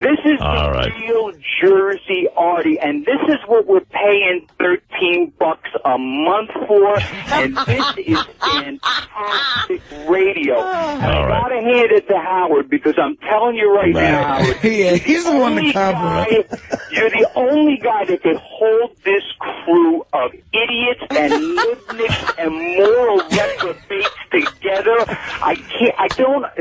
This is the real Jersey Artie, and this is what we're paying $13 a month for, and this is fantastic radio. I gotta hand it to Howard, because I'm telling you right now, Howard, he's the one that compliment. You're the only guy that could hold this crew of idiots and nibnicks and moral reprobates together.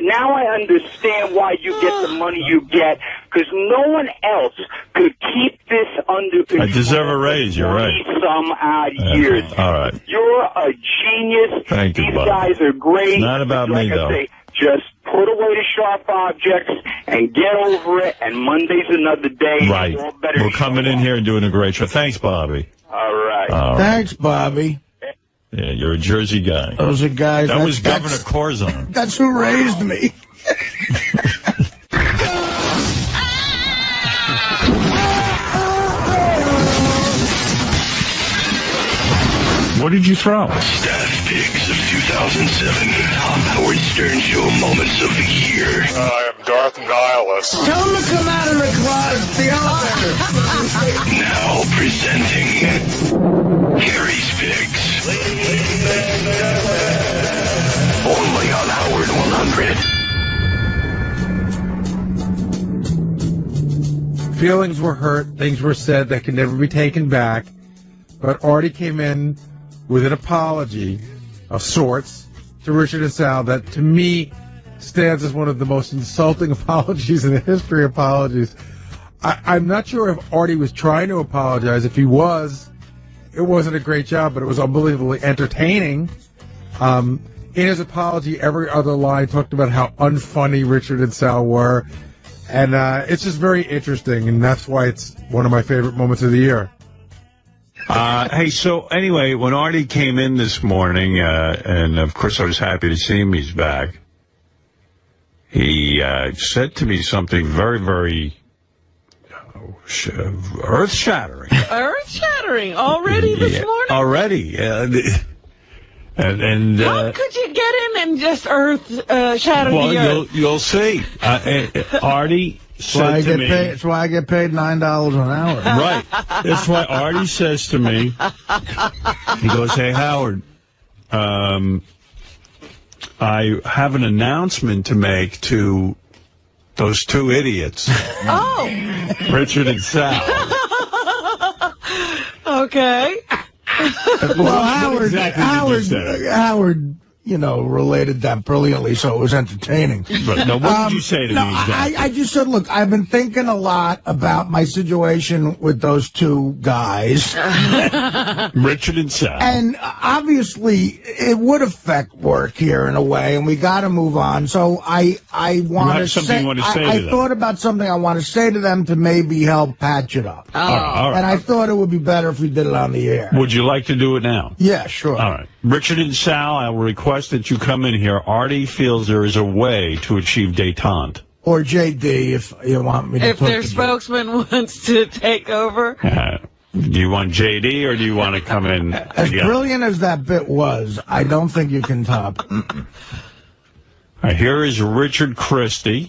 Now I understand why you get the money you get, because no one else could keep this under control. I deserve a raise, you're right. Some odd years. All right. You're a genius. Thank you, These Bob. guys are great. It's not about me, though. Just put away the sharp objects and get over it, and Monday's another day. Right. We're coming in here and doing a great show. Thanks, Bobby. All right. Thanks, Bobby. Yeah, you're a Jersey guy. Those are guys. That was Governor Corzine. That's who raised me. What did you throw? Staff Picks of 2007. Howard Stern Show Moments of the Year. I am Darth Nihilus. Tell him to come out of the closet, the elevator. Now presenting Harry's Picks. Only on Howard 100. Feelings were hurt, things were said that can never be taken back, but Artie came in with an apology of sorts to Richard and Sal that, to me, stands as one of the most insulting apologies in the history of apologies. I'm not sure if Artie was trying to apologize. If he was, it wasn't a great job, but it was unbelievably entertaining. In his apology, every other line talked about how unfunny Richard and Sal were, and it's just very interesting, and that's why it's one of my favorite moments of the year. Hey, so anyway, when Artie came in this morning, and of course I was happy to see him, he's back, he said to me something very, very earth-shattering. Earth-shattering? Already this morning? Already. And how could you get in and just shatter the earth? Well, you'll see. Artie said to me... That's why I get paid $9 an hour. Right. That's why Artie says to me, he goes, hey, Howard, I have an announcement to make to those two idiots. Oh. Richard and Sal. Okay. Well, Howard, related that brilliantly, so it was entertaining. But no, what did you say to me exactly? I just said, look, I've been thinking a lot about my situation with those two guys. Richard and Sal. And obviously, it would affect work here in a way, and we got to move on. So I want to say, I thought about something I want to say to them to maybe help patch it up. Oh. All right. And I thought it would be better if we did it on the air. Would you like to do it now? Yeah, sure. All right. Richard and Sal, I will request that you come in here. Artie feels there is a way to achieve détente. Or JD, if you want me to If their spokesman wants to take over. Do you want JD or do you want to come in? As brilliant as that bit was, I don't think you can top it. Here is Richard Christie.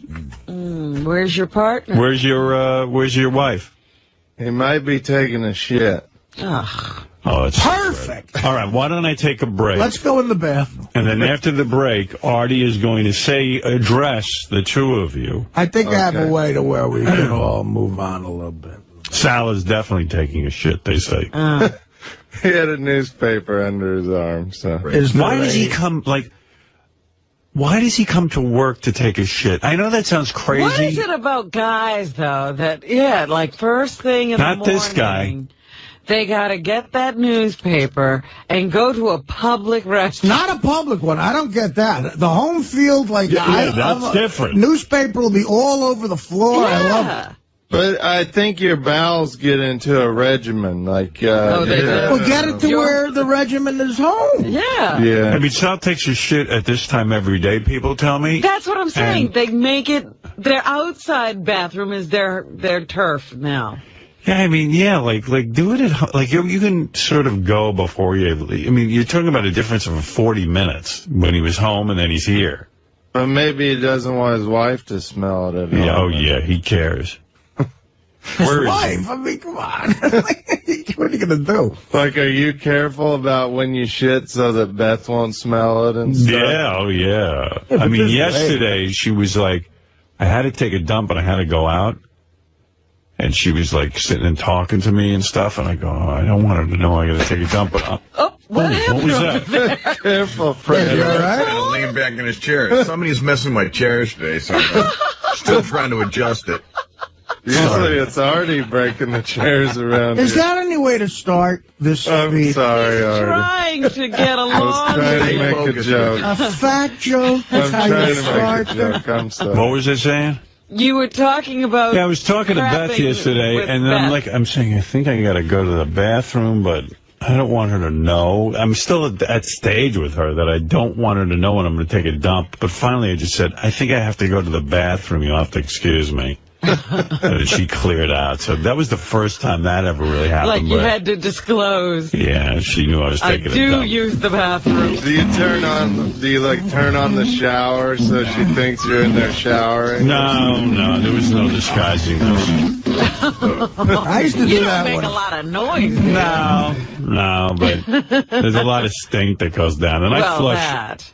Where's your partner? Where's your wife? He might be taking a shit. Oh, it's perfect. All right, why don't I take a break? Let's go in the bathroom. And then after the break, Artie is going to address the two of you. I think I have a way to where we can all move on a little bit. Sal is definitely taking a shit, they say. He had a newspaper under his arm, so. Why does he come, why does he come to work to take a shit? I know that sounds crazy. What is it about guys, though, that, first thing in the morning. Not this guy. They got to get that newspaper and go to a public restaurant. Not a public one. I don't get that. The home field, that's different. Newspaper will be all over the floor. Yeah. I love it. But I think your bowels get into a regimen. They do. Well, get it to where the regimen is home. Yeah. Yeah. I mean, Sal takes a shit at this time every day, people tell me. That's what I'm saying. They make it, their outside bathroom is their turf now. Yeah, I mean, do it at home. You can sort of go before you leave. I mean, you're talking about a difference of 40 minutes when he was home and then he's here. But maybe he doesn't want his wife to smell it at home. Oh, yeah, he cares. His wife. I mean, come on. What are you going to do? Like, are you careful about when you shit so that Beth won't smell it and stuff? Yeah, oh yeah. I mean, yesterday she was like, I had to take a dump and I had to go out. And she was like sitting and talking to me and stuff. And I go, oh, I don't want her to know I got to take a dump. But what happened? What was that? Careful, Fred. You all right? I'm leaning back in his chair. Somebody's messing my chairs today, so I'm still trying to adjust it. Usually it's Artie breaking the chairs around Is here. that any way to start this I'm speech? sorry, Artie. Trying to get along. I was trying to make a joke. A fat joke? That's I'm how trying you to start make a joke. I'm sorry. What was I saying? You were talking about... Yeah, I was talking to Beth yesterday, and then I'm saying, I think I got to go to the bathroom, but I don't want her to know. I'm still at that stage with her that I don't want her to know when I'm going to take a dump. But finally I just said, I think I have to go to the bathroom. You'll have to excuse me. And she cleared out. So that was the first time that ever really happened. Like you had to disclose. Yeah, she knew I was taking a dump. I do use the bathroom. Do you turn on the shower so she thinks you're in there showering? No, there was no disguising this. I used to do that. You don't make a lot of noise. No, but there's a lot of stink that goes down. And I flush.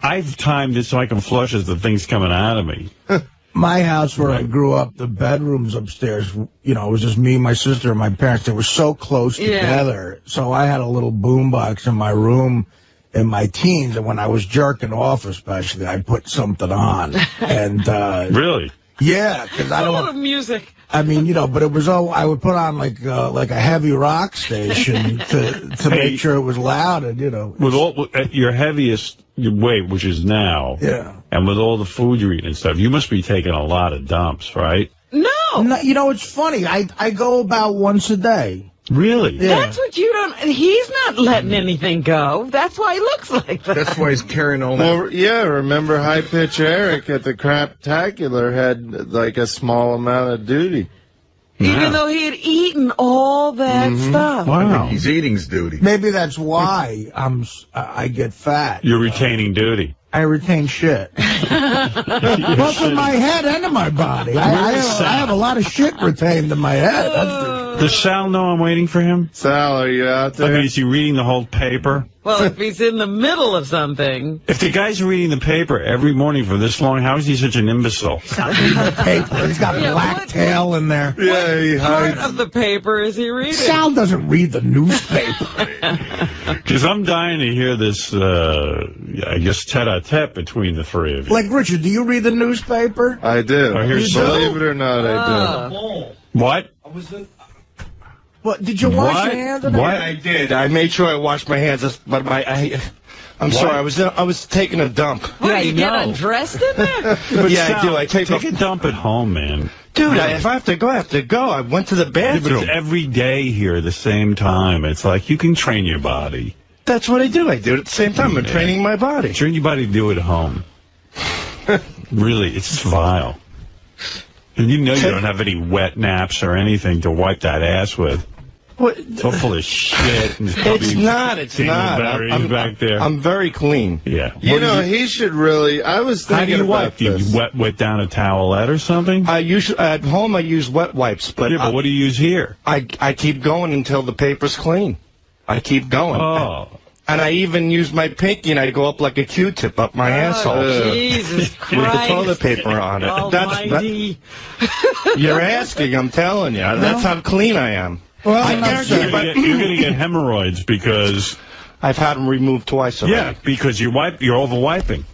I've timed it so I can flush as the thing's coming out of me. My house where I grew up, the bedrooms upstairs, it was just me, my sister, and my parents. They were so close together. So I had a little boombox in my room in my teens, and when I was jerking off especially, I put something on. And Really? Yeah, because I don't want music. I mean, but it was I would put on like a heavy rock station to make sure it was loud, and with all at your heaviest weight, which is now, and with all the food you're eating and stuff, you must be taking a lot of dumps, right? No, it's funny. I go about once a day. Really? Yeah. That's what you don't... He's not letting anything go. That's why he looks like that. That's why he's carrying all that. Well, yeah, remember High Pitch Eric at the Craptacular had like a small amount of duty. Even though he had eaten all that stuff. Wow. He's eating's duty. Maybe that's why I get fat. You're retaining duty. I retain shit. Both in my head and in my body. I have a lot of shit retained in my head. Does Sal know I'm waiting for him? Sal, are you out there? I mean, is he reading the whole paper? Well, if he's in the middle of something. If the guy's reading the paper every morning for this long, how is he such an imbecile? He's not reading the paper. He's got black tail in there. Yeah, he hides. Part of the paper is he reading? Sal doesn't read the newspaper. Because I'm dying to hear this, I guess, tete-a-tete between the three of you. Like, Richard, do you read the newspaper? I do. Believe it or not, I do. What? What? Did you wash your hands? What? I did. I made sure I washed my hands, but I'm sorry. I was taking a dump. What, you get undressed in there? Yeah, I do. I take a dump at home, man. Dude, if I have to go, I have to go. I went to the bathroom. Yeah, but it's every day here at the same time. It's like you can train your body. That's what I do. I do it at the same time. I'm training my body. Train your body to do it at home. Really, it's vile. And you don't have any wet naps or anything to wipe that ass with. What? It's all full of shit. And It's not. I'm back there. I'm very clean. Yeah. He should really... I was thinking about this. Do you wet down a towelette or something? At home, I use wet wipes. But what do you use here? I keep going until the paper's clean. I keep going. Oh. And I even use my pinky, and I go up like a Q-tip up my asshole. Jesus Christ. With the toilet paper on it. Almighty. You're asking, I'm telling you. That's how clean I am. Well, I guarantee you're going to get hemorrhoids because... I've had them removed twice already. Yeah, because you're over-wiping.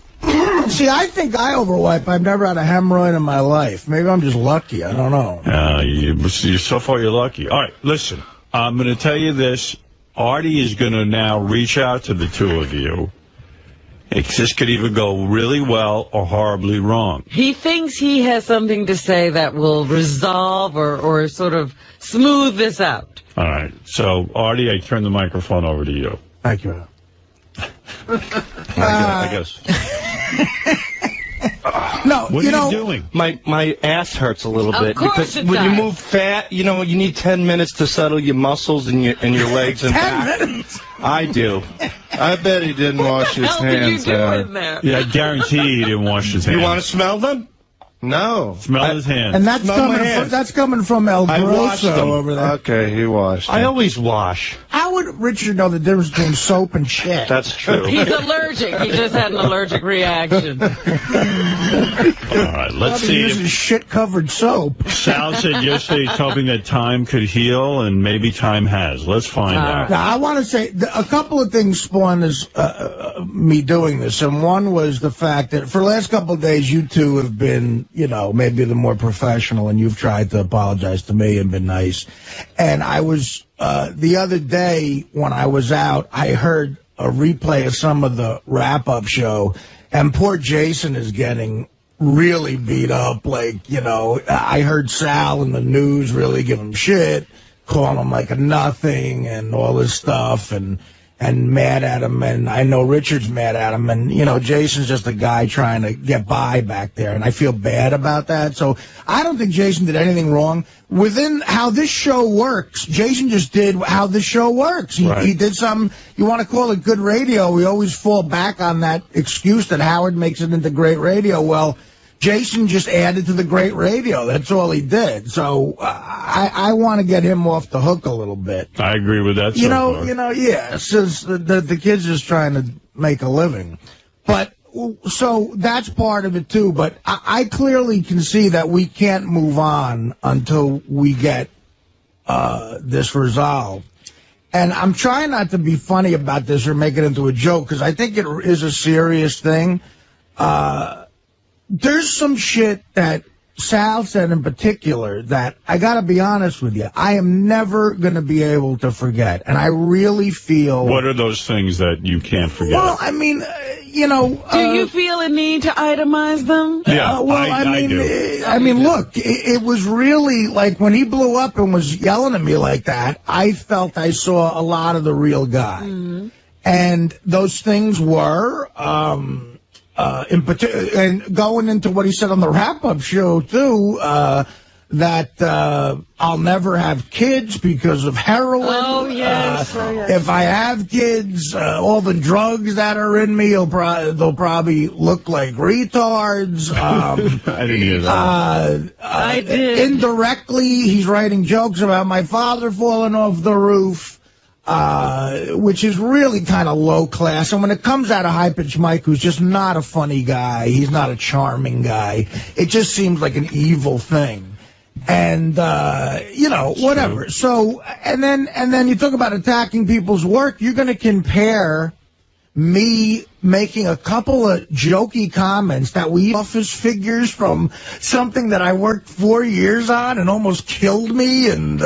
See, I think I overwipe. I've never had a hemorrhoid in my life. Maybe I'm just lucky. I don't know. So far, you're lucky. All right, listen. I'm going to tell you this. Artie is going to now reach out to the two of you. This could either go really well or horribly wrong. He thinks he has something to say that will resolve or sort of smooth this out. All right. So, Artie, I turn the microphone over to you. Thank you. I guess. No, what are you doing? My ass hurts a little bit because it when does. you move fat, you need 10 minutes to settle your muscles and your legs and 10 back. minutes? I do. I bet he didn't wash his What the hell did you hands do out. in there? Yeah, I guarantee he didn't wash his hands. You want to smell them? No. Smell his hands. And that's coming from El Grosso over there. Okay, he washed I always wash. How would Richard know the difference between soap and shit? That's true. He's allergic. He just had an allergic reaction. All right, let's see. Using shit-covered soap. Sal said yesterday he's hoping that time could heal, and maybe time has. Let's find out. Now, I want to say a couple of things spawned this, me doing this, and one was the fact that for the last couple of days, you two have been, maybe the more professional, and you've tried to apologize to me and been nice. And I was, the other day when I was out, I heard a replay of some of the wrap-up show, and poor Jason is getting really beat up. I heard Sal in the news really give him shit, calling him like a nothing and all this stuff, and mad at him, and I know Richard's mad at him, and, Jason's just a guy trying to get by back there, and I feel bad about that. So I don't think Jason did anything wrong. Within how this show works, Jason just did how this show works. He did something, you want to call it good radio, we always fall back on that excuse that Howard makes it into great radio. Well, Jason just added to the great radio. That's all he did. So I want to get him off the hook a little bit. I agree with that. Yeah. Since the kid's just trying to make a living, but so that's part of it too. But I clearly can see that we can't move on until we get this resolved. And I'm trying not to be funny about this or make it into a joke because I think it is a serious thing. There's some shit that Sal said in particular that I got to be honest with you, I am never going to be able to forget. And I really feel... What are those things that you can't forget? Well, I mean, do you feel a need to itemize them? Yeah, I do. I mean, look, it was really like when he blew up and was yelling at me like that, I felt I saw a lot of the real guy. Mm-hmm. And those things were... and going into what he said on the wrap-up show, too, that I'll never have kids because of heroin. Oh, yes. If I have kids, all the drugs that are in me, they'll probably look like retards. I didn't hear that. I did. Indirectly, he's writing jokes about my father falling off the roof. Which is really kind of low class. And when it comes out of High-Pitched Mike, who's just not a funny guy, he's not a charming guy, it just seems like an evil thing. And, whatever. So, and then you talk about attacking people's work, you're going to compare me making a couple of jokey comments that we office figures from something that I worked 4 years on and almost killed me, and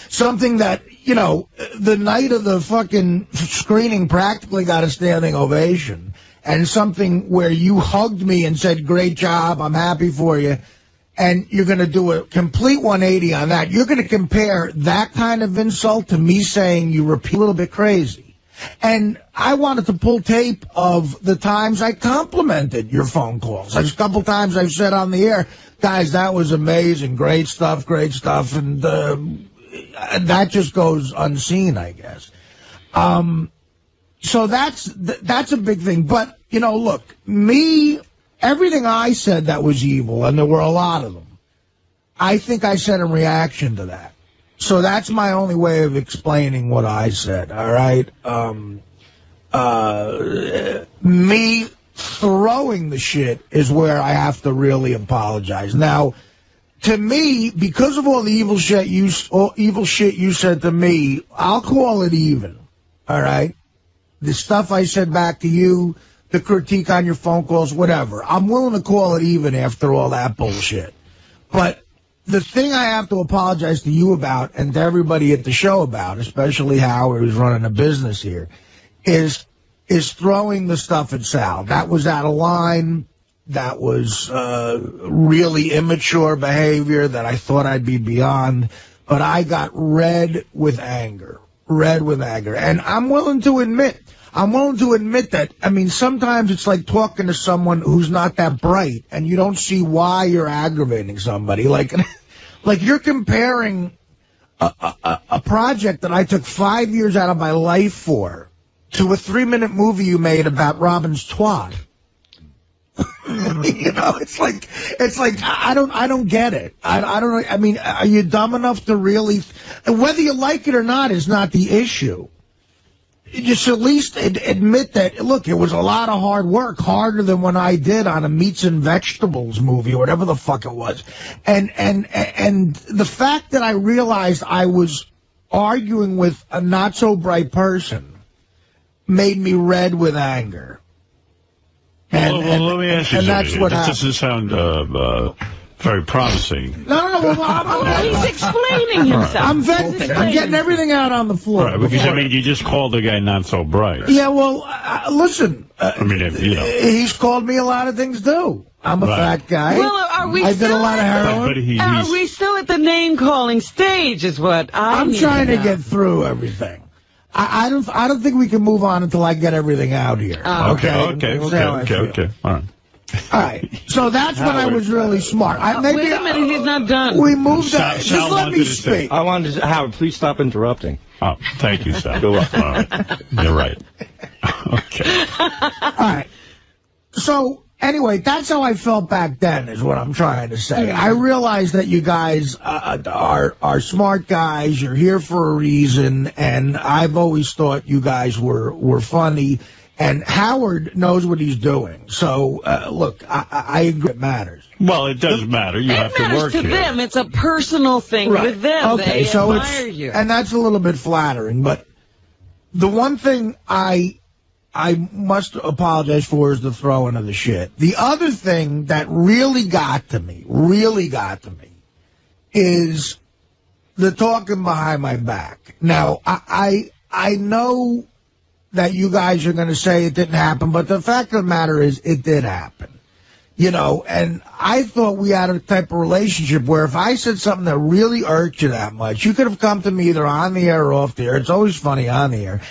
something that, the night of the fucking screening practically got a standing ovation, and something where you hugged me and said, great job, I'm happy for you, and you're going to do a complete 180 on that. You're going to compare that kind of insult to me saying you repeat a little bit crazy. And I wanted to pull tape of the times I complimented your phone calls. There's a couple times I've said on the air, guys, that was amazing, great stuff, and that just goes unseen, I guess. So that's a big thing. But, look, everything I said that was evil, and there were a lot of them, I think I said in reaction to that. So that's my only way of explaining what I said, all right? Me throwing the shit is where I have to really apologize. Now, to me, because of all the evil shit you said to me, I'll call it even, all right? The stuff I said back to you, the critique on your phone calls, whatever. I'm willing to call it even after all that bullshit. But the thing I have to apologize to you about and to everybody at the show about, especially Howard, who's running a business here, is throwing the stuff at Sal. That was out of line. That was really immature behavior that I thought I'd be beyond. But I got red with anger. And I'm willing to admit that, I mean, sometimes it's like talking to someone who's not that bright, and you don't see why you're aggravating somebody. Like you're comparing a project that I took 5 years out of my life for to a 3-minute movie you made about Robin's twat. You know, it's like I don't get it. I don't. I mean, are you dumb enough to really? Whether you like it or not is not the issue. Just at least admit that, look, it was a lot of hard work, harder than when I did on a Meats and Vegetables movie or whatever the fuck it was. And the fact that I realized I was arguing with a not-so-bright person made me red with anger. Well, let me ask you something. That doesn't sound very promising. No. Well, he's explaining himself. I'm venting. I'm getting everything out on the floor. Right, because, I mean, you just called the guy not so bright. Yeah, well, listen. I mean, you know. He's called me a lot of things, too. I'm a fat guy. Well, I did a lot of heroin. Are we still at the name-calling stage is what I'm trying to get through everything. I don't think we can move on until I get everything out here. Okay. All right. All right, so that's when I was really smart. Wait a minute, he's not done. We moved on. Just let me speak. I wanted to, Howard, please stop interrupting. Oh, thank you, Sal. Go up. All right. You're right. Okay. All right. So, anyway, that's how I felt back then, is what I'm trying to say. I realized that you guys are smart guys. You're here for a reason, and I've always thought you guys were funny. And Howard knows what he's doing. So, look, I agree it matters. Well, it does matter. You have to work to here. them. It's a personal thing with them. Okay, they admire you. And that's a little bit flattering. But the one thing I must apologize for is the throwing of the shit. The other thing that really got to me, is the talking behind my back. Now, I know that you guys are going to say it didn't happen, but the fact of the matter is it did happen. You know, and I thought we had a type of relationship where if I said something that really irked you that much, you could have come to me either on the air or off the air. It's always funny on the air.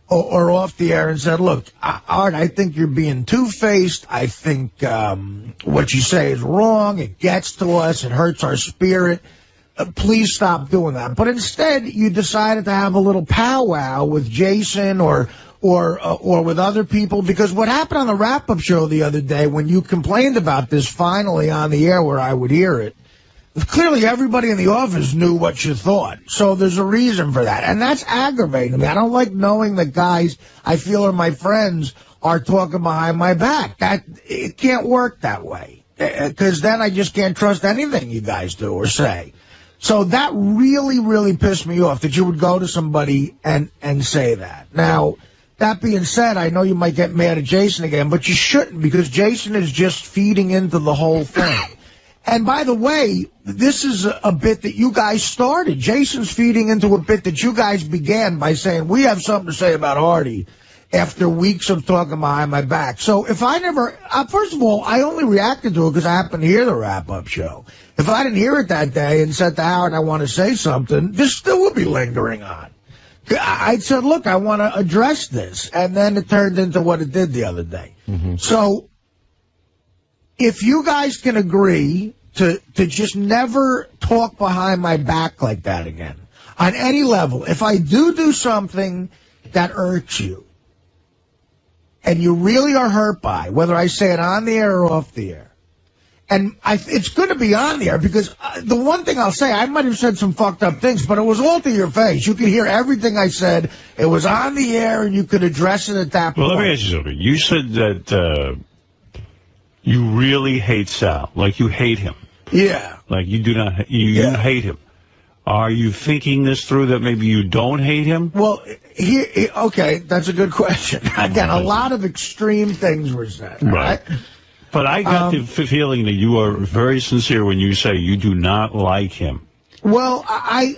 Or off the air and said, look, Art, I think you're being two-faced. I think what you say is wrong. It gets to us. It hurts our spirit. Please stop doing that. But instead, you decided to have a little powwow with Jason or with other people, because what happened on the wrap-up show the other day when you complained about this finally on the air where I would hear it, clearly everybody in the office knew what you thought. So there's a reason for that. And that's aggravating me. I don't like knowing that guys I feel are my friends are talking behind my back. It can't work that way, because then I just can't trust anything you guys do or say. So that really, really pissed me off that you would go to somebody and say that. Now, that being said, I know you might get mad at Jason again, but you shouldn't, because Jason is just feeding into the whole thing. And by the way, this is a bit that you guys started. Jason's feeding into a bit that you guys began by saying, we have something to say about Artie, after weeks of talking behind my back. So if I never, first of all, I only reacted to it because I happened to hear the wrap-up show. If I didn't hear it that day and said to Howard, I want to say something, this still would be lingering on. I said, look, I want to address this. And then it turned into what it did the other day. Mm-hmm. So if you guys can agree to just never talk behind my back like that again, on any level, if I do something that irks you, and you really are hurt by, whether I say it on the air or off the air, and it's going to be on the air, because the one thing I'll say, I might have said some fucked up things, but it was all to your face. You could hear everything I said. It was on the air, and you could address it at that point. Well, let me ask you something. You said that you really hate Sal, like you hate him. Yeah. Like you do not, you hate him. Are you thinking this through, that maybe you don't hate him? Well, okay, that's a good question. Again, a lot of extreme things were said. Right. But I got the feeling that you are very sincere when you say you do not like him. Well, I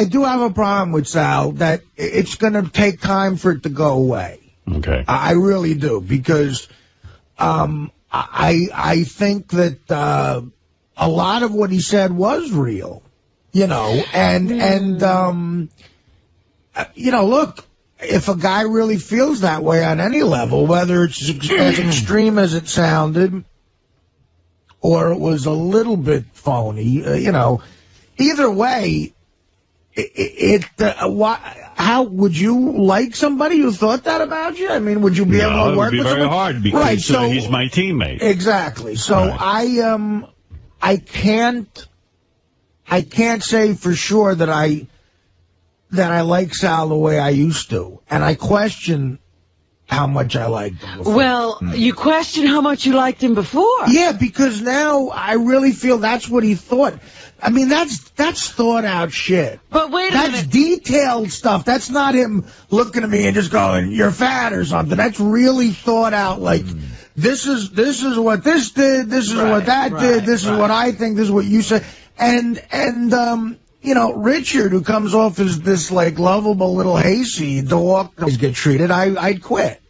do have a problem with Sal, that it's going to take time for it to go away. Okay. I really do, because I think that a lot of what he said was real, you know, and you know, look, if a guy really feels that way on any level, whether it's as extreme as it sounded or it was a little bit phony, you know, either way, How would you like somebody who thought that about you? I mean, would you be able to work with someone? It would be very hard because he's my teammate. Exactly. So I can't say for sure that I like Sal the way I used to, and I question how much I liked him before. Well, you question how much you liked him before. Yeah, because now I really feel that's what he thought. I mean, that's thought out shit. But wait a minute. That's detailed stuff. That's not him looking at me and just going, "You're fat" or something. That's really thought out. Like, this is what this did. This is what that did. This is what I think. This is what you said. And you know, Richard, who comes off as this like lovable little hayseed, the walk get treated. I'd quit.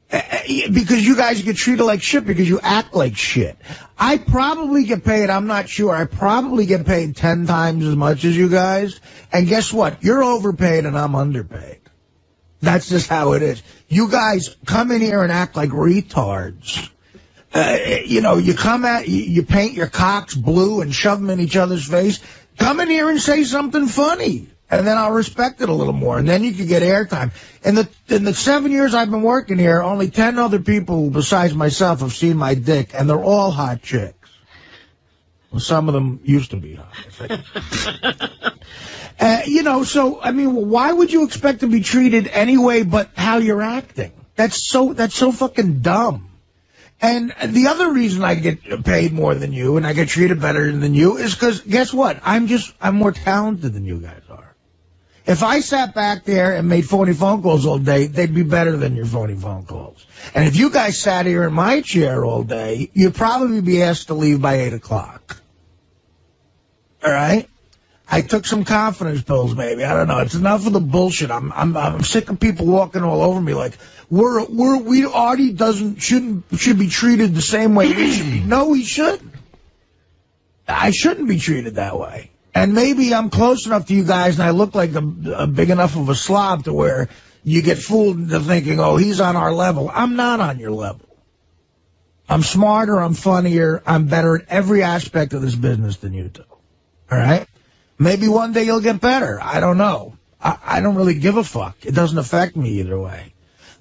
Because you guys get treated like shit because you act like shit. I probably get paid, I'm not sure, I probably get paid 10 times as much as you guys. And guess what? You're overpaid and I'm underpaid. That's just how it is. You guys come in here and act like retards. You know, you you paint your cocks blue and shove them in each other's face. Come in here and say something funny. And then I'll respect it a little more, and then you can get airtime. In the 7 years I've been working here, only 10 other people besides myself have seen my dick, and they're all hot chicks. Well, some of them used to be hot. You know, so I mean, why would you expect to be treated anyway but how you're acting? That's so fucking dumb. And the other reason I get paid more than you and I get treated better than you is because, guess what? I'm more talented than you guys are. If I sat back there and made phony phone calls all day, they'd be better than your phony phone calls. And if you guys sat here in my chair all day, you'd probably be asked to leave by 8 o'clock. All right? I took some confidence pills, maybe. I don't know. It's enough of the bullshit. I'm sick of people walking all over me like Artie should be treated the same way we should be. No, he shouldn't. I shouldn't be treated that way. And maybe I'm close enough to you guys and I look like a big enough of a slob to where you get fooled into thinking, oh, he's on our level. I'm not on your level. I'm smarter, I'm funnier, I'm better at every aspect of this business than you do. All right? Maybe one day you'll get better. I don't know. I don't really give a fuck. It doesn't affect me either way.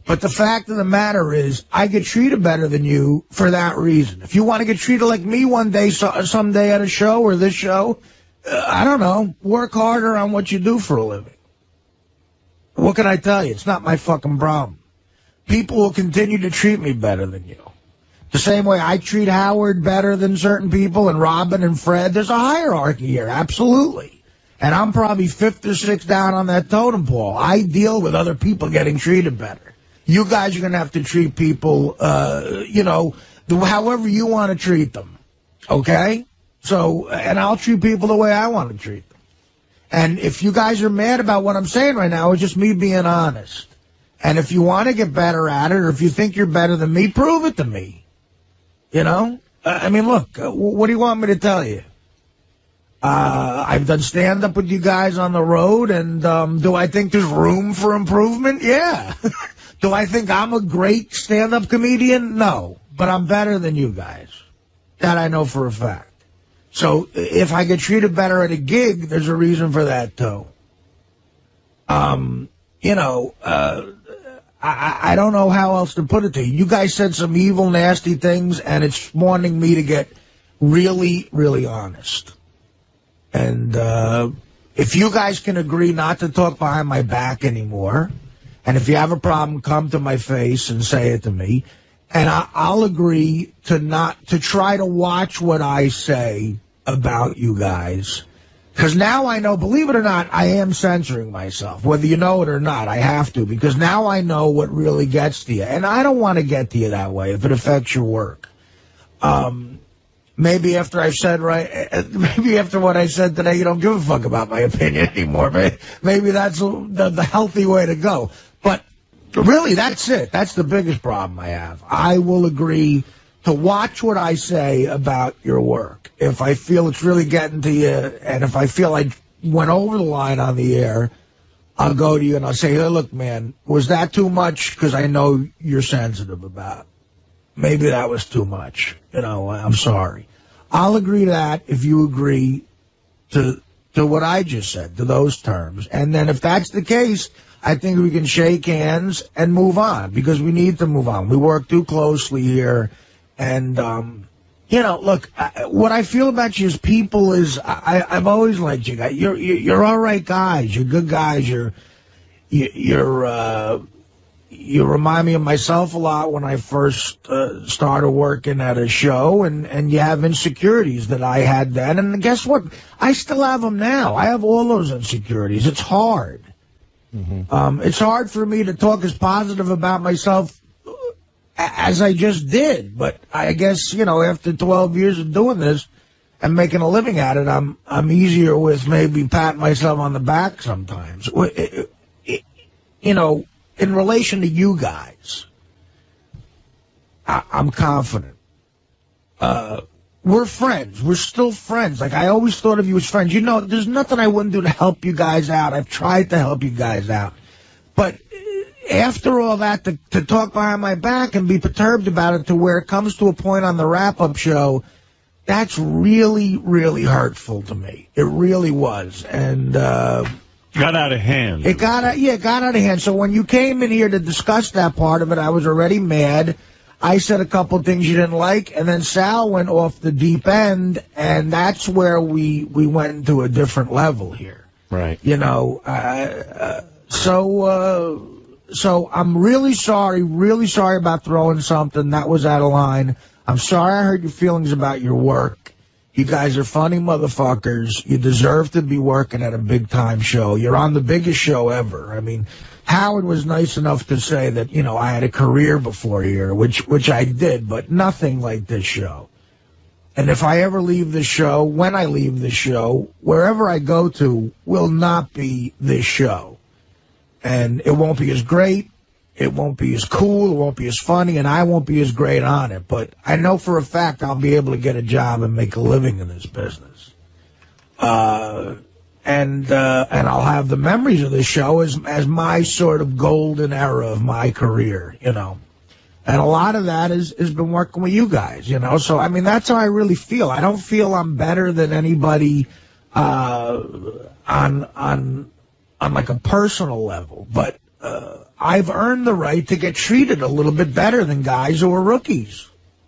But the fact of the matter is, I get treated better than you for that reason. If you want to get treated like me one day, someday at a show or this show, I don't know, work harder on what you do for a living. What can I tell you? It's not my fucking problem. People will continue to treat me better than you. The same way I treat Howard better than certain people and Robin and Fred. There's a hierarchy here, absolutely. And I'm probably 5th or 6th down on that totem pole. I deal with other people getting treated better. You guys are going to have to treat people, however you want to treat them. Okay? So, and I'll treat people the way I want to treat them. And if you guys are mad about what I'm saying right now, it's just me being honest. And if you want to get better at it, or if you think you're better than me, prove it to me. You know? I mean, look, what do you want me to tell you? I've done stand-up with you guys on the road, and do I think there's room for improvement? Yeah. Do I think I'm a great stand-up comedian? No. But I'm better than you guys. That I know for a fact. So if I get treated better at a gig, there's a reason for that, too. I don't know how else to put it to you. You guys said some evil, nasty things, and it's wanting me to get really, really honest. And if you guys can agree not to talk behind my back anymore, and if you have a problem, come to my face and say it to me, and I'll agree to try to watch what I say about you guys. Because now I know, believe it or not, I am censoring myself. Whether you know it or not, I have to. Because now I know what really gets to you. And I don't want to get to you that way if it affects your work. Maybe after what I said today, you don't give a fuck about my opinion anymore. Maybe that's the healthy way to go. But really, that's it. That's the biggest problem I have. I will agree to watch what I say about your work. If I feel it's really getting to you, and if I feel I went over the line on the air, I'll go to you and I'll say, hey, look, man, was that too much? Because I know you're sensitive about it. Maybe that was too much. I'm sorry. I'll agree to that if you agree to to what I just said, to those terms. And then if that's the case, I think we can shake hands and move on, because we need to move on. We work too closely here. And, you know, look, what I feel about you as people is I've always liked you guys. You're all right guys. You're good guys. You remind me of myself a lot when I first started working at a show, and you have insecurities that I had then. And guess what? I still have them now. I have all those insecurities. It's hard. It's hard for me to talk as positive about myself as I just did. But I guess, you know, after 12 years of doing this and making a living at it, I'm easier with maybe patting myself on the back sometimes. You know, in relation to you guys, I'm confident. We're friends. We're still friends. Like, I always thought of you as friends. You know, there's nothing I wouldn't do to help you guys out. I've tried to help you guys out. But after all that, to talk behind my back and be perturbed about it to where it comes to a point on the wrap-up show, that's really, really hurtful to me. It really was. And got out of hand. It got out of hand. So when you came in here to discuss that part of it, I was already mad. I said a couple of things you didn't like, and then Sal went off the deep end, and that's where we went into a different level here. Right. You know, so I'm really sorry about throwing something that was out of line. I'm sorry I hurt your feelings about your work. You guys are funny motherfuckers. You deserve to be working at a big-time show. You're on the biggest show ever. I mean, Howard was nice enough to say that, you know, I had a career before here, which I did, but nothing like this show. And if I ever leave the show, when I leave the show, wherever I go to will not be this show. And it won't be as great. It won't be as cool, it won't be as funny, and I won't be as great on it. But I know for a fact I'll be able to get a job and make a living in this business. And I'll have the memories of this show as my sort of golden era of my career, you know. And a lot of that has been working with you guys, you know. So, I mean, that's how I really feel. I don't feel I'm better than anybody on like a personal level, but I've earned the right to get treated a little bit better than guys who are rookies.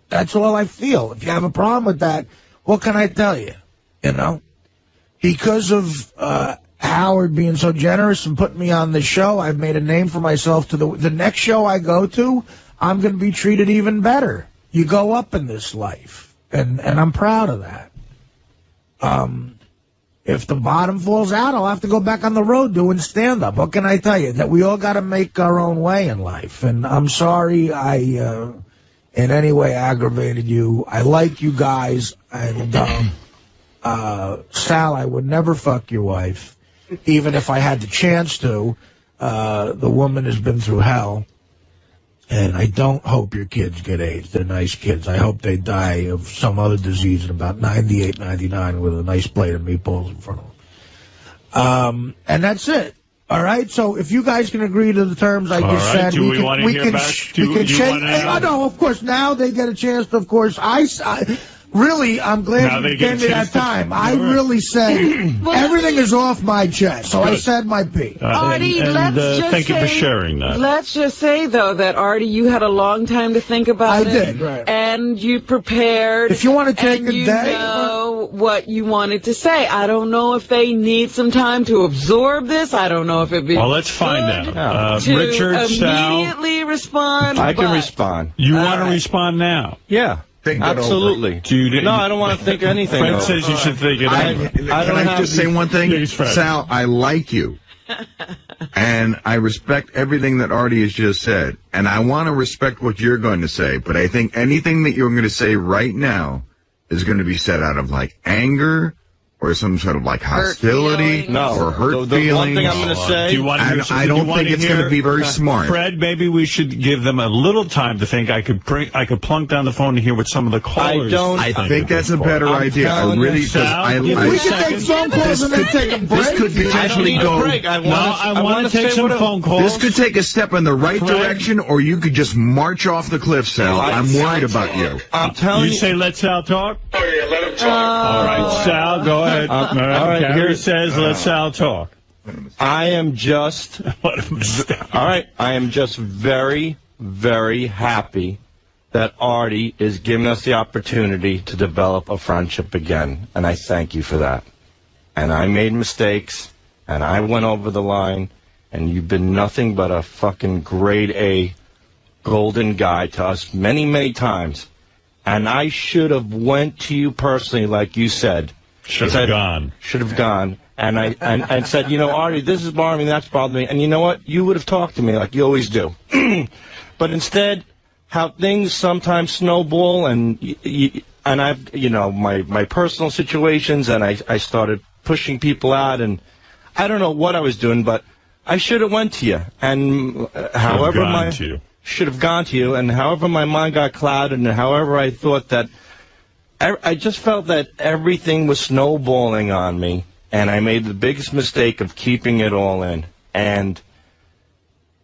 That's all I feel. If you have a problem with that, what can I tell you? You know? Because of Howard being so generous and putting me on the show, I've made a name for myself. To the next show I go to, I'm going to be treated even better. You go up in this life, and I'm proud of that. If the bottom falls out, I'll have to go back on the road doing stand-up. What can I tell you? That we all got to make our own way in life. And I'm sorry I in any way aggravated you. I like you guys. And Sal, I would never fuck your wife, even if I had the chance to. The woman has been through hell. And I don't hope your kids get AIDS. They're nice kids. I hope they die of some other disease in about 98, 99 with a nice plate of meatballs in front of them. And that's it. All right? So if you guys can agree to the terms I just said, we can shake. No, of course, now they get a chance to, of course, really, I'm glad you gave me that time. I really said everything is off my chest, so I said my piece. Artie, thank you for sharing that. Let's just say, though, that, Artie, you had a long time to think about it. I did, right. And you prepared. If you want to take a day. You know what you wanted to say. I don't know if they need some time to absorb this. I don't know if it'd be. Well, let's find out. Richard, Sal. Immediately respond. I can respond. You want to respond now? Yeah. Absolutely. No, I don't want to think anything. Fred says you should think it over. Can I just say one thing? Sal, I like you. And I respect everything that Artie has just said. And I want to respect what you're going to say. But I think anything that you're going to say right now is going to be said out of, like, anger or some sort of, like, hostility or hurt feelings. The one thing I'm going to say, I don't think it's going to be very smart. Fred, maybe we should give them a little time to think. I could plunk down the phone and hear what some of the callers. I think that's a better idea. I really. We can take phone calls and then take a break. This could potentially go. I want to take some phone calls. This could take a step in the right direction, or you could just march off the cliff, Sal. I'm worried about you. I'm telling you. You say let Sal talk? Oh, yeah, let him talk. All right, Sal, go ahead. All right, Gary says, let Sal talk. I am just... What a mistake. All right, I am just very, very happy that Artie is giving us the opportunity to develop a friendship again, and I thank you for that. And I made mistakes, and I went over the line, and you've been nothing but a fucking grade A golden guy to us many, many times. And I should have went to you personally, like you said. Should have gone. Should have gone. And I said, you know, Artie, this is bothering me, that's bothering me. And you know what? You would have talked to me like you always do. But instead, how things sometimes snowball, and I've, you know, my personal situations, and I started pushing people out, and I don't know what I was doing, but I should have went to you. And however should have gone to you, and however my mind got clouded, and however I thought that, I just felt that everything was snowballing on me. And I made the biggest mistake of keeping it all in. And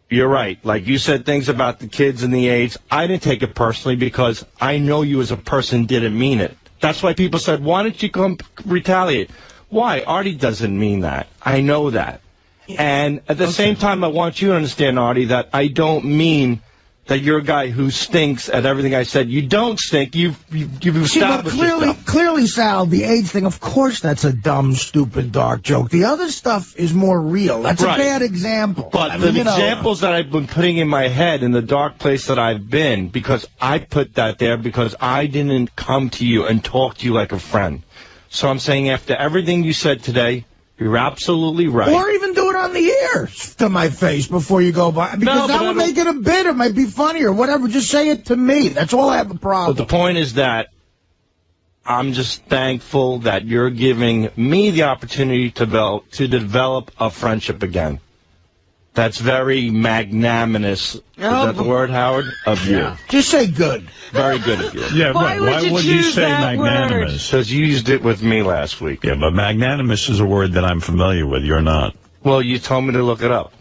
you're right. Like you said things about the kids and the AIDS. I didn't take it personally because I know you as a person didn't mean it. That's why people said, why don't you come retaliate? Why? Artie doesn't mean that. I know that. And at the same time, I want you to understand, Artie, that I don't mean that you're a guy who stinks at everything I said. You don't stink. You've established yourself. Clearly, Sal, the AIDS thing, of course that's a dumb, stupid, dark joke. The other stuff is more real. That's a bad example. But the examples that I've been putting in my head in the dark place that I've been, because I put that there because I didn't come to you and talk to you like a friend. So I'm saying after everything you said today, you're absolutely right. Or even do it on the air to my face before you go by. Because that would make it a bit. It might be funny or whatever. Just say it to me. That's all I have a problem. But the point is that I'm just thankful that you're giving me the opportunity to develop a friendship again. That's very magnanimous. Is that the word, Howard? Of you. Just say good. Very good of you. Yeah, why would you say magnanimous? Because you used it with me last week. Yeah, but magnanimous is a word that I'm familiar with. You're not. Well, you told me to look it up.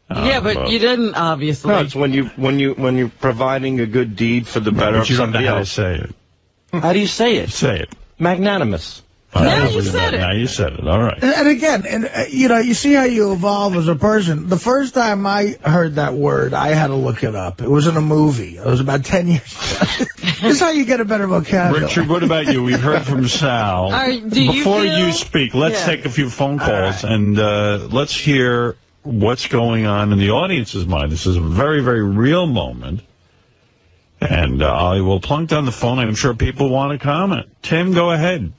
Yeah, but you didn't, obviously. No, it's when you're providing a good deed for the better of somebody else. How to say it. How do you say it? Say it. Magnanimous. Now you said it. Now you said it. All right. And again, you know, you see how you evolve as a person. The first time I heard that word, I had to look it up. It was in a movie. It was about 10 years ago. This is how you get a better vocabulary. Richard, what about you? We've heard from Sal. Before you speak, let's take a few phone calls, and let's hear what's going on in the audience's mind. This is a very, very real moment. And I will plunk down the phone. I'm sure people want to comment. Tim, go ahead.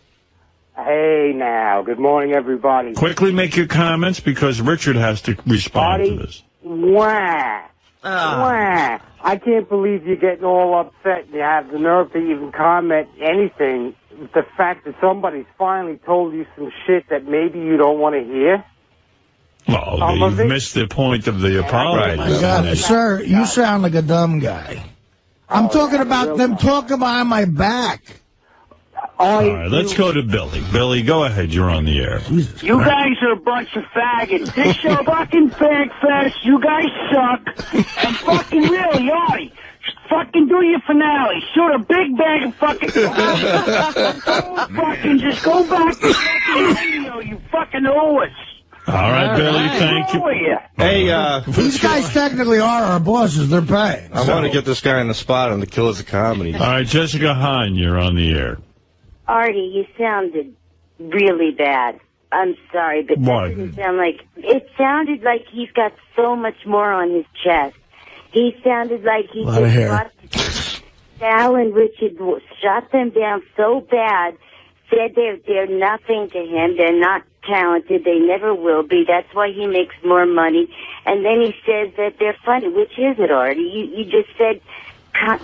Hey, now. Good morning, everybody. Quickly make your comments because Richard has to respond to this. Wah. Wah. I can't believe you're getting all upset and you have the nerve to even comment anything. The fact that somebody's finally told you some shit that maybe you don't want to hear. Well, you've missed the point of the apology. My God, sir, you sound like a dumb guy. I'm talking about them talking behind my back. All right, let's go to Billy. Billy, go ahead. You're on the air. You guys are a bunch of faggots. This show fucking fag fest. You guys suck. And fucking really, Artie, fucking do your finale. Shoot a big bag of fucking... fucking just go back to fucking radio, you fucking owe us. All right, Billy, thank you. Hey, these guys technically are our bosses. They're paying. I want to get this guy on the spot on the Killers of Comedy. All right, Jessica Hine, you're on the air. Artie, you sounded really bad. I'm sorry, but that didn't sound like... It sounded like he's got so much more on his chest. He sounded like he just Sal and Richard shot them down so bad, said they're nothing to him, they're not talented, they never will be, that's why he makes more money, and then he says that they're funny. Which is it, Artie? You just said... I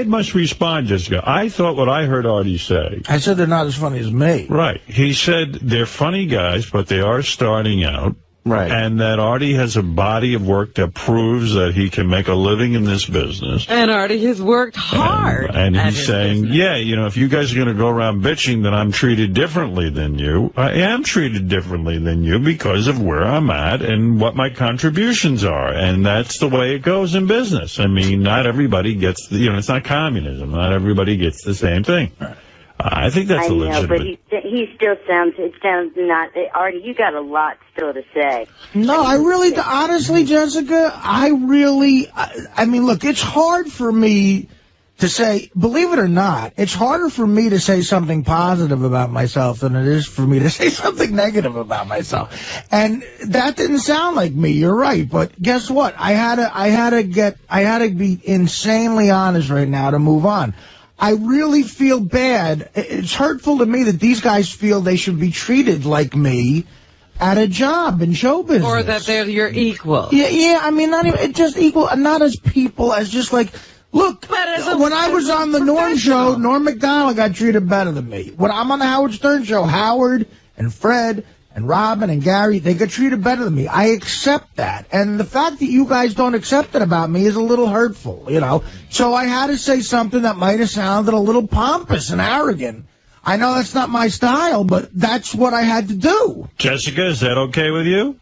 must respond, Jessica. I thought what I heard Artie say. I said they're not as funny as me. Right. He said they're funny guys, but they are starting out. Right. And that Artie has a body of work that proves that he can make a living in this business. And Artie has worked hard. And he's saying, yeah, you know, if you guys are going to go around bitching that I'm treated differently than you, I am treated differently than you because of where I'm at and what my contributions are. And that's the way it goes in business. I mean, not everybody gets, you know, it's not communism. Not everybody gets the same thing. I think that's I a know, legitimate. but he still sounds. It sounds not. Artie, you got a lot still to say. No, I really, honestly, Jessica, I mean, look, it's hard for me to say, believe it or not, it's harder for me to say something positive about myself than it is for me to say something negative about myself. And that didn't sound like me. You're right. But guess what? I had to be insanely honest right now to move on. I really feel bad. It's hurtful to me that these guys feel they should be treated like me at a job in show business. Or that they're your equal. Yeah, I mean, not even just equal, not as people, as just like, look, when I was on the Norm show, 𝗦𝗵cie𝗄𝗿𝗱 got treated better than me. When I'm on the Howard Stern show, Howard and Fred and Robin and Gary, they get treated better than me. I accept that. And the fact that you guys don't accept it about me is a little hurtful, you know. So I had to say something that might have sounded a little pompous and arrogant. I know that's not my style, but that's what I had to do. Jessica, is that okay with you?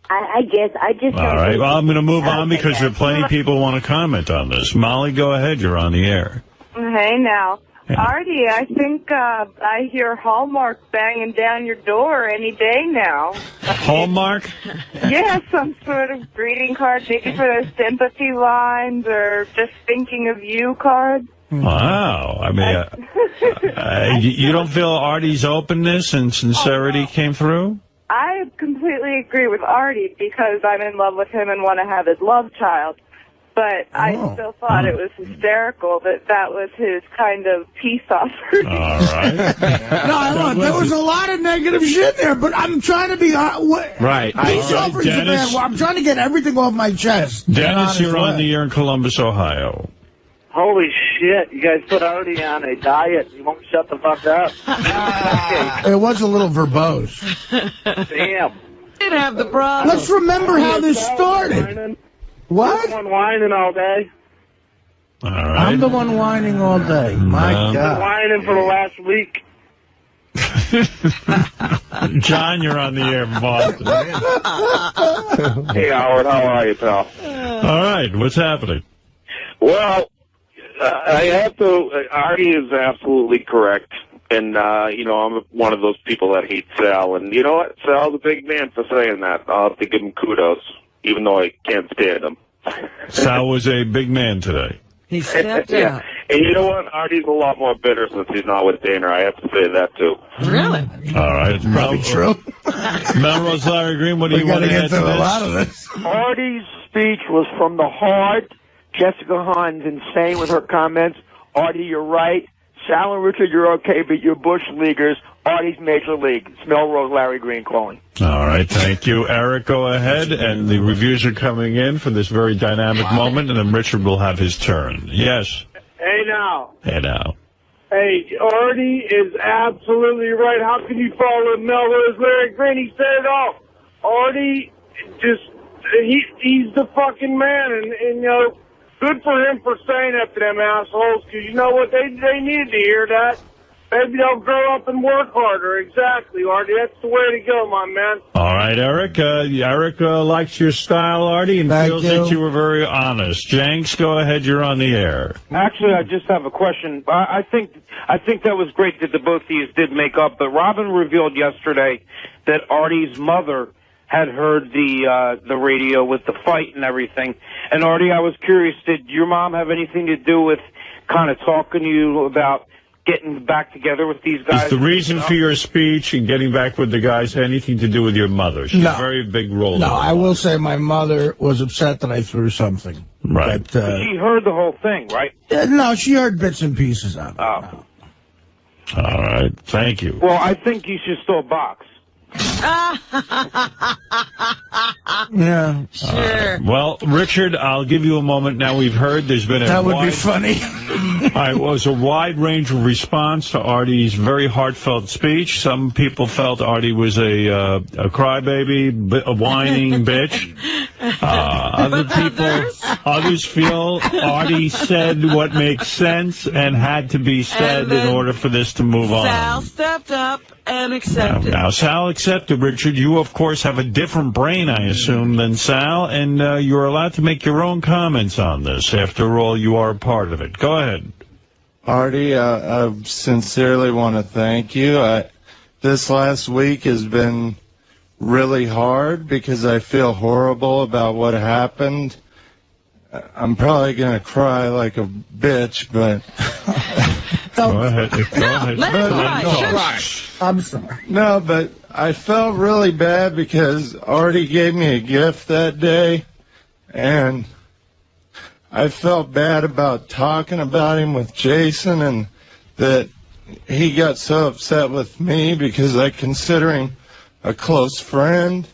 I guess. I just. All right. Well, I'm going to move on because there are plenty of people who want to comment on this. Molly, go ahead. You're on the air. Hey, now. Yeah. Artie, I think I hear Hallmark banging down your door any day now. Hallmark? Yeah, some sort of greeting card, maybe for those sympathy lines or just thinking of you cards. Wow. I mean, you don't feel Artie's openness and sincerity came through? I completely agree with Artie because I'm in love with him and want to have his love child. But I still thought it was hysterical that was his kind of peace offering. All right. No, there was a lot of negative shit there, but I'm trying to be... right. Peace offering's a bad word. I'm trying to get everything off my chest. Dennis, you're on the air in Columbus, Ohio. Holy shit, you guys put Artie on a diet. You won't shut the fuck up. It was a little verbose. Damn. Didn't have the problem. Let's remember how this started. What? I'm the one whining all day. All right. I'm the one whining all day. My God. I've been whining for the last week. John, you're on the air in Boston. Hey, Howard, how are you, pal? All right, what's happening? Well, I have to. Artie is absolutely correct. And, you know, I'm one of those people that hate Sal. And you know what? Sal's a big man for saying that. I'll have to give him kudos, even though I can't stand him. Sal was a big man today. He stepped out. And you know what? Artie's a lot more bitter since he's not with Dana. I have to say that, too. Really? All right. It's probably true. Melrose, Larry Green, what do you want to get to a lot of this? Artie's speech was from the heart. Jessica Hahn's insane with her comments. Artie, you're right. Sal and Richard, you're okay, but you're Bush leaguers. Artie's Major League. It's Melrose, Larry Green calling. All right, thank you. Eric, go ahead, and the reviews are coming in for this very dynamic moment, and then Richard will have his turn. Yes. Hey, now. Hey, now. Hey, Artie is absolutely right. How can you follow Melrose, Larry Green? He said it all. Artie, he's the fucking man, and you know, good for him for saying that to them assholes, because you know what? They needed to hear that. Maybe they'll grow up and work harder. Exactly, Artie. That's the way to go, my man. All right, Eric. Eric likes your style, Artie, and feels that you were very honest. Jenks, go ahead. You're on the air. Actually, I just have a question. I think that was great that the both of you did make up, but Robin revealed yesterday that Artie's mother had heard the radio with the fight and everything. And Artie, I was curious, did your mom have anything to do with kind of talking to you about getting back together with these guys? Is the reason for your speech and getting back with the guys anything to do with your mother? She's a very big role. No, I will say my mother was upset that I threw something. Right. But she heard the whole thing, right? No, she heard bits and pieces of it. Oh. All right. Thank you. Well, I think you should still box. Yeah. Sure. Well, Richard, I'll give you a moment. Now, we've heard there's been That would be funny. It was a wide range of response to Artie's very heartfelt speech. Some people felt Artie was a crybaby, a whining bitch. Others feel Artie said what makes sense and had to be said in order for this to move on. Sal stepped up and accepted. Now, Sal accepted, Richard. You, of course, have a different brain, I assume, than Sal, and you're allowed to make your own comments on this. After all, you are a part of it. Go ahead. Artie, I sincerely want to thank you. This last week has been really hard because I feel horrible about what happened. I'm probably going to cry like a bitch, but... Go ahead. Let him cry. I'm sorry. No, but I felt really bad because Artie gave me a gift that day, and I felt bad about talking about him with Jason, and that he got so upset with me because I consider him a close friend.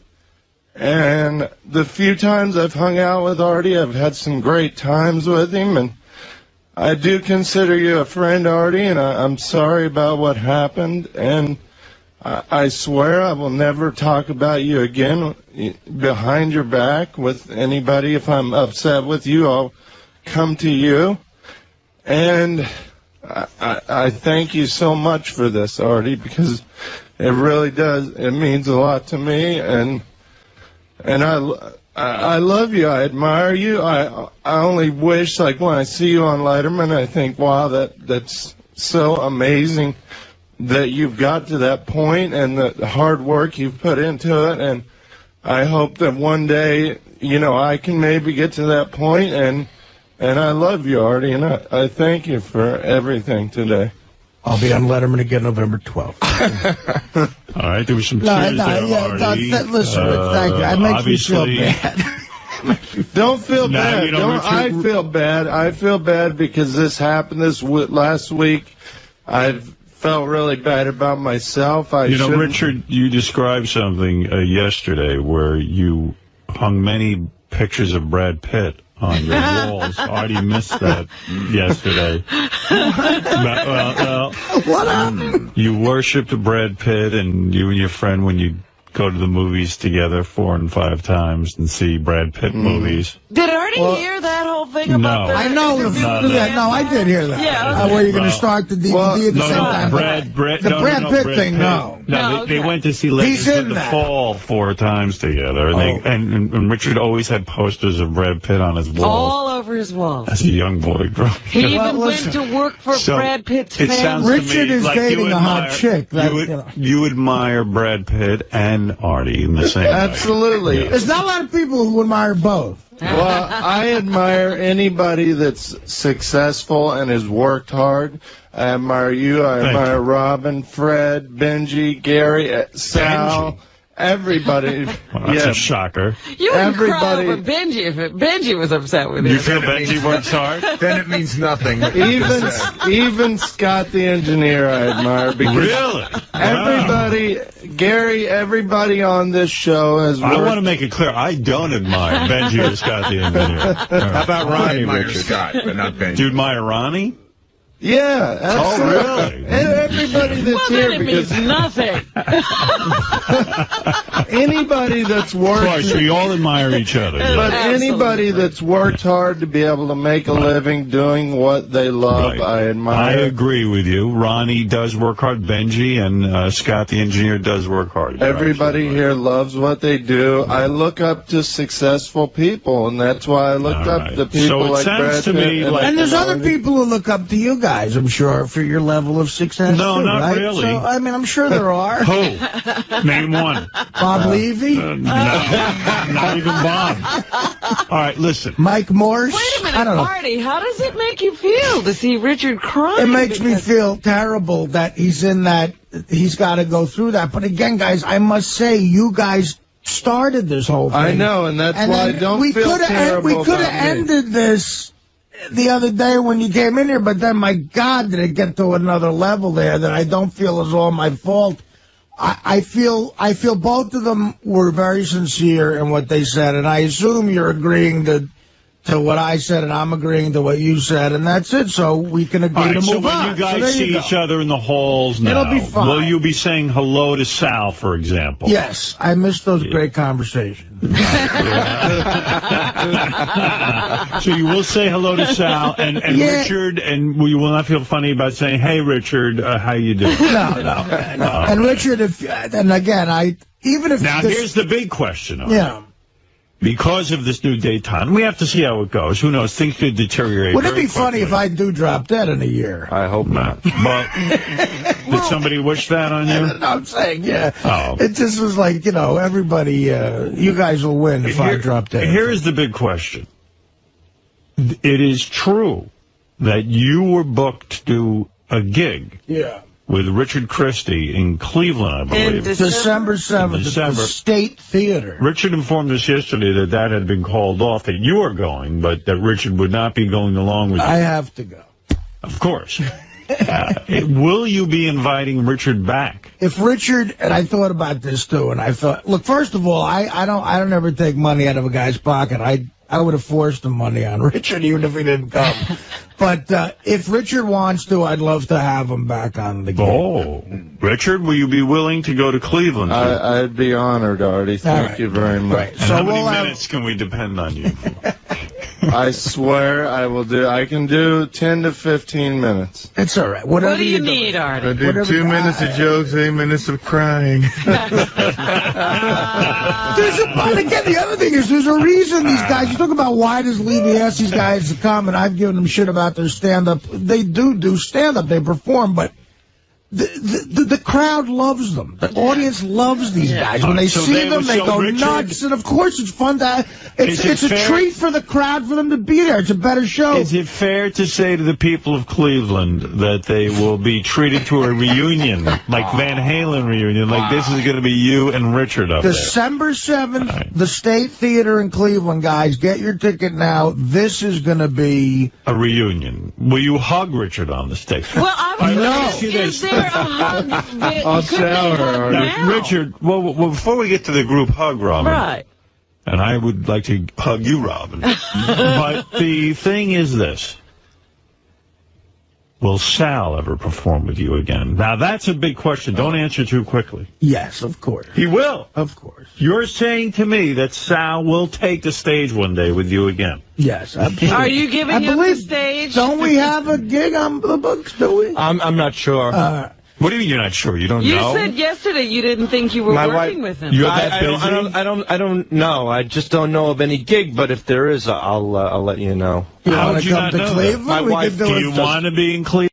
And the few times I've hung out with Artie, I've had some great times with him, and I do consider you a friend, Artie, and I'm sorry about what happened, and I swear I will never talk about you again behind your back with anybody. If I'm upset with you, I'll come to you. And I thank you so much for this, Artie, because it really does. It means a lot to me, and I love you. I admire you. I only wish, like, when I see you on Letterman, I think, wow, that's so amazing that you've got to that point and the hard work you've put into it. And I hope that one day, you know, I can maybe get to that point. And I love you, Artie, and I thank you for everything today. I'll be on Letterman again November 12th. All right, there was some tears there, Artie. Listen, thank you. It makes me feel bad. Don't feel bad. You know, I feel bad. I feel bad because this happened last week. I felt really bad about myself. Richard, you described something yesterday where you hung many pictures of Brad Pitt on your walls. Artie missed that yesterday. Well, what happened? You worshipped Brad Pitt, and you and your friend, when you go to the movies together 4 and 5 times and see Brad Pitt movies. Did Artie hear that whole thing about I know. I did hear that. Yeah. Where you're going to start the DVD at the same time. Brad Pitt thing, no. No, they went to see Legends of the Fall 4 times together, and Richard always had posters of Brad Pitt on his walls. All over his walls. As a young boy growing up. He even went to work for Brad Pitt's family. Richard is dating a hot chick. You admire Brad Pitt and Artie in the same way. Absolutely. There's not a lot of people who admire both. Well, I admire anybody that's successful and has worked hard. I admire you. I admire Robin, Fred, Benji, Gary, Sal, everybody. Well, that's a shocker. You wouldn't cry over Benji if Benji was upset with you. You feel Benji works hard? Then it means nothing. Even Scott the engineer I admire. Because really? Everybody, Gary, everybody on this show has worked. I want to make it clear, I don't admire Benji or Scott the engineer. How about Ronnie, Richard? Scott, but not Benji. Do you admire Ronnie? Yeah, absolutely. Oh, really? And everybody that's here, because means nothing. Anybody that's worked. Of course, we all admire each other. But anybody that's worked hard to be able to make a living doing what they love, I admire. I agree with you. Ronnie does work hard. Benji and Scott the engineer does work hard. Everybody here loves what they do. I look up to successful people, and that's why I looked up to people like Brad Pitt. And there's other people who look up to you guys, I'm sure, for your level of success. No, too, not right? really. So, I mean, I'm sure there are. Who? Name one. Bob Levy? No, not even Bob. All right, listen. Mike Morse? Wait a minute, I don't know. Artie, how does it make you feel to see Richard crying? It makes me feel terrible that he's in that, he's got to go through that. But again, guys, I must say, you guys started this whole thing. I know, and that's why I don't feel terrible. We could have ended this the other day when you came in here, but then, my God, did it get to another level there that I don't feel is all my fault. I feel both of them were very sincere in what they said, and I assume you're agreeing to what I said, and I'm agreeing to what you said, and that's it. So we can agree to move on. So when you guys see each other in the halls now, it'll be fine. Will you be saying hello to Sal, for example? Yes, I missed those great conversations. So you will say hello to Sal and Richard, and you will not feel funny about saying, "Hey, Richard, how you doing?" No. And Richard, here's the big question. Yeah. because of this new daytime. We have to see how it goes. Who knows? Things could deteriorate. Wouldn't it be funny if I do drop dead in a year? I hope not. Well, did somebody wish that on you? No, I'm saying, yeah. Oh. It just was like, you know, everybody, you guys will win if I drop dead. Here's the big question. It is true that you were booked to do a gig. Yeah. With Richard Christie in Cleveland, I believe. December 7th at the State Theater. Richard informed us yesterday that had been called off, that you were going, but that Richard would not be going along with you. I have to go. Of course. Will you be inviting Richard back? If Richard, and I thought about this too, and I thought, look, first of all, I don't ever take money out of a guy's pocket. I would have forced the money on Richard even if he didn't come. But if Richard wants to, I'd love to have him back on the game. Oh, Richard, will you be willing to go to Cleveland? I'd be honored, Artie. Thank you very much. Right. So how many minutes can we depend on you? I swear I will do. I can do 10 to 15 minutes. It's all right. What do you need, Artie? I do 2 minutes of jokes, 8 minutes of crying. But again, the other thing is there's a reason these guys, you talk about why does Levy ask these guys to come, and I've given them shit about their stand-up. They do stand-up, they perform, but the crowd loves them. The audience loves these guys. When they see them, they go nuts, and of course it's fun to... It's a treat for the crowd for them to be there. It's a better show. Is it fair to say to the people of Cleveland that they will be treated to a reunion, like Van Halen reunion, like this is going to be you and Richard up there? December 7th, the State Theater in Cleveland, guys. Get your ticket now. This is going to be... a reunion. Will you hug Richard on the stage? Well, I was is there a hug? I'll shower, Richard, well, before we get to the group hug, Robin. Right. And I would like to hug you, Robin. But the thing is this. Will Sal ever perform with you again? Now, that's a big question. Don't answer too quickly. Yes, of course. He will. Of course. You're saying to me that Sal will take the stage one day with you again? Yes, absolutely. Are you giving him the stage? Don't we have a gig on the books, do we? I'm not sure. What do you mean you're not sure? You don't know? You said yesterday you didn't think you were working with him. You're that busy? I don't know. I just don't know of any gig, but if there is, I'll let you know. How would you not know Cleveland? My wife, do you want to be in Cleveland?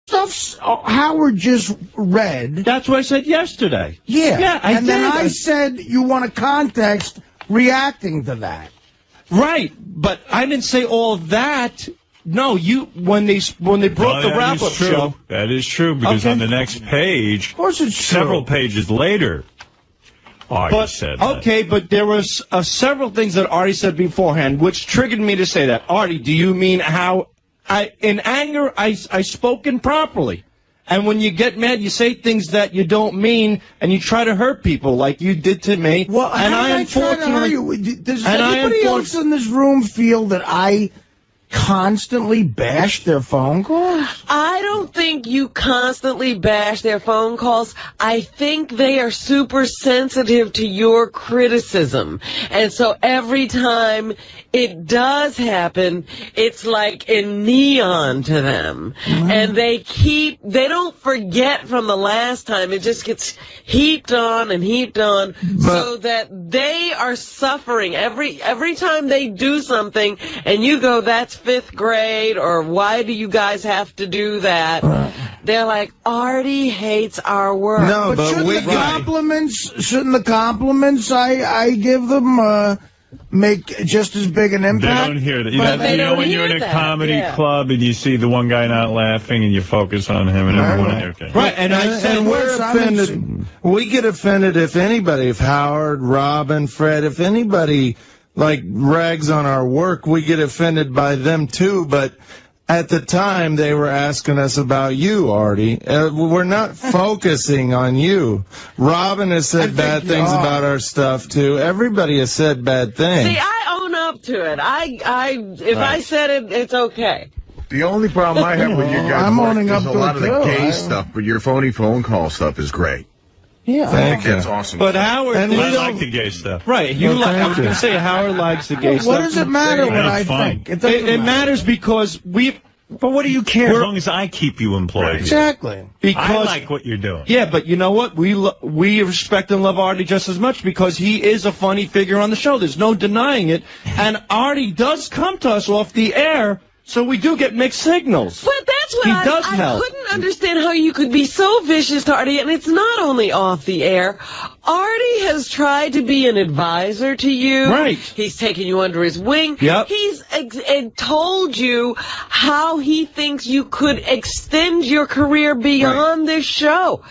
Stuff Howard just read. That's what I said yesterday. Yeah. I did. Then I said you want a context reacting to that. Right, but I didn't say all that. No, when they brought the wrap-up show. That is true, because on the next page, of course it's several pages later, Artie said that. Okay, but there was several things that Artie said beforehand, which triggered me to say that. Artie, do you mean how... in anger, I spoke improperly. And when you get mad, you say things that you don't mean, and you try to hurt people like you did to me. Well, and I unfortunately... Does anybody else in this room feel that I constantly bash their phone calls? I don't think you constantly bash their phone calls. I think they are super sensitive to your criticism. And so every time it does happen, it's like in neon to them. Mm-hmm. And they don't forget from the last time. It just gets heaped on and heaped on, so that they are suffering every time they do something and you go, that's 5th grade, or why do you guys have to do that? They're like, Artie hates our work. No, but shouldn't the compliments I give them make just as big an impact? They don't hear that. You know when you're in a comedy club and you see the one guy not laughing and you focus on him and everyone. Okay. Right, and we're offended. We get offended if anybody, if Howard, Robin, Fred, if anybody like rags on our work, we get offended by them too. But at the time, they were asking us about you, Artie. We're not focusing on you. Robin has said bad things about our stuff, too. Everybody has said bad things. See, I own up to it. If I said it, it's okay. The only problem I have with you guys is a lot of the gay stuff, but your phony phone call stuff is great. Yeah, thank you. That's awesome. But Howard, I like the gay stuff. Right, I was going to say Howard likes the gay stuff. What does it matter what I think? It matters because But what do you care as long as I keep you employed? Exactly. Because I like what you're doing. Yeah, but you know what? We respect and love Artie just as much because he is a funny figure on the show. There's no denying it. And Artie does come to us off the air, so we do get mixed signals. But that's what I couldn't understand how you could be so vicious to Artie, and it's not only off the air. Artie has tried to be an advisor to you. Right. He's taken you under his wing. Yep. He's told you how he thinks you could extend your career beyond this show.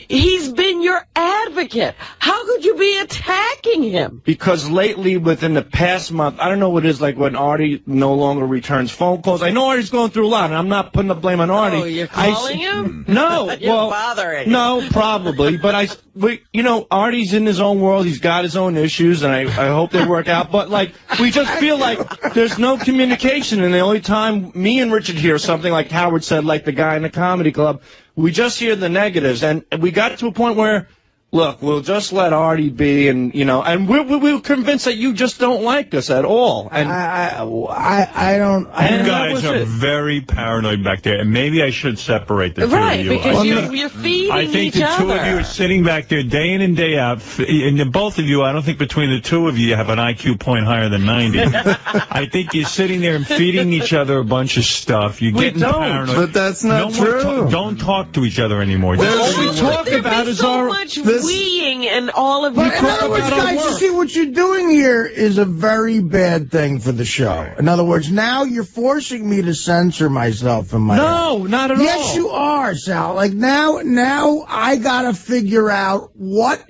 He's been your advocate. How could you be attacking him? Because lately, within the past month, I don't know what it is like when Artie no longer returns phone calls. I know Artie's going through a lot, and I'm not putting the blame on Artie. Oh, you're calling him? No. You're bothering him. No, probably. But Artie's in his own world. He's got his own issues, and I hope they work out. But, we just feel like there's no communication, and the only time me and Richard hear something like Howard said, like the guy in the comedy club, we just hear the negatives. And we got to a point where, look, we'll just let Artie be, and we're convinced that you just don't like us at all. And I don't. You guys are very paranoid back there, and maybe I should separate the two of you. Because you're feeding each other. I think the two of you are sitting back there day in and day out, and both of you, I don't think between the two of you have an IQ point higher than 90. I think you're sitting there and feeding each other a bunch of stuff. You're getting paranoid. But that's not true. Don't talk to each other anymore. All we talk about is our... weeing and all of But in other words, guys, you see what you're doing here is a very bad thing for the show. In other words, now you're forcing me to censor myself in my No, not at all. Yes, you are, Sal. Like now I gotta figure out what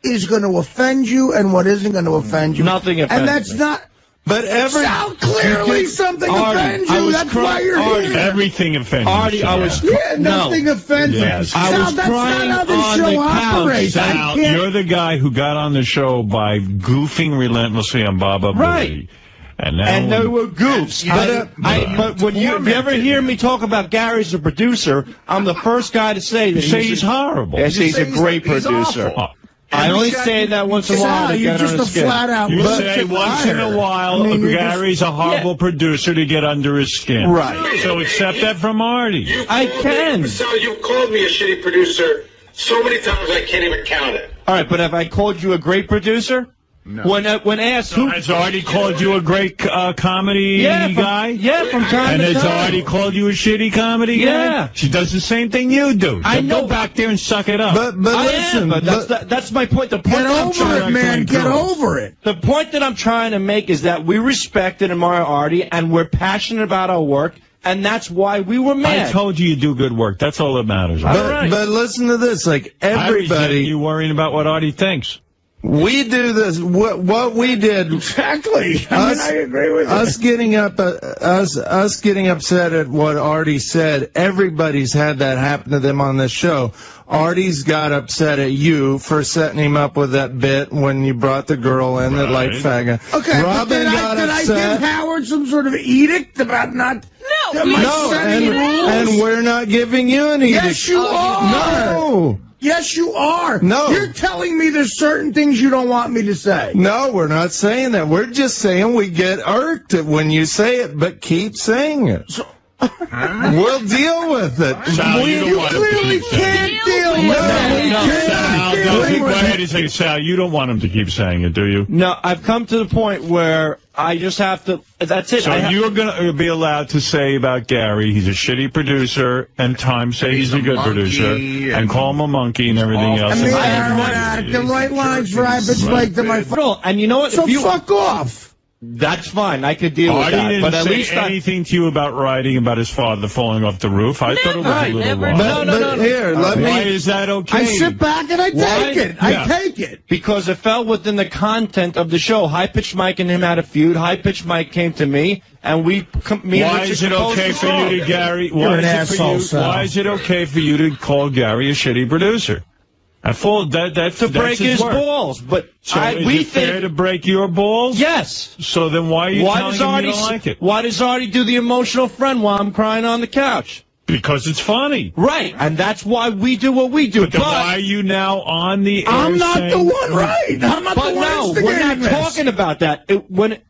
is going to offend you and what isn't going to offend you. Nothing offends And that's me. not... But Sal, clearly something offends you. That's why you're here. Everything offends you. Artie, I was... Yeah, nothing offends you. Yes. Sal, that's not how the show operates. Sal, you're the guy who got on the show by goofing relentlessly on Baba Right. Booey. And they were goofs. But when if you ever hear me talk about Gary as a producer, I'm the first guy to say that he's horrible. Yes, he's a great producer. I only say that once in a while to get on his skin. You say once in a while, Gary's a horrible producer to get under his skin. Right. So accept that from Artie. I can. Sal, you've called me a shitty producer so many times I can't even count it. All right, but have I called you a great producer? No. When asked who... Has Artie called you a great comedy guy? Yeah, from time and to time. And has Artie called you a shitty comedy guy? Yeah. She does the same thing you do. I know. Go back there and suck it up. But listen, that's my point. The point Get over it, man. Get over it. The point that I'm trying to make is that we respect and admire Artie, and we're passionate about our work, and that's why we were mad. I told you do good work. That's all that matters. But listen to this. Like, everybody... You worrying about what Artie thinks. We do this. What we did exactly. I agree with us getting us getting upset at what Artie said. Everybody's had that happen to them on this show. Artie's got upset at you for setting him up with that bit when you brought the girl in that liked faggot. Okay, Robin got did upset. I give Howard some sort of edict about not? No, and we're not giving you an edict. Yes, you are. No. Yes, you are. No. You're telling me there's certain things you don't want me to say. No, we're not saying that. We're just saying we get irked when you say it, but keep saying it. We'll deal with it. Sal, you clearly can't deal Go ahead and say, Sal, you don't want him to keep saying it, do you? No, I've come to the point where I just have to, that's it. So you're going to be allowed to say about Gary, he's a shitty producer, and Time say he's a good producer, and call him a monkey and everything else. The right lines for _Mike to my phone. And you know what? So fuck off. That's fine. I could deal with that. Didn't But at say least anything to you about writing about his father falling off the roof. I thought it was a little wild. No. Here, let me. Why is that okay? I sit back and I take it. I take it. Because it fell within the content of the show. High-Pitched Mike and him had a feud. High-Pitched Mike came to me, and me Why is it okay for you to Gary? You're an asshole, Sal. Why is it okay for you to call Gary a shitty producer? That's to break his balls, but we think fair to break your balls. Yes. So then why are you telling him you don't like it? Why does Artie do the emotional friend while I'm crying on the couch? Because it's funny, right? And that's why we do what we do. But why are you now on the air? I'm not the one, right? I'm not the one. No, we're not talking about that. What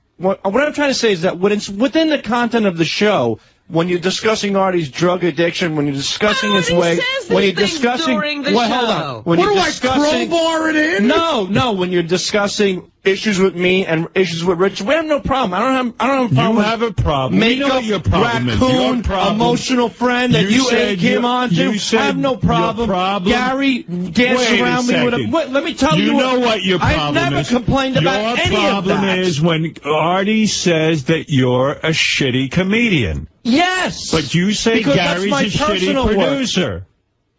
I'm trying to say is that when it's within the content of the show. When you're discussing Artie's drug addiction, when you're discussing his way, when you're discussing during the show. Hold on. When What you're do I discussing, crowbar it in? No. When you're discussing issues with me and issues with Richard, we have no problem. I don't have a problem. You have a problem. Makeup, we know what your problem raccoon, is. Your problem, emotional friend that you egg him onto. I have no problem. Gary dancing around me with a. Let me tell you. You know what your problem is. I've never complained about any of that. Your problem is when Artie says that you're a shitty comedian. Yes. But you say because Gary's a shitty producer.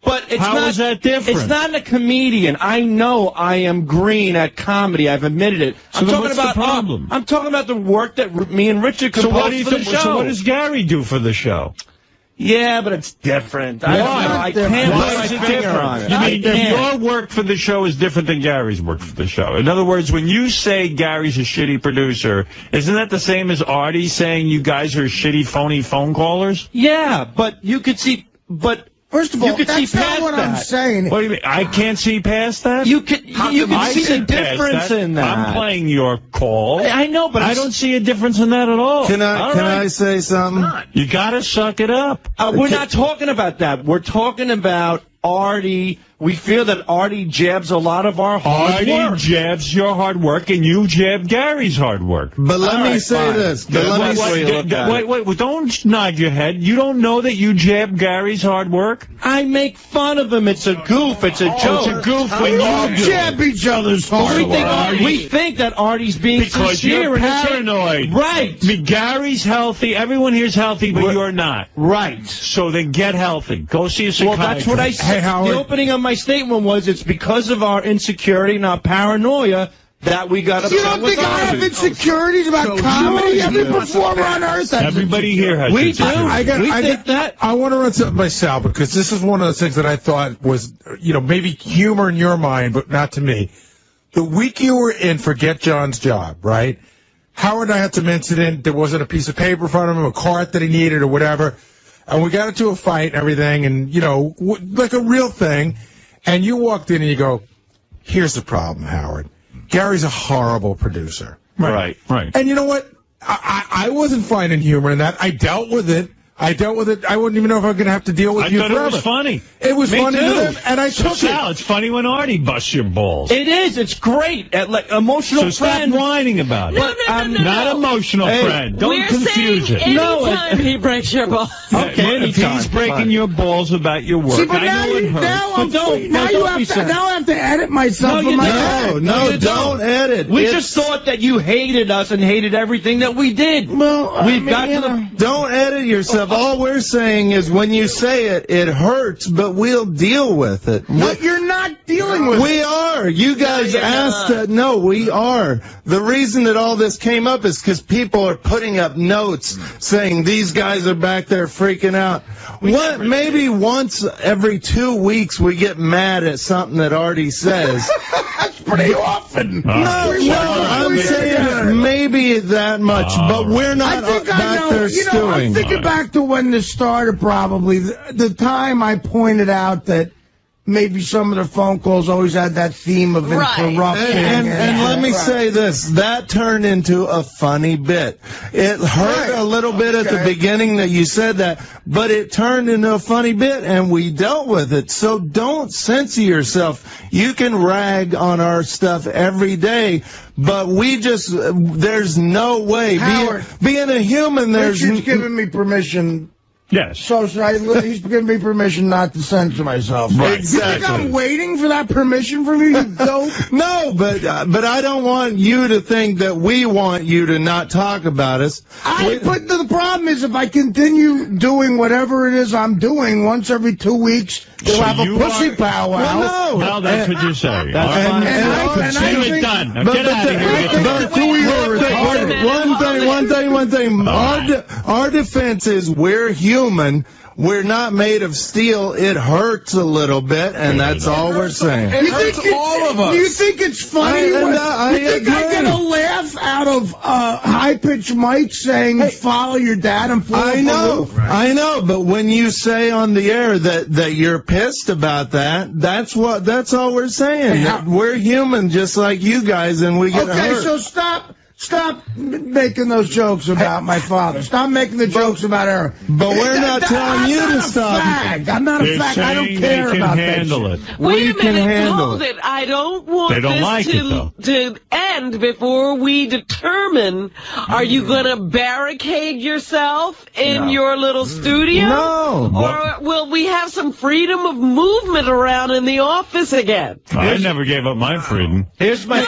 But it's How is that different? It's not a comedian. I know I am green at comedy. I've admitted it. So what's the problem? I'm talking about the work that me and Richard composed for the show. So what does Gary do for the show? Yeah, but it's different. Why? I can't put my finger on it. You mean your work for the show is different than Gary's work for the show? In other words, when you say Gary's a shitty producer, isn't that the same as Artie saying you guys are shitty, phony phone callers? Yeah, but you could see... But first of all, you could that's see not past what that. I'm saying. What do you mean? I can't see past that? You could see the difference in that. I'm playing your call. I know, but I don't see a difference in that at all. Can I say something? You gotta suck it up. We're not talking about that. We're talking about Artie. We feel that Artie jabs a lot of our hard work. Artie jabs your hard work, and you jab Gary's hard work. But let me say this. Wait, don't nod your head. You don't know that you jab Gary's hard work? I make fun of him. It's a goof. It's a joke. It's a goof when you jab each other's hard work. We think that Artie's being because sincere. You're paranoid. Right. I mean, Gary's healthy. Everyone here's healthy, but you're not. Right. So then get healthy. Go see a psychiatrist. Well, that's what I said. The opening of my statement was it's because of our insecurity and our paranoia that we got upset with Artie. You don't think I have insecurities about comedy? Every performer on earth. Everybody here has We do. I want to run something by Sal because this is one of those things that I thought was, maybe humor in your mind, but not to me. The week you were in for Get John's Job, right? Howard and I had some incident. There wasn't a piece of paper in front of him, a cart that he needed or whatever. And we got into a fight and everything and, like a real thing. And you walked in and you go, here's the problem, Howard. Gary's a horrible producer. Right. And you know what? I wasn't finding humor in that. I dealt with it. I wouldn't even know if I'm going to have to deal with you forever. I thought it was funny. It was funny too. to them, and I took Sal, it's funny when Artie busts your balls. It is. It's great. Like emotional friend. Stop whining about it. No. Not emotional friend. Don't confuse it. Anytime he breaks your balls. Okay, if he's breaking your balls about your work, See, but I know it hurts. Now I have to edit myself in my head. No, don't edit. We just thought that you hated us and hated everything that we did. Well, don't edit yourself. All we're saying is when you say it, it hurts, but we'll deal with it. But you're not dealing with it. We are. You guys asked that. No, we are. The reason that all this came up is because people are putting up notes saying these guys are back there freaking out. Maybe once every 2 weeks we get mad at something that Artie says. That's pretty often. I'm saying maybe that much, but we're not back there stewing. I'm thinking back to when this started, probably. The time I pointed out that maybe some of their phone calls always had that theme of interrupting. And let me say this, that turned into a funny bit. It hurt a little bit at the beginning that you said that, but it turned into a funny bit, and we dealt with it. So don't censor yourself. You can rag on our stuff every day, but there's no way. Being a human, Richard's giving me permission. Yes. So he's giving me permission not to censor myself. Right. Exactly. You think I'm waiting for that permission from you, you dope? No, but I don't want you to think that we want you to not talk about us. But the problem is, if I continue doing whatever it is I'm doing, once every 2 weeks, they'll have a pussy powwow. Well, no, that's what you're saying. It's done. Now get out of here. One thing. Our defense is we're human. We're not made of steel. It hurts a little bit, and that's all we're saying. It hurts all of us. You think it's funny? You think I get a laugh out of high-pitched Mike saying, follow your dad and fall off the roof? I know, but when you say on the air that you're pissed about that, that's all we're saying. We're human just like you guys, and we get hurt. Okay, so Stop making those jokes about my father. Stop making the jokes about her. But we're not telling you to stop. I'm not a fag. I don't care about that shit. Wait a minute. Hold it. I don't want this to end before we determine, are you going to barricade yourself in your little studio? No. Or will we have some freedom of movement around in the office again? I never gave up my freedom. Here's my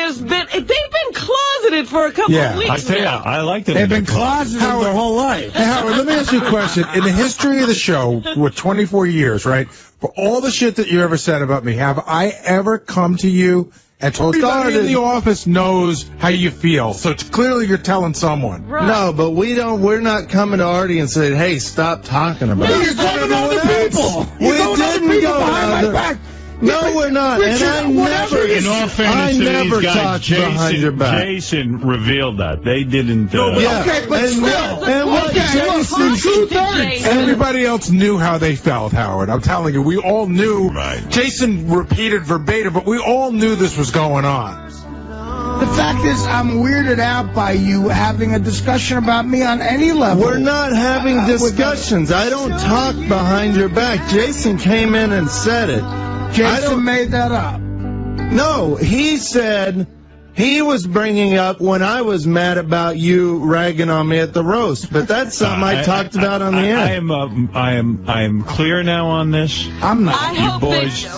they've been closeted for a couple of weeks I tell you, I like them. They've been closeted their whole life. Hey, Howard, let me ask you a question. In the history of the show, with 24 years, right, for all the shit that you ever said about me, have I ever come to you and told everybody in the office knows how you feel? So it's clearly you're telling someone. Right. No, but we're not coming to Artie and saying, hey, stop talking about it. You're talking to other people. We didn't go behind my back. No, we're not. Richard, and in all fairness, I never talked behind your back. Jason revealed that. They didn't. Okay, but everybody else knew how they felt, Howard. I'm telling you, we all knew. Right. Jason repeated verbatim, but we all knew this was going on. The fact is, I'm weirded out by you having a discussion about me on any level. We're not having discussions. I don't talk behind your back. Jason came in and said it. Jason made that up. No, he said he was bringing up when I was mad about you ragging on me at the roast, but that's something I talked about on the air. I am clear now on this. I'm not. I hope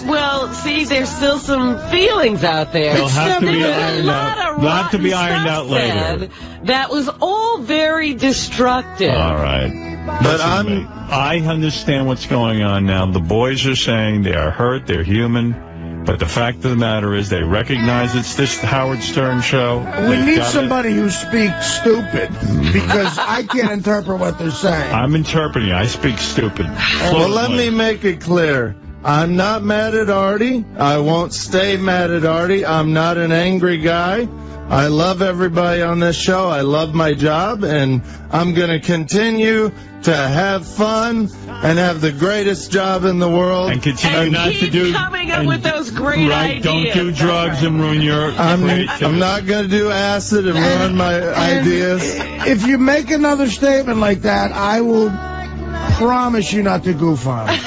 well, see, there's still some feelings out there. They'll have to be ironed out. They'll have to be ironed out later. That was all very destructive. All right. But I understand what's going on now. The boys are saying they are hurt, they're human, but the fact of the matter is they recognize it's this Howard Stern show. We need somebody who speaks stupid, because I can't interpret what they're saying. I'm interpreting. I speak stupid. Well, let me make it clear. I'm not mad at Artie. I won't stay mad at Artie. I'm not an angry guy. I love everybody on this show. I love my job, and I'm going to continue to have fun and have the greatest job in the world. And continue not to do... coming up with those great ideas. Don't do drugs and ruin your... I'm not going to do acid and ruin my ideas. If you make another statement like that, I will promise you not to goof on it.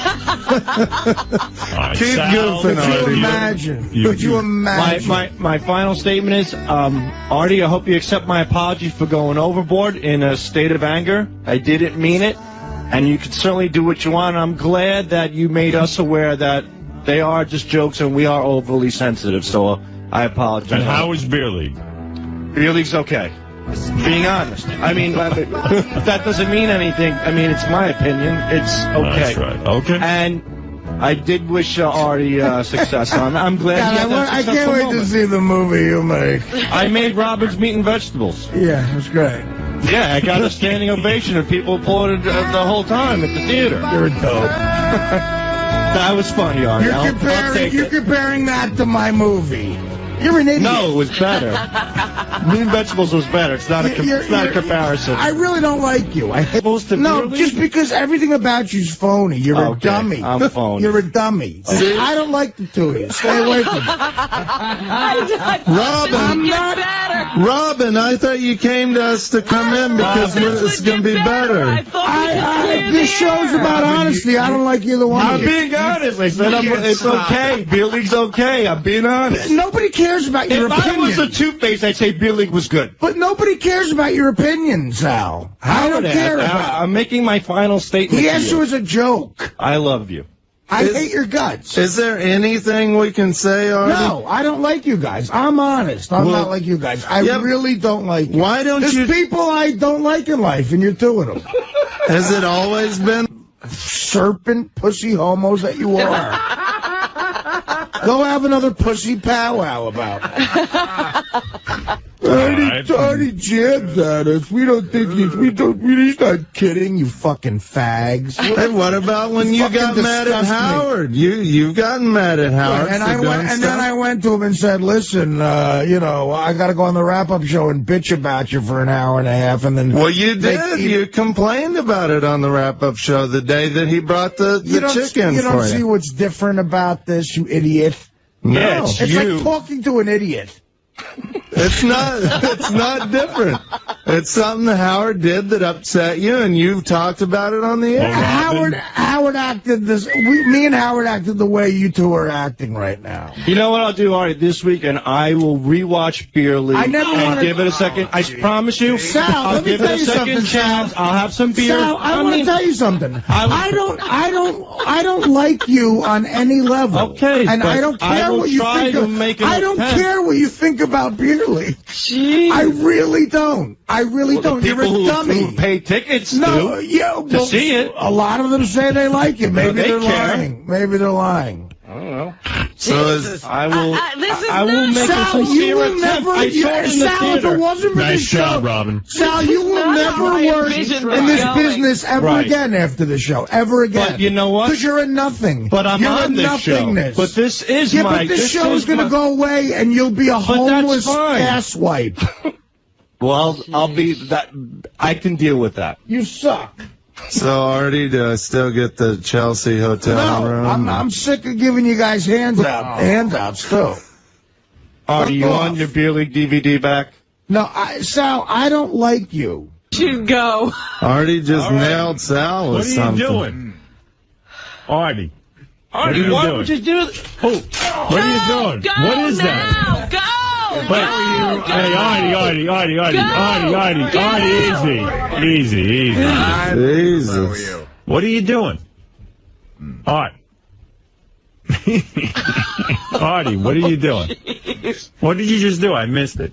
Keep goofing, Artie. Could you imagine? My final statement is, Artie, I hope you accept my apology for going overboard in a state of anger. I didn't mean it, and you can certainly do what you want. I'm glad that you made us aware that they are just jokes and we are overly sensitive, so I apologize. And how is Beer League? Beer League's okay. Being honest. I mean, that doesn't mean anything. I mean, it's my opinion. It's okay. That's right. Okay. And I did wish Artie success on. I'm glad. I can't wait to see the movie you make. I made Robin's Meat and Vegetables. Yeah, it was great. Yeah, I got a standing ovation of people applauded the whole time at the theater. You're a dope. That was funny, Artie. You're comparing that to my movie. You're an idiot. No, it was better. Lean Vegetables was better. It's not a comparison. I really don't like you. I hate just because everything about you's phony. You're a dummy. I'm phony. You're a dummy. I don't like the two of you. Stay away from me. Robin, I thought you came to us to come in because it's going to be better. This show's about honesty. I don't like either one of you. I'm being honest. I said it's okay. Beer League's okay. I'm being honest. Nobody cares about your opinion. If I was a two-face, I'd say Beer League was good. But nobody cares about your opinion, Sal. I don't care about I'm making my final statement. He asked you as a joke. I love you. I hate your guts. Is there anything we can say, Artie? No, I don't like you guys. I'm honest. I'm not like you guys. I really don't like you. Why don't There's people I don't like in life, and you're two of them. Has it always been? Serpent pussy homos that you are. Go have another pussy powwow about it. Artie jabs at us. We don't think he's not kidding, you fucking fags. Hey, what about when you got mad at Howard? You've gotten mad at Howard. And then I went to him and said, listen, I got to go on the wrap-up show and bitch about you for an hour and a half. And then you did. You complained about it on the wrap-up show the day that he brought the chicken. You don't see what's different about this, you idiot. No, it's like talking to an idiot. It's not different. It's something that Howard did that upset you, and you've talked about it on the air. Howard acted me and Howard acted the way you two are acting right now. You know what I'll do, Artie, this week, and I will rewatch Beer League and give it a second. I promise you, Sal, I'll give it a second chance. I'll have some beer. Sal, I want to tell you something. I don't like you on any level. Okay, and I don't care what you think. I don't care what you think about Beer League. Jeez. I really don't. I really don't. You're a dummy. Who pay tickets to see it. A lot of them say they like it. Maybe they're lying. Maybe they're lying. I don't know. Jesus. I will make a sincere attempt. I saw it in the Sal, if theater. it wasn't for this show, Robin. Sal, you will never work in this business ever again after the show. Ever again. But you know what? Because you're a nothing. But I'm you're on this show. But this is but this show is going to go away, and you'll be a homeless asswipe. Well, I'll be that. I can deal with that. You suck. So, Artie, do I still get the Chelsea hotel room? I'm sick of giving you guys handouts, too. Artie, you on your Beer League DVD back? No, Sal, I don't like you. Should go. Artie just nailed Sal with something. What are you doing? Artie, why would you do that? Oh, what are you doing? What is that? Go! Hey, Artie, easy. Jesus. What are you doing? Art. Artie, what are you doing? Jeez. What did you just do? I missed it.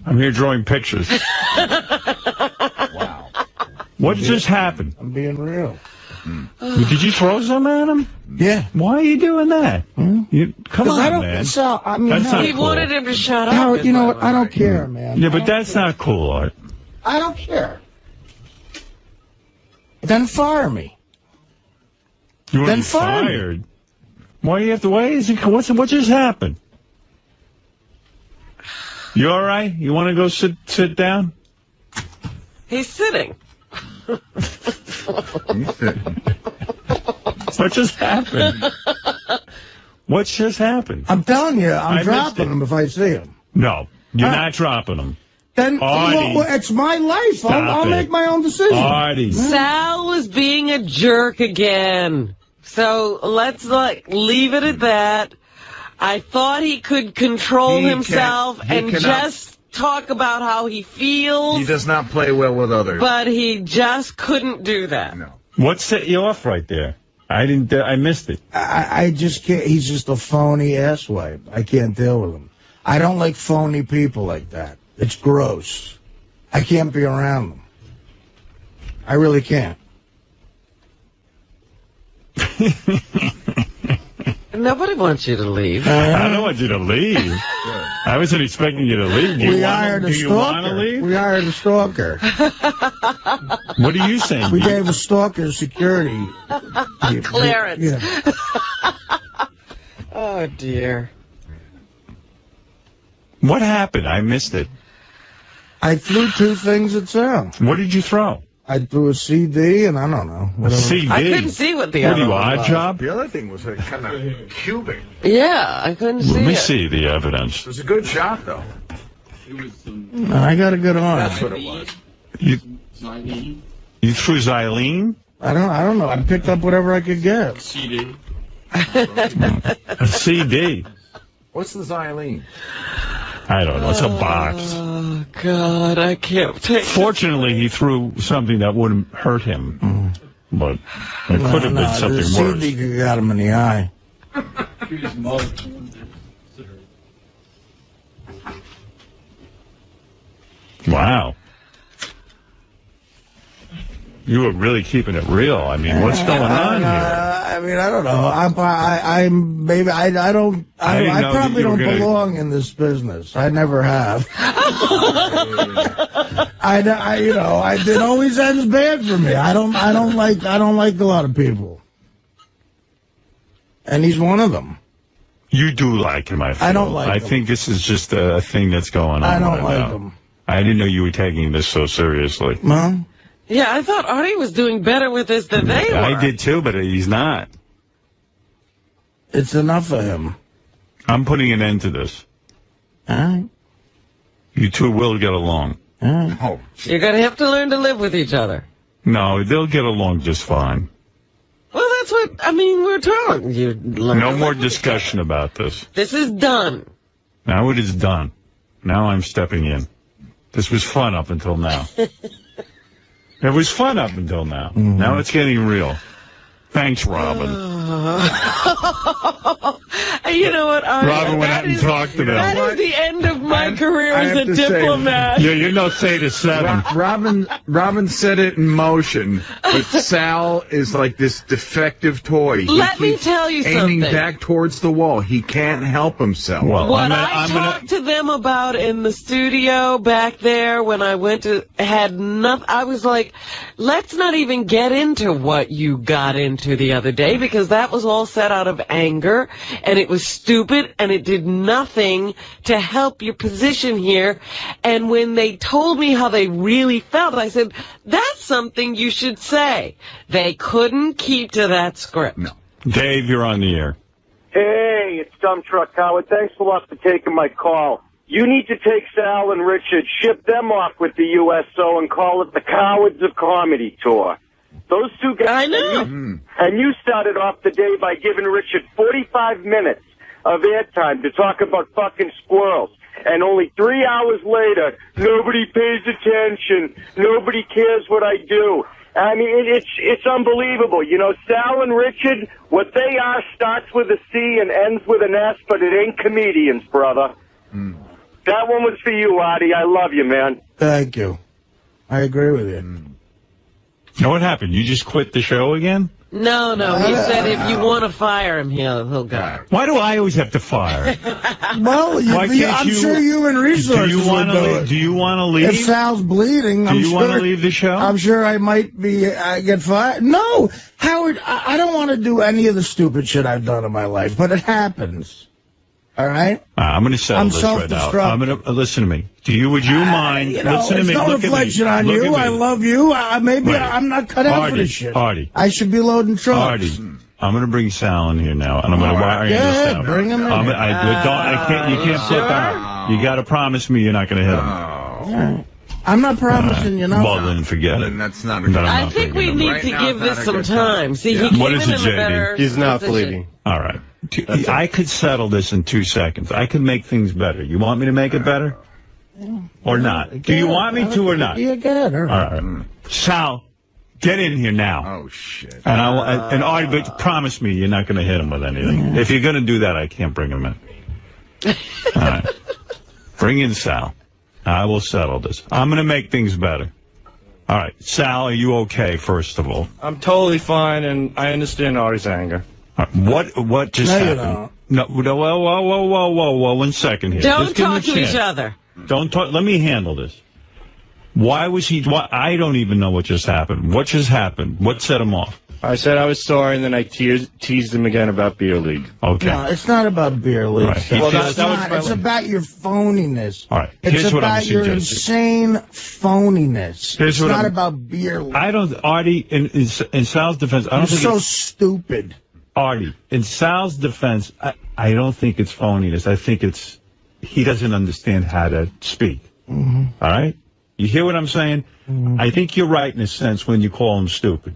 I'm here drawing pictures. Wow. What just happened? I'm being real. Did you throw some at him? Yeah. Why are you doing that? Come on, man. Sal, I mean, that's not He cool. wanted him to shut up. Howard, you know what? I don't care, man. Yeah, but that's not cool, Art. I don't care. Then fire me. You want to be fired? Why do you have to wait? What just happened? You all right? You want to go sit down? He's sitting. What just happened? What's just happened? I'm telling you, I'm dropping him if I see him. No, you're not dropping him. Then it's my life. I'll make my own decision. Artie. Sal was being a jerk again. So let's leave it at that. I thought he could control himself and just talk about how he feels. He does not play well with others. But he just couldn't do that. No. What set you off right there? I missed it. I just can't. He's just a phony asswipe. I can't deal with him. I don't like phony people like that. It's gross. I can't be around them. I really can't. Nobody wants you to leave. I don't want you to leave. I wasn't expecting you to leave. Do you want to leave? We hired a stalker. What are you saying? We gave a stalker security clearance. Yeah. Oh, dear. What happened? I missed it. I threw 2 things at Sal. What did you throw? I threw a CD, and I don't know. A CD? I couldn't see what the other one was. was. Odd job? The other thing was kind of cubic. Yeah, I couldn't see it. Let me see the evidence. It was a good shot, though. I got a good arm. That's what it was. You threw xylene? I don't know. I picked up whatever I could get. CD. A CD? What's the xylene? I don't know. It's a box. Oh, God, I can't take it. Fortunately, he threw something that wouldn't hurt him. But it could have been something worse. The CD got him in the eye. Wow. You were really keeping it real. I mean, what's going on here? I mean, I don't know. I probably don't belong in this business. I never have. It always ends bad for me. I don't like a lot of people. And he's one of them. You do like him, I feel. I don't like him. I think this is just a thing that's going on. I don't like him. I didn't know you were taking this so seriously. Well, yeah, I thought Artie was doing better with this than they were. I did too, but he's not. It's enough for him. I'm putting an end to this. All right. You two will get along. All right. Oh. You're going to have to learn to live with each other. No, they'll get along just fine. Well, that's what, we're telling you. No more discussion about this. This is done. Now it is done. Now I'm stepping in. This was fun up until now. It was fun up until now. Mm-hmm. Now it's getting real. Thanks, Robin. You know what, Artie? Robin went out and talked to them. That is the end of my career as a diplomat. Yeah, you're no Theta 7. Robin set it in motion, but Sal is like this defective toy. Let me tell you aiming something. back towards the wall. He can't help himself. Well, What I talked to them about in the studio back there when I went to, I was like, let's not even get into what you got into the other day, because that was all set out of anger, and it was stupid, and it did nothing to help your position here. And when they told me how they really felt, I said, that's something you should say. They couldn't keep to that script. No. Dave, you're on the air. Hey, it's Dump Truck Howard. Thanks a lot for taking my call. You need to take Sal and Richard, ship them off with the USO, and call it the Cowards of Comedy Tour. Those two guys. I know. And you started off the day by giving Richard 45 minutes of airtime to talk about fucking squirrels. And only 3 hours later, nobody pays attention. Nobody cares what I do. I mean, it's unbelievable. You know, Sal and Richard, what they are starts with a C and ends with an S, but it ain't comedians, brother. That one was for you, Artie. I love you, man. Thank you. I agree with you. Now, what happened? You just quit the show again? No, he said if you want to fire him, he'll go. Why do I always have to fire? Well, I'm sure human resources would do it. Do you want to leave? If Sal's bleeding, do you want to leave the show? I'm sure I might get fired. No, Howard, I don't want to do any of the stupid shit I've done in my life, but it happens. All right? I'm going to settle this right now. I'm going to listen to me. Would you mind? Listen to me. No reflection on you. I love you. Maybe I'm not cut out for this shit. Artie. I should be loading trucks. Artie. I'm going to bring Sal in here now, and I'm going to wire this down. Bring him in. You can't flip out. You got to promise me you're not going to hit him. I'm not promising you nothing. Well, then forget it. That's not. I think we need to give this some time. See, he came in a better He's not position. bleeding. All right. I could settle this in 2 seconds. I could make things better. You want me to make it better? Or not? Do you want me to or not? Yeah, good. All right. Sal, get in here now. Oh, shit. And Artie, but promise me you're not going to hit him with anything. If you're going to do that, I can't bring him in. All right. Bring in Sal. I will settle this. I'm going to make things better. All right. Sal, are you okay, first of all? I'm totally fine, and I understand Artie's anger. What just happened? No, whoa, 1 second here. Don't talk to each other. Don't talk. Let me handle this. Why was he? I don't even know what just happened. What just happened? What set him off? I said I was sorry, and then I teased him again about beer league. Okay. No, it's not about beer league. Right. Well, it's about your phoniness. All right. It's about your insane phoniness. It's not about beer league. I don't, Artie, in Sal's defense, I don't think so stupid. Artie, in Sal's defense, I don't think it's phoniness. I think he doesn't understand how to speak. Mm-hmm. All right? You hear what I'm saying? Mm-hmm. I think you're right in a sense when you call him stupid.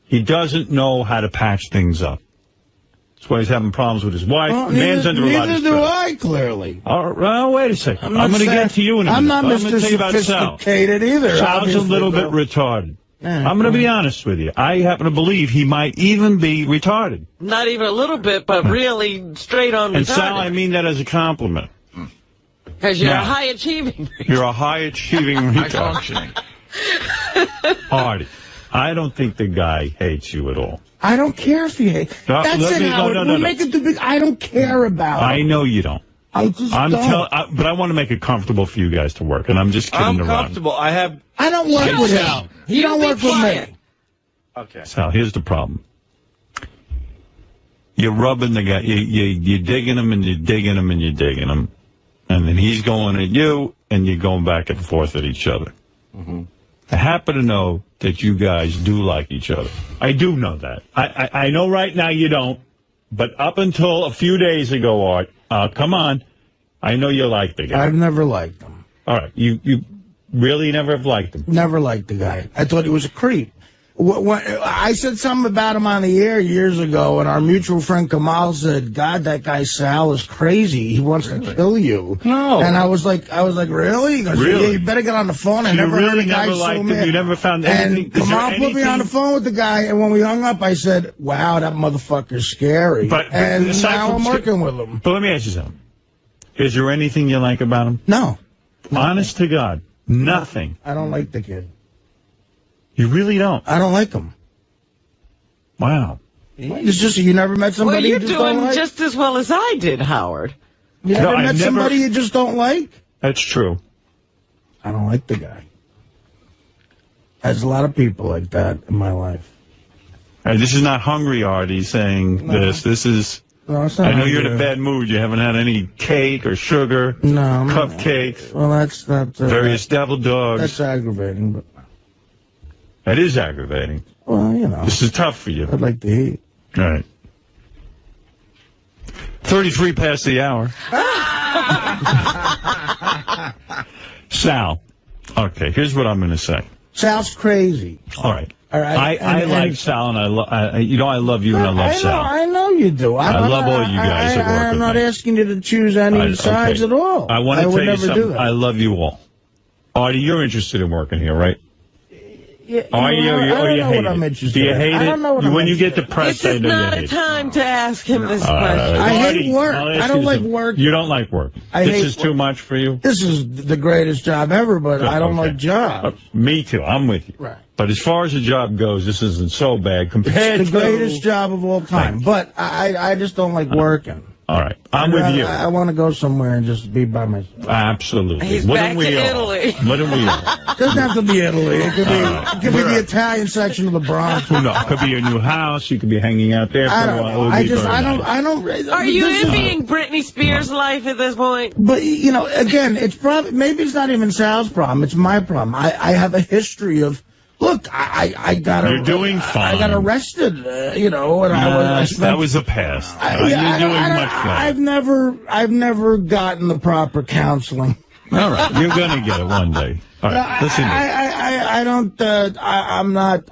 He doesn't know how to patch things up. That's why he's having problems with his wife. Well, Man's under a lot of stress. Neither do I, clearly. All right, well, wait a second. I'm going to get to you in a minute. I'm not Mr. sophisticated either. Sal's a little bit retarded. I'm going to be honest with you. I happen to believe he might even be retarded. Not even a little bit, but really straight on retarded. And Sal, I mean that as a compliment. Because you're a high-achieving. You're a high-achieving retard. High-functioning. Artie, I don't think the guy hates you at all. I don't care if he hates. That's it, Howard. We make it too big. I don't care about I know you don't. I just don't. But I want to make it comfortable for you guys to work, and I'm just kidding around. I'm comfortable. I don't work with him. He don't work with me. Okay. Sal, here's the problem. You're rubbing the guy. You're digging him, and you're digging him, and you're digging him. And then he's going at you, and you're going back and forth at each other. Mm-hmm. I happen to know that you guys do like each other. I do know that. I know right now you don't, but up until a few days ago, Art, come on, I know you like the guy. I've never liked him. All right, you really never have liked him? Never liked the guy. I thought he was a creep. I said something about him on the air years ago, and our mutual friend Kamal said, God, that guy Sal is crazy. He wants to kill you. No. And I was like, really? He goes, really? Yeah, you better get on the phone. I never heard a guy so mad. You never found anything? And Kamal put me on the phone with the guy, and when we hung up, I said, wow, that motherfucker's scary. And now I'm working with him. But let me ask you something. Is there anything you like about him? No. Honest to God, nothing. I don't like the kid. You really don't? I don't like him. Wow. It's just you never met somebody you just don't like? Well, you're doing just as well as I did, Howard. You never met somebody you just don't like? That's true. I don't like the guy. There's a lot of people like that in my life. This is not hungry, Artie, saying this. This is... No, it's not I know you're in a bad mood. You haven't had any cake or sugar. No. Cupcakes. Well, that's not... various devil dogs. That's aggravating, but... That is aggravating. Well, you know. This is tough for you. I'd like to eat. All right. 33 past the hour. Sal. Okay, here's what I'm going to say. Sal's crazy. All right. All right. I like Sal, and I love you, and I love Sal. I know you do. I love all you guys that work with I'm not me. asking you to choose any sides at all. I want to tell you something. I I love you all. Artie, you're interested in working here, right? Yeah, I don't know what I'm interested in. Do you hate it? I don't know what When you get depressed, I know you hate it. This is not a time to ask him this question. I hate work. I don't like work. You don't like work. This is too much for you? This is the greatest job ever, but I don't like jobs. Me too. I'm with you. Right. But as far as the job goes, this isn't so bad compared to... It's the greatest job of all time. But I just don't like working. All right. I'm with you. I want to go somewhere and just be by myself. Absolutely. He's back to Italy. Wouldn't we all? It doesn't have to be Italy. It could be the Italian section of the Bronx. No, it could be your new house. You could be hanging out there for a while. I don't. Are you envying Britney Spears' life at this point? But, you know, again, it's probably, maybe it's not even Sal's problem. It's my problem. I have a history of, look, I got You're doing fine. I got arrested, you know, and that was the past. You're doing much better. I've never gotten the proper counseling. All right, you're gonna get it one day. All right, listen.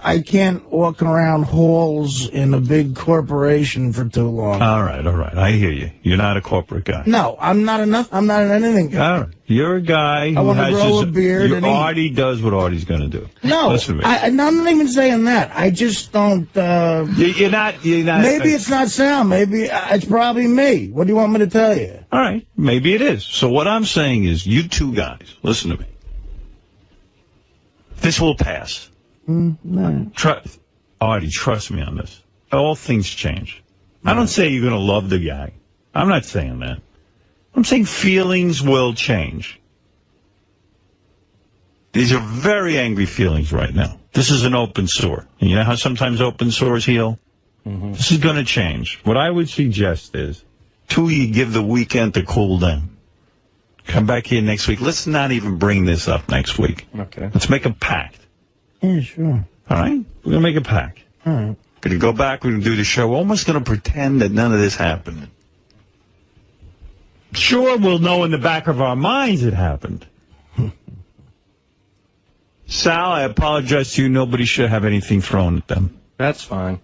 I can't walk around halls in a big corporation for too long. All right. I hear you. You're not a corporate guy. No, I'm not enough. I'm not an anything guy. All right. You're a guy who has grow a beard. Artie does what Artie's going to do. No, listen to me. I'm not even saying that. I just don't. You're not. Maybe it's not Sal. Maybe it's probably me. What do you want me to tell you? All right. Maybe it is. So what I'm saying is, you two guys, listen to me. This will pass. No. Artie, trust me on this. All things change. I don't say you're going to love the guy. I'm not saying that. I'm saying feelings will change. These are very angry feelings right now. This is an open sore. And you know how sometimes open sores heal? This is going to change. What I would suggest is, you give the weekend to cool down. Come back here next week. Let's not even bring this up next week. Okay. Let's make a pact. Yeah, sure. All right? We're going to make a pact. All right. Going to go back. We're going to do the show. We're almost going to pretend that none of this happened. Sure, we'll know in the back of our minds it happened. Sal, I apologize to you. Nobody should have anything thrown at them. That's fine.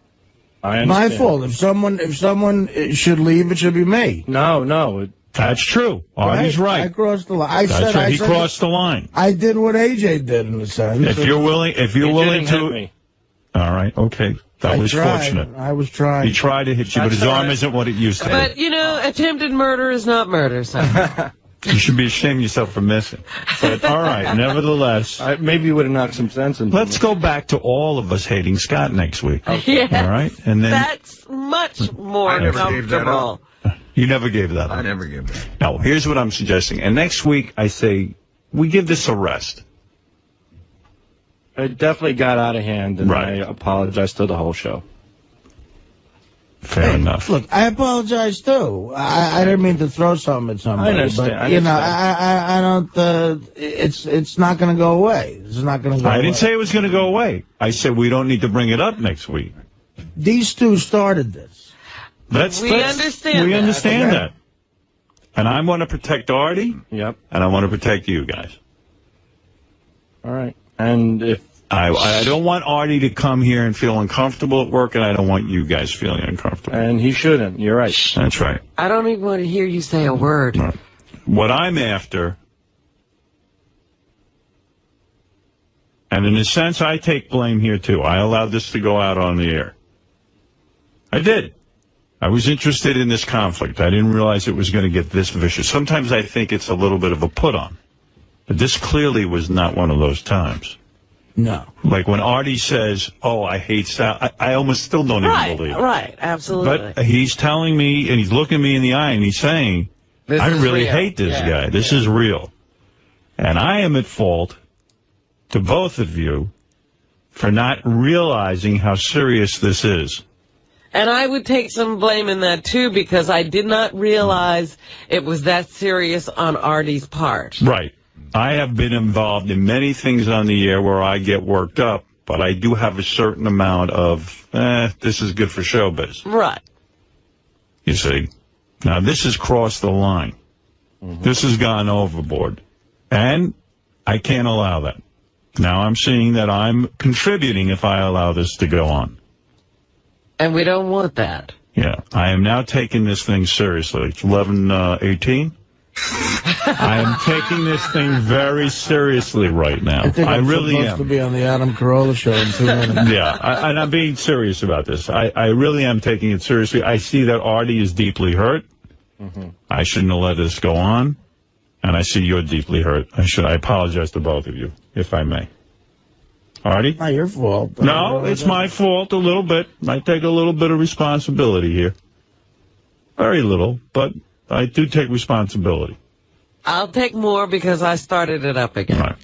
I understand. My fault. If someone should leave, it should be me. No. That's true. Artie's right. I crossed the line. He crossed the line. I did what AJ did in the sense. If you're willing to. Me. All right. Okay. That was fortunate. I was trying. He tried to hit you, but his arm isn't what it used to be. But, you know, attempted murder is not murder, so. You should be ashamed of yourself for missing. But, all right, nevertheless. Maybe you would have knocked some sense into Let's go back to all of us hating Scott next week. Okay. All right? And then That's much more comfortable. You never gave that up. I never gave that up. No, here's what I'm suggesting. And next week, I say, we give this a rest. It definitely got out of hand, and right. I apologize to the whole show. Fair enough. Look, I apologize too. I didn't mean to throw something at somebody. I understand. But, you know, I don't. It's not going to go away. It's not going to go away. I didn't say it was going to go away. I said we don't need to bring it up next week. These two started this. We understand that. And I want to protect Artie. Yep. And I want to protect you guys. All right. And if I don't want Artie to come here and feel uncomfortable at work, and I don't want you guys feeling uncomfortable. And he shouldn't. You're right. That's right. I don't even want to hear you say a word. Right. What I'm after, and in a sense, I take blame here too. I allowed this to go out on the air. I did. I was interested in this conflict. I didn't realize it was going to get this vicious. Sometimes I think it's a little bit of a put-on. But this clearly was not one of those times. No. Like when Artie says, oh, I hate Sal, I almost still don't even believe it. Right, absolutely. But he's telling me, and he's looking me in the eye, and he's saying, I really hate this guy. This is real. And I am at fault, to both of you, for not realizing how serious this is. And I would take some blame in that, too, because I did not realize it was that serious on Artie's part. Right. I have been involved in many things on the air where I get worked up, but I do have a certain amount of, this is good for showbiz. Right. You see? Now, this has crossed the line. This has gone overboard. And I can't allow that. Now I'm seeing that I'm contributing if I allow this to go on. And we don't want that. Yeah. I am now taking this thing seriously. It's 11:18. I am taking this thing very seriously right now. I really am. Supposed to be on the Adam Carolla show in 2 minutes. Yeah, and I'm being serious about this. I really am taking it seriously. I see that Artie is deeply hurt. I shouldn't have let this go on. And I see you're deeply hurt. I apologize to both of you, if I may. Artie? Not your fault. No, it's my fault a little bit. I take a little bit of responsibility here. Very little, but I do take responsibility. I'll take more because I started it up again. Right.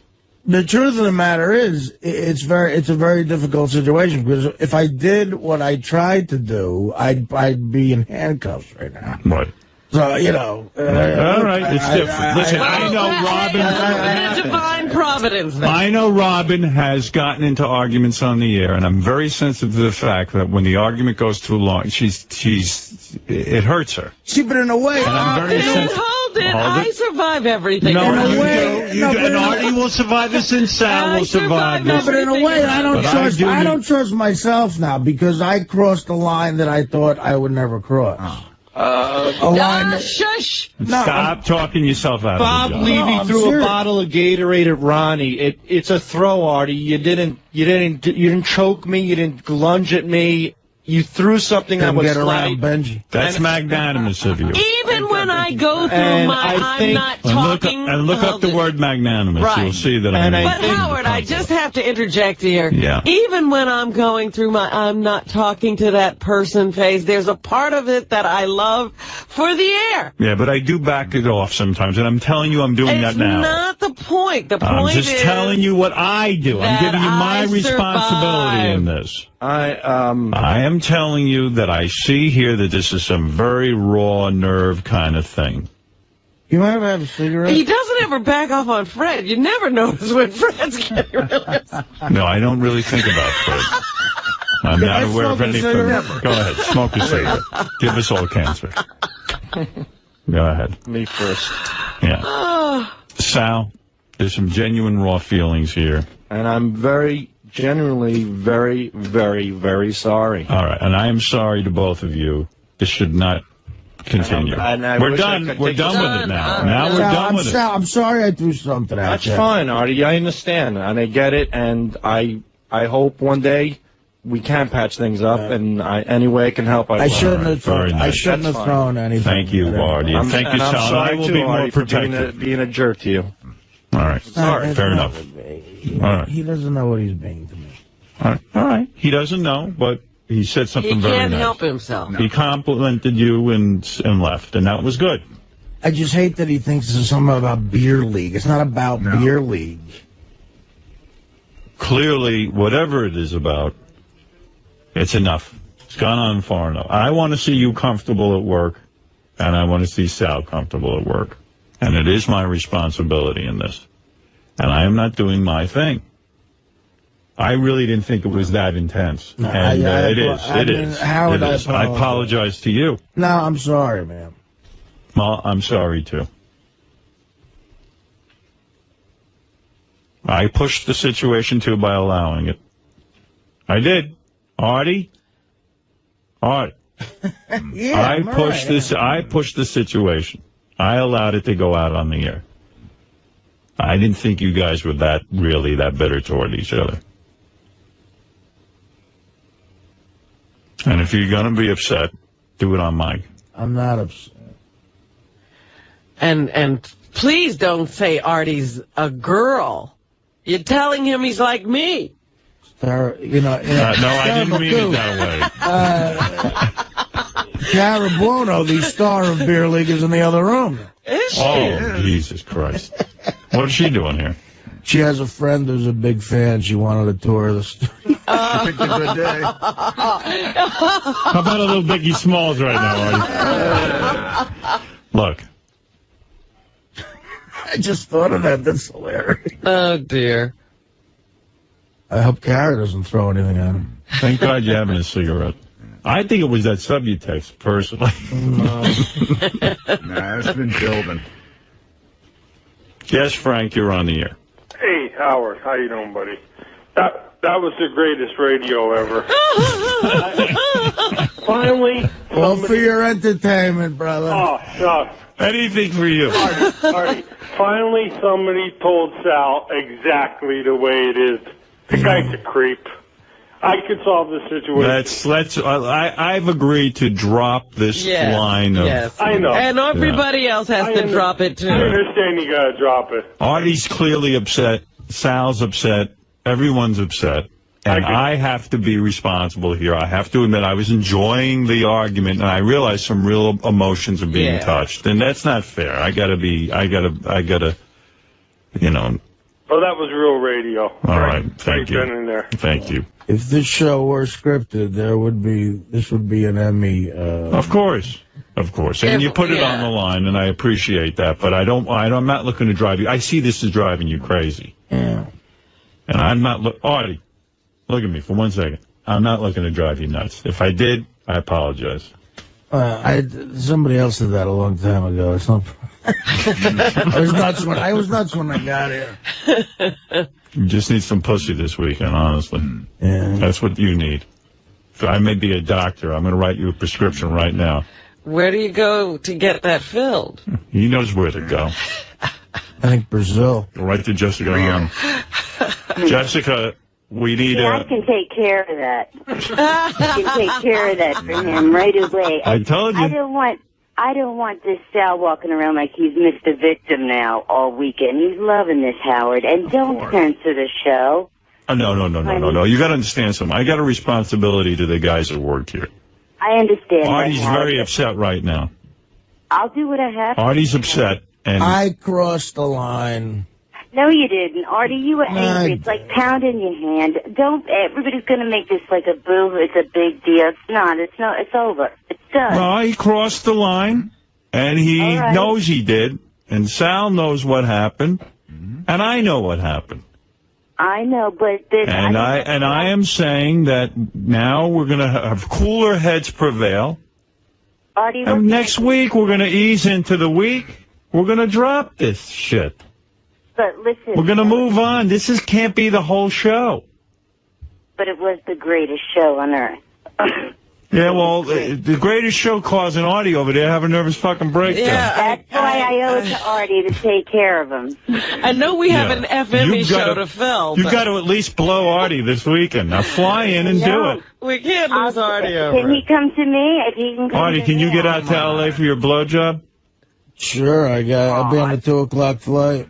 The truth of the matter is, it's a very difficult situation, because if I did what I tried to do, I'd be in handcuffs right now. Right. So, you know. All right, it's different. Listen, I know Robin. Divine providence. I know Robin has gotten into arguments on the air, and I'm very sensitive to the fact that when the argument goes too long, it hurts her. See, but in a way, and I'm very sensitive. Hold it. I survive everything. No, in a you way, do. And Artie will survive this, and Sal will survive this. No, but in a way, I don't trust myself now, because I crossed the line that I thought I would never cross. Shush! Stop talking yourself out Bob of the job. Levy threw a bottle of Gatorade at Ronnie. It's a throw, Artie. You didn't choke me. You didn't lunge at me. you threw something that was around Benji. That's magnanimous of you. Even when I go through I'm not talking. And look up the word magnanimous. Right. You'll see that But Howard, I just have to interject here. Yeah. Even when I'm going through my I'm not talking to that person phase, there's a part of it that I love for the air. Yeah, but I do back it off sometimes, and I'm telling you I'm doing that now. It's not the point. The point I'm just telling you what I do. I'm giving you my responsibility in this. I am telling you that I see here that this is some very raw nerve kind of thing. You might have a cigarette. He doesn't ever back off on Fred. You never notice when Fred's getting really upset. No, I don't really think about Fred. I'm not aware of anything. Go ahead, smoke a cigarette. Give us all cancer. Go ahead. Me first. Yeah. Sal, there's some genuine raw feelings here. And I'm genuinely very, very, very sorry. All right, and I am sorry to both of you. This should not continue. We're done. We're done with it now. Now we're done with it. I'm sorry I threw something out there. That's fine, Artie. I understand, and I get it, and I hope one day we can patch things up, and any way I can help. I shouldn't have thrown anything. Thank you, Artie. And thank you, Sal. I'm sorry I will too, be more Artie, protective. for being a jerk to you. All right. Sorry. Fair enough. All right. He doesn't know what he's being to me. All right. He doesn't know, but he said something very nice. He can't help himself. He complimented you and left, and that was good. I just hate that he thinks this is something about beer league. It's not about beer league. Clearly, whatever it is about, it's enough. It's gone on far enough. I want to see you comfortable at work, and I want to see Sal comfortable at work. And it is my responsibility in this. And I am not doing my thing. I really didn't think it was that intense. No, and it is. Howard, I apologize to you. No, I'm sorry, man. Well, I'm sorry, too. I pushed the situation, too, by allowing it. I did. Artie? Yeah, I pushed the situation. I allowed it to go out on the air. I didn't think you guys were that bitter toward each other. And if you're going to be upset, do it on mic. I'm not upset. And please don't say Artie's a girl. You're telling him he's like me. No, I didn't mean it that way. Cara Buono, the star of Beer League, is in the other room. Is she? Oh, Jesus Christ. What is she doing here? She has a friend who's a big fan. She wanted to tour the studio. Picked a good day. How about a little Biggie Smalls right now, Artie? Look. I just thought of that. That's hilarious. Oh, dear. I hope Cara doesn't throw anything at him. Thank God you're having a cigarette. I think it was that Subutex, personally. Nah, it's been building. Yes, Frank, you're on the air. Hey, Howard, how you doing, buddy? That was the greatest radio ever. Finally, all for your entertainment, brother. Oh, anything for you. Artie, finally, somebody told Sal exactly the way it is. The guy's a creep. I could solve this situation. I've agreed to drop this line of... Yes. I know. And everybody else has to drop it, too. I understand you got to drop it. Artie's clearly upset. Sal's upset. Everyone's upset. And I have to be responsible here. I have to admit I was enjoying the argument, and I realized some real emotions are being touched. And that's not fair. I gotta, you know... Oh, that was real radio. All right, thank you. Been in there. Thank you. If this show were scripted, this would be an Emmy. Of course. And you put it on the line, and I appreciate that. But I'm not looking to drive you. I see this as driving you crazy. Yeah. And I'm not Artie, look at me for 1 second. I'm not looking to drive you nuts. If I did, I apologize. Somebody else did that a long time ago. It's not. I was nuts when I got here. You just need some pussy this weekend, honestly. Yeah. That's what you need. So I may be a doctor. I'm going to write you a prescription right now. Where do you go to get that filled? He knows where to go. I think Brazil. Right to Jessica. Jessica, We need I can take care of that. I can take care of that for him right away. I told you. I don't want this Sal walking around like he's Mr. Victim now all weekend. He's loving this, Howard. And don't censor the show. No. You got to understand something. I got a responsibility to the guys that work here. I understand. Artie's very upset right now. I'll do what I have to. Artie's upset. And I crossed the line. No, you didn't. Artie, you were angry. It's like pounding your hand. Everybody's going to make this like a boo. It's a big deal. It's not. It's over. It's done. Well, he crossed the line, and he knows he did, and Sal knows what happened, and I know what happened. I know, but... I am saying that now we're going to have cooler heads prevail, Artie, and next week we're going to ease into the week. We're going to drop this shit. But listen... We're going to move on. This can't be the whole show. But it was the greatest show on earth. Yeah, well, the greatest show causing Artie over there have a nervous fucking breakdown. Yeah, that's why I owe it to Artie to take care of him. I know we have an FME show to fill. You've got to at least blow Artie this weekend. Now fly in and do it. We can't lose Artie over. Can he come to me? If he can come Artie, can you get out to L.A. for your blowjob? Sure, I'll be on the 2 o'clock flight.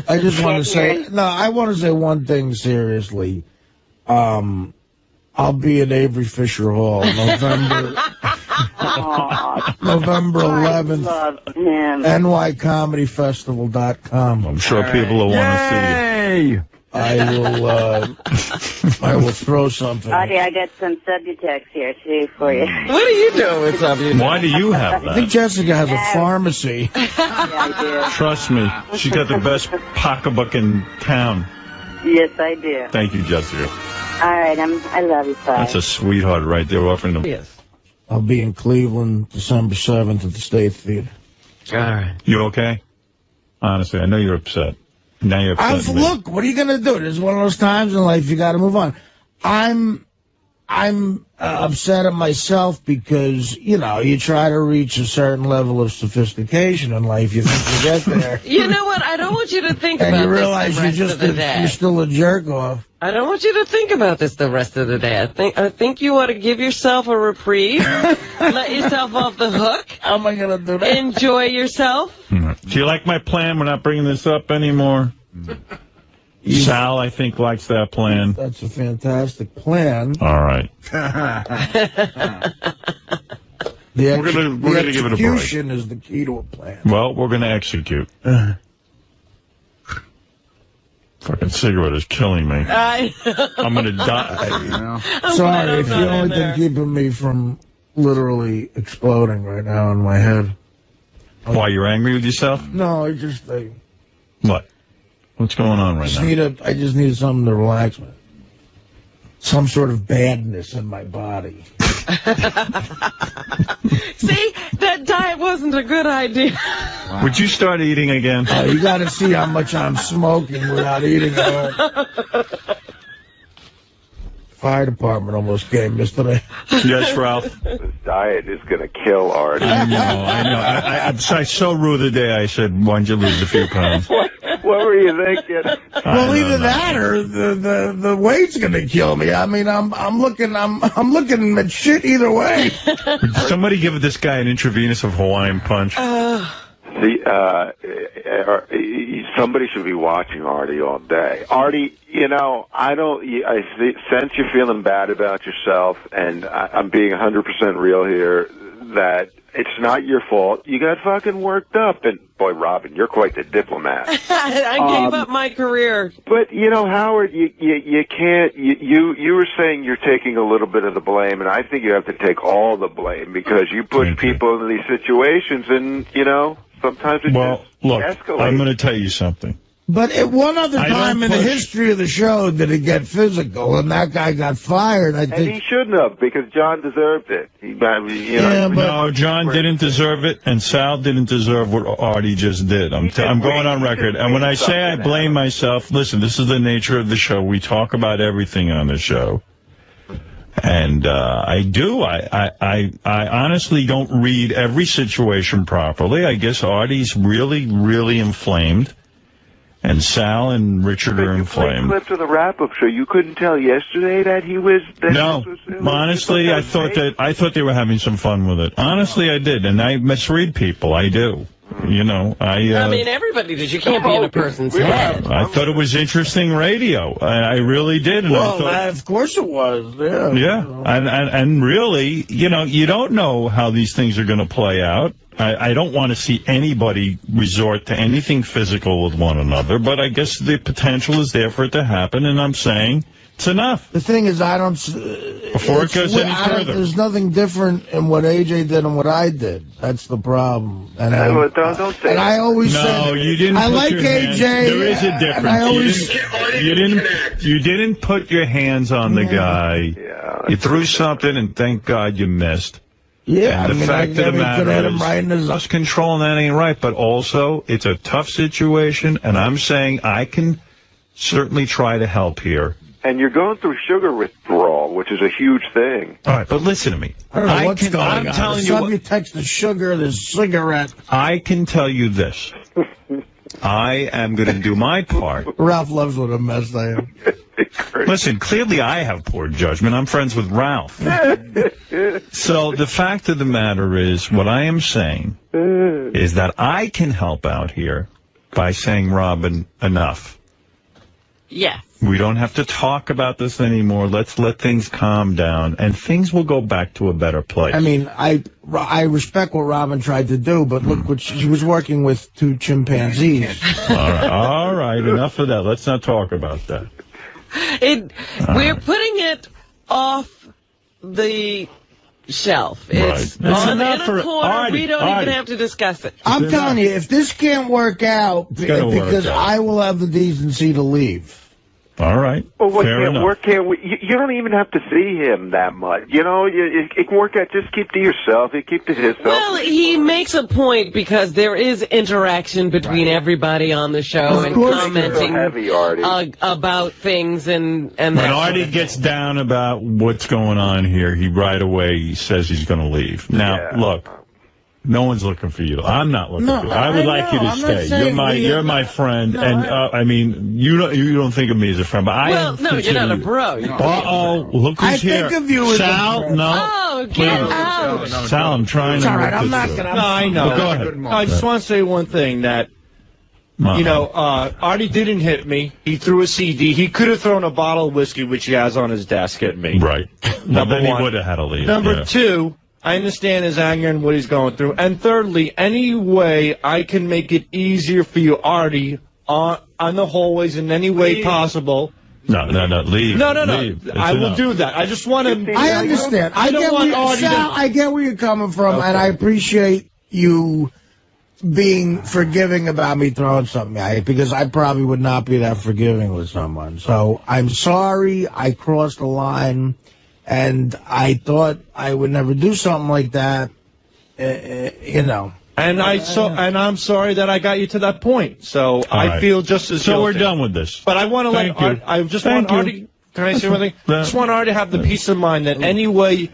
I just want to say, I want to say one thing seriously. I'll be at Avery Fisher Hall, November 11th, NYComedyFestival.com. I'm sure people will want to see you. I will throw something. Artie, I got some Subutex here, too, for you. What are you doing with Subutex? Why do you have that? I think Jessica has a pharmacy. Yeah, I do. Trust me, she's got the best pocketbook in town. Yes, I do. Thank you, Jessica. All right, I love you, Bye. That's a sweetheart right there offering them. Yes. I'll be in Cleveland December 7th at the State Theater. All right. You okay? Honestly, I know you're upset. Now you're upset. Look, what are you going to do? This is one of those times in life you got to move on. I'm upset at myself because, you try to reach a certain level of sophistication in life. You think you get there. You know what? I don't want you to think about this the rest of the day. You're still a jerk off. I don't want you to think about this the rest of the day. I think you ought to give yourself a reprieve. Let yourself off the hook. How am I going to do that? Enjoy yourself. Do you like my plan? We're not bringing this up anymore. Sal, I think, likes that plan. That's a fantastic plan. All right. We're gonna give it a break. Execution is the key to a plan. Well, we're going to execute. Fucking cigarette is killing me. I'm going to die. Sorry, it's the only thing keeping me from literally exploding right now in my head. Why, you're angry with yourself? No, I just... What? What's going on right now? I just need something to relax me. Some sort of badness in my body. See, that diet wasn't a good idea. Wow. Would you start eating again? You got to see how much I'm smoking without eating at all. Fire department almost came yesterday. Yes, Ralph. This diet is going to kill Artie. I know. I so rude the day I said, why don't you lose a few pounds? What were you thinking? Well, either that or the weight's going to kill me. I mean, I'm looking at shit either way. Would somebody give this guy an intravenous of Hawaiian punch? See, somebody should be watching Artie all day. Artie, I sense you're feeling bad about yourself, and I'm being 100% real here, that it's not your fault. You got fucking worked up, and boy, Robin, you're quite the diplomat. I gave up my career. But, Howard, you can't, you were saying you're taking a little bit of the blame, and I think you have to take all the blame, because you push people into these situations, and, sometimes it just escalates. I'm going to tell you something. But at one other time in the history of the show did it get physical, and that guy got fired. I think. And he shouldn't have, because John deserved it. No, John didn't deserve it, and Sal didn't deserve what Artie just did. I'm going on record. And when I say I blame myself, listen, this is the nature of the show. We talk about everything on the show. And I do. I honestly don't read every situation properly. I guess Artie's really, really inflamed. And Sal and Richard are inflamed. Clips of the wrap-up show. You couldn't tell yesterday that he was. No, honestly, I thought they were having some fun with it. Honestly, I did, and I misread people. I do. You know, I mean, everybody does. You can't be in a person's head. I thought it was interesting radio. I really did. And well, I thought, of course it was. Yeah. Yeah, and really, you know, you don't know how these things are going to play out. I don't want to see anybody resort to anything physical with one another, but I guess the potential is there for it to happen, and I'm saying it's enough. The thing is, I don't... Before it goes any further. There's nothing different in what AJ did and what I did. That's the problem. And don't say and I always no, said... you didn't. I like AJ. There is a difference. I always, you didn't put your hands on the guy. Yeah. You threw something, and thank God you missed. Yeah, and the fact of the matter is, right lost control, and that ain't right. But also, it's a tough situation, and I'm saying I can certainly try to help here. And you're going through sugar withdrawal, which is a huge thing. All right, but listen to me. I don't know what's going on. I'm telling you, subtext is sugar, there's cigarette. I can tell you this. I am going to do my part. Ralph loves what a mess I am. Listen, clearly I have poor judgment. I'm friends with Ralph. So the fact of the matter is, what I am saying is that I can help out here by saying, Robin, enough. Yeah. We don't have to talk about this anymore. Let's let things calm down, and things will go back to a better place. I mean, I respect what Robin tried to do, but look what she was working with 2 chimpanzees. All right, enough of that. Let's not talk about that. We're putting it off the shelf. It's on in a corner. Artie, we don't even have to discuss it. I'm telling you, if this can't work out, because I will have the decency to leave. All right. Well, fair enough. You don't even have to see him that much. You know, it can work out. Just keep to yourself. You keep to himself. Well, he makes a point because there is interaction between everybody on the show and commenting about things and when Artie gets down about what's going on here, he right away says he's going to leave. Now, look. No one's looking for you. I'm not looking for you. I would like you to stay. You're my friend, and I mean, you don't think of me as a friend, but you're not a bro. Look who's here. I think of you as Sal. a friend. Oh, get out. Sal, I'm trying to. All right, I'm not gonna. No, I know. Go ahead. I just want to say one thing that. You know, Artie didn't hit me. He threw a CD. He could have thrown a bottle of whiskey, which he has on his desk, at me. Right. Then he would have had to leave. Number 2. I understand his anger and what he's going through. And thirdly, any way I can make it easier for you, Artie, on the hallways in any way possible. No, leave. No. Leave. I will do that. I just want to... I understand. I get where you're coming from, and I appreciate you being forgiving about me throwing something at you, because I probably would not be that forgiving with someone. So I'm sorry I crossed the line. And I thought I would never do something like that, you know. And I'm sorry that I got you to that point. So I feel just as guilty. We're done with this. But I want to let Artie. Can I say one thing? I just want Artie to have the peace of mind that any way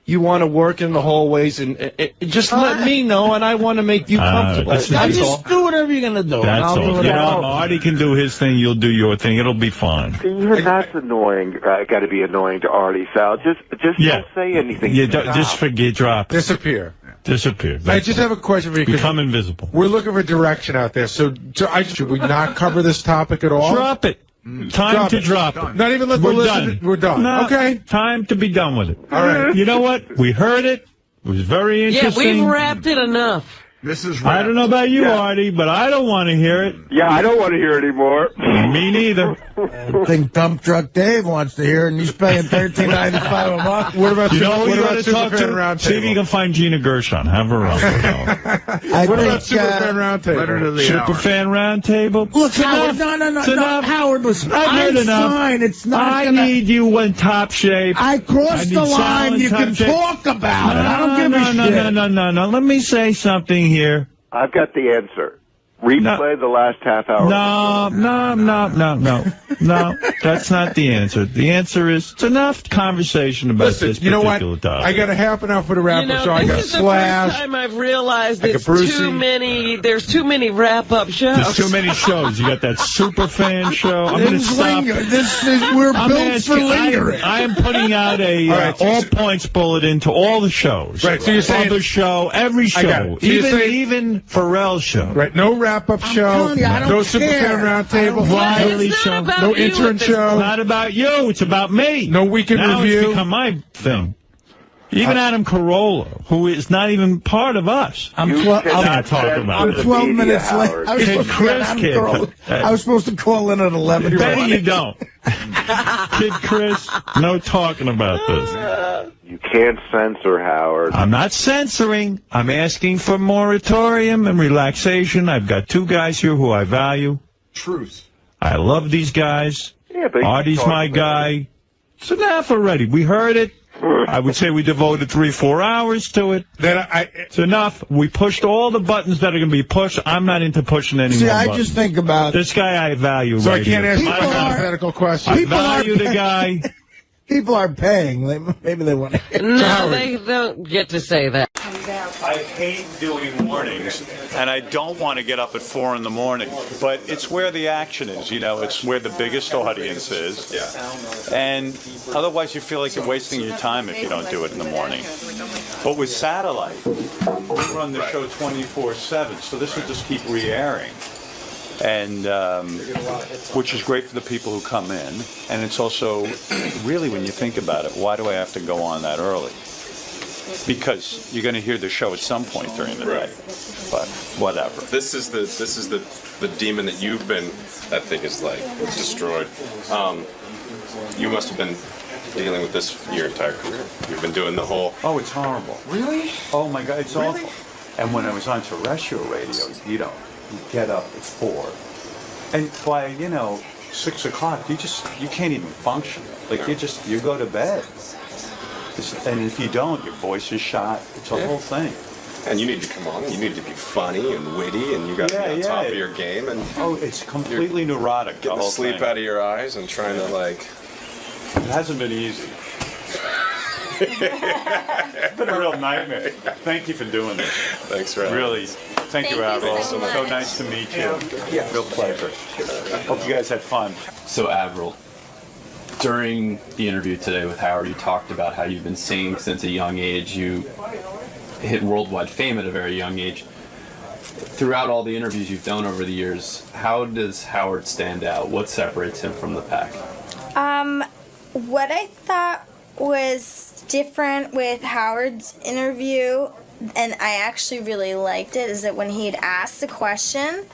you want to work in the hallways, and just let me know, and I want to make you comfortable. Just do whatever you're going to do. That's all. You know, Artie can do his thing, you'll do your thing. It'll be fine. Even that's annoying. Got to be annoying to Artie, Sal. Just don't say anything. Just forget, drop. Disappear. I just have a question for you. Become invisible. We're looking for direction out there. So should we not cover this topic at all? Drop it. Time to drop it. Not even let the listen. We're done. No, okay. Time to be done with it. All right. You know what? We heard it. It was very interesting. Yeah, we've wrapped it enough. This is I don't know about you, Artie, but I don't want to hear it. Yeah, I don't want to hear it anymore. Me neither. I think Dump Truck Dave wants to hear it, and he's paying $13.95 a month. What about you know who you got to talk to? Roundtable? See if you can find Gina Gershon. Have her on. What about Superfan Roundtable? Superfan Roundtable? Look, Howard, no. Howard, listen. I've heard enough. Fine. It's not. I need you in top shape. I crossed the line. You can talk about it. I don't give a shit. No. Let me say something here. I've got the answer. Replay the last half hour. No, that's not the answer. The answer is it's enough conversation about this particular topic. I got a half an hour for the wrap-up show. I got This is Slash. the first time I've realized there's Booey. too many wrap-up shows. There's too many shows. You got that super fan show. I'm going to stop. We're built for lingering. I am putting out a all points bulletin to all the shows. Right, so you're saying the show, every show, So even Pharrell's show. Right, no wrap-up show, no super fan roundtable, Riley show, no intern show. It's not about you. It's about me. No weekend now review. It's become my thing. Even Adam Carolla, who is not even part of us. I'm 12 minutes late. I was supposed to call in at 11. Betty, you don't. Kid Chris, no talking about this. You can't censor Howard. I'm not censoring. I'm asking for moratorium and relaxation. I've got two guys here who I value. Truth. I love these guys. Yeah, but Artie's my guy. It's enough already. We heard it. I would say we devoted 3-4 hours to it. It's enough. We pushed all the buttons that are going to be pushed. I'm not into pushing any more buttons. Just think about this guy I value. So right I can't here. ask my hypothetical question. I value the guy. People are paying. Maybe they want to. No, they don't get to say that. I hate doing mornings, and I don't want to get up at 4 in the morning. But it's where the action is, it's where the biggest audience is. Yeah. And otherwise you feel like you're wasting your time if you don't do it in the morning. But with satellite, we run the show 24/7, so this will just keep re-airing. And which is great for the people who come in. And it's also, really, when you think about it, why do I have to go on that early? Because you're going to hear the show at some point during the day. But whatever. This is the demon that you've been. That thing is like destroyed. You must have been dealing with this your entire career. You've been doing the whole. Oh, it's horrible. Really? Oh my God, it's awful. And when I was on terrestrial radio, you get up at 4, and by 6 o'clock, you can't even function. Like you go to bed. And if you don't, your voice is shot. It's a whole thing. And you need to come on. You need to be funny and witty, and you got to be on top of your game. And it's completely neurotic. Getting the sleep out of your eyes and trying to It hasn't been easy. It's been a real nightmare. Thank you for doing this. Thanks for having Really. us. Thank you, Avril. So nice to meet you. Yeah. Real pleasure. Hope you guys had fun. So, Avril, during the interview today with Howard, you talked about how you've been singing since a young age. You hit worldwide fame at a very young age. Throughout all the interviews you've done over the years, how does Howard stand out? What separates him from the pack? What I thought was different with Howard's interview, and I actually really liked it, is that when he'd asked the question,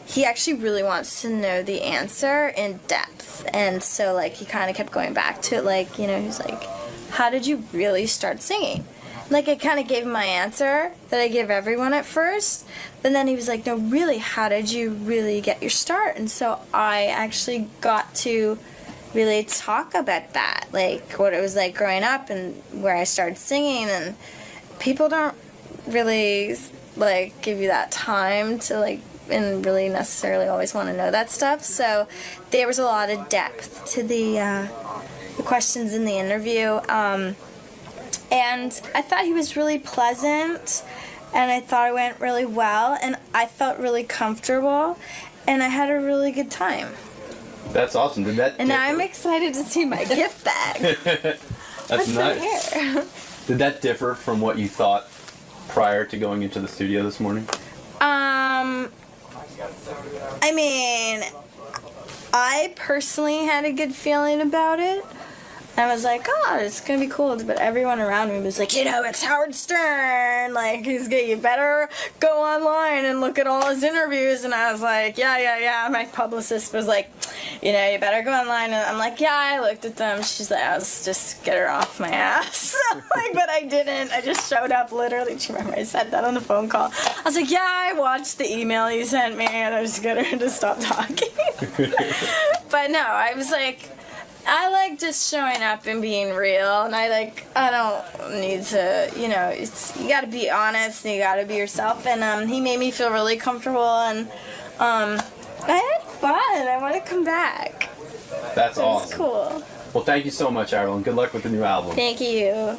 he actually really wants to know the answer in depth. And so, he kind of kept going back to it, he's like, how did you really start singing? I kind of gave him my answer that I give everyone at first, but then he was like, no, really, how did you really get your start? And so I actually got to really talk about that, what it was like growing up and where I started singing. And people don't really, give you that time to, and really necessarily always want to know that stuff. So there was a lot of depth to the questions in the interview. And I thought he was really pleasant, and I thought it went really well, and I felt really comfortable, and I had a really good time. That's awesome. And now I'm excited to see my gift bag. That's nice. Here? Did that differ from what you thought prior to going into the studio this morning? I mean, I personally had a good feeling about it. I was like, oh, it's going to be cool. But everyone around me was like, it's Howard Stern. You better go online and look at all his interviews. And I was like, yeah. My publicist was like, you better go online. And I'm like, yeah, I looked at them. She's like, I was just get her off my ass. But I didn't. I just showed up literally. Do you remember I said that on the phone call? I was like, yeah, I watched the email you sent me. And I was just get her to stop talking. But no, I was like, I like just showing up and being real, and I don't need to, you got to be honest and you got to be yourself, and he made me feel really comfortable, and I had fun. I want to come back. That's awesome. It's cool. Well, thank you so much, Ariel, and good luck with the new album. Thank you.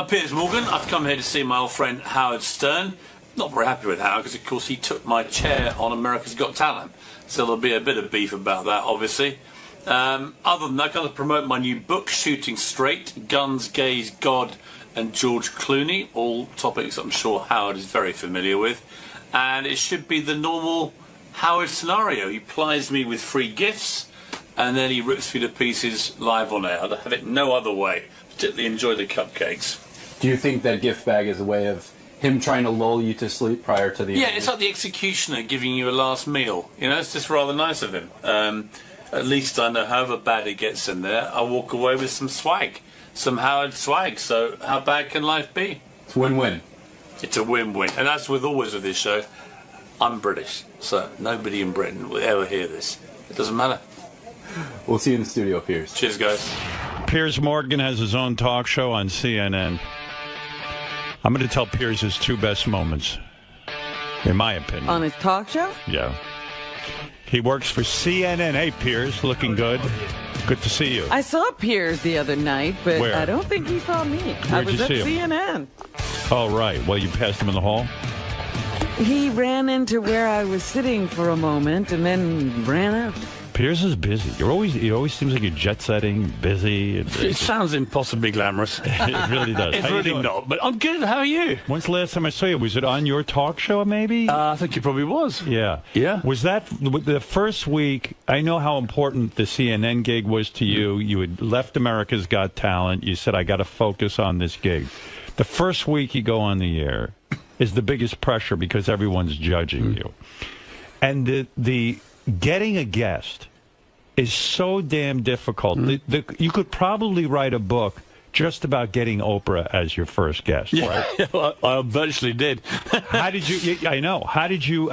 Piers Morgan. I've come here to see my old friend Howard Stern. Not very happy with Howard because, of course, he took my chair on America's Got Talent. So there'll be a bit of beef about that, obviously. Other than that, I'm going to promote my new book, Shooting Straight, Guns, Gays, God and George Clooney. All topics I'm sure Howard is very familiar with. And it should be the normal Howard scenario. He plies me with free gifts and then he rips me to pieces live on air. I'd have it no other way. Particularly enjoy the cupcakes. Do you think that gift bag is a way of him trying to lull you to sleep prior to the Yeah, it's like the executioner giving you a last meal. It's just rather nice of him. At least I know however bad it gets in there, I walk away with some swag. Some Howard swag. So how bad can life be? It's win-win. It's a win-win. And that's with always with this show. I'm British, so nobody in Britain will ever hear this. It doesn't matter. We'll see you in the studio, Piers. Cheers, guys. Piers Morgan has his own talk show on CNN. I'm going to tell Piers his two best moments, in my opinion. On his talk show? Yeah. He works for CNN. Hey, Piers, looking good. Good to see you. I saw Piers the other night, but Where? I don't think he saw me. Where'd I was you at see him? CNN. Oh, right. Well, you passed him in the hall? He ran into where I was sitting for a moment and then ran out. Piers is busy. He always seems like you're jet-setting, busy. It sounds impossibly glamorous. It really does. It's really not, but I'm good. How are you? When's the last time I saw you? Was it on your talk show, maybe? I think it probably was. Yeah. Yeah. Was that the first week? I know how important the CNN gig was to you. You had left America's Got Talent. You said, I got to focus on this gig. The first week you go on the air is the biggest pressure because everyone's judging you. And the getting a guest is so damn difficult. You could probably write a book just about getting Oprah as your first guest. Yeah, right? I virtually did. How did you? I know. How did you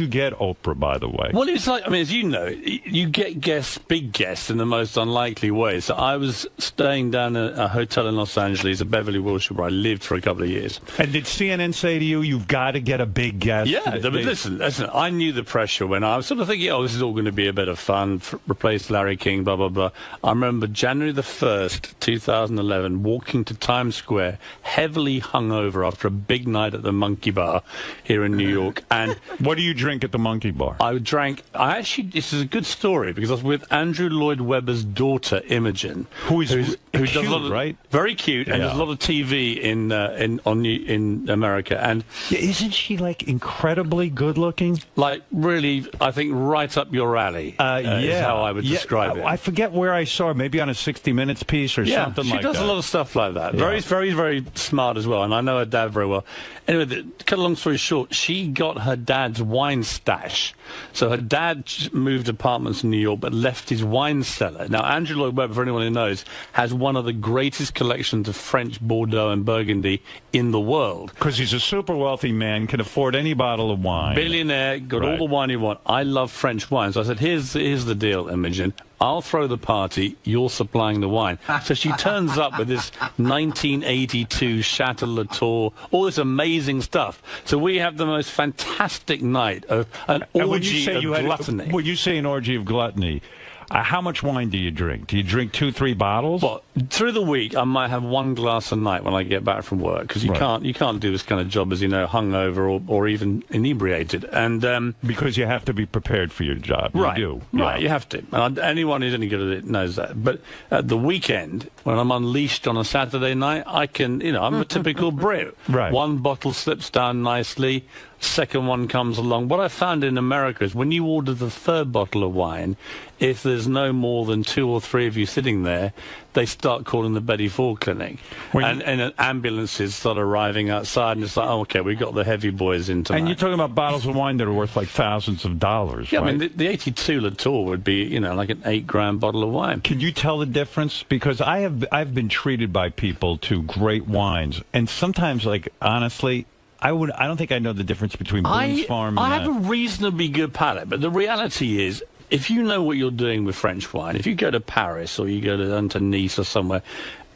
get Oprah? By the way. Well, it's like, I mean, as you know, you get guests, big guests, in the most unlikely way. So I was staying down at a hotel in Los Angeles, at Beverly Wilshire, where I lived for a couple of years. And did CNN say to you, "You've got to get a big guest"? Yeah, but listen. I knew the pressure when I was sort of thinking, "Oh, this is all going to be a bit of fun." Replace Larry King, blah blah blah. I remember January the 1st, 2011. 7, walking to Times Square, heavily hungover after a big night at the Monkey Bar here in New York. And what do you drink at the Monkey Bar? This is a good story because I was with Andrew Lloyd Webber's daughter, Imogen, who does cute, a lot of, right? Very cute, and does a lot of TV in America. And isn't she like incredibly good looking? Like really, I think right up your alley. Is how I would describe it. I forget where I saw her, maybe on a 60 Minutes piece or something like that. She does a lot of stuff like that. Yeah. Very, very, very smart as well, and I know her dad very well. Anyway, to cut a long story short, she got her dad's wine stash. So her dad moved apartments in New York, but left his wine cellar. Now, Andrew Lloyd Webber, for anyone who knows, has one of the greatest collections of French Bordeaux and Burgundy in the world. Because he's a super wealthy man, can afford any bottle of wine. Billionaire, got all the wine you want. I love French wine. So I said, here's the deal, Imogen. I'll throw the party, you're supplying the wine. So she turns up with this 1982 Chateau Latour, all this amazing stuff. So we have the most fantastic night of an orgy of gluttony. When you say an orgy of gluttony, how much wine do you drink? Do you drink 2-3 bottles? Well, through the week, I might have 1 glass a night when I get back from work, because you can't do this kind of job, as you know, hungover or even inebriated. And because you have to be prepared for your job. Right. You do. Right, you have to. And anyone who's any good at it knows that. But at the weekend, when I'm unleashed on a Saturday night, I can, I'm a typical Brit. Right. 1 bottle slips down nicely. Second one comes along. What I found in America is when you order the 3rd bottle of wine, if there's no more than 2 or 3 of you sitting there, they start calling the Betty Ford Clinic. And ambulances start arriving outside, and it's like, oh, okay, we got the heavy boys in tonight. And you're talking about bottles of wine that are worth like thousands of dollars, yeah, right? I mean, the 82 Latour would be, like an 8-gram bottle of wine. Can you tell the difference? Because I've been treated by people to great wines, and sometimes, like, honestly, I don't think I know the difference between Boone's Farm and I have a reasonably good palate, but the reality is, if you know what you're doing with French wine, if you go to Paris or you go to Nice or somewhere,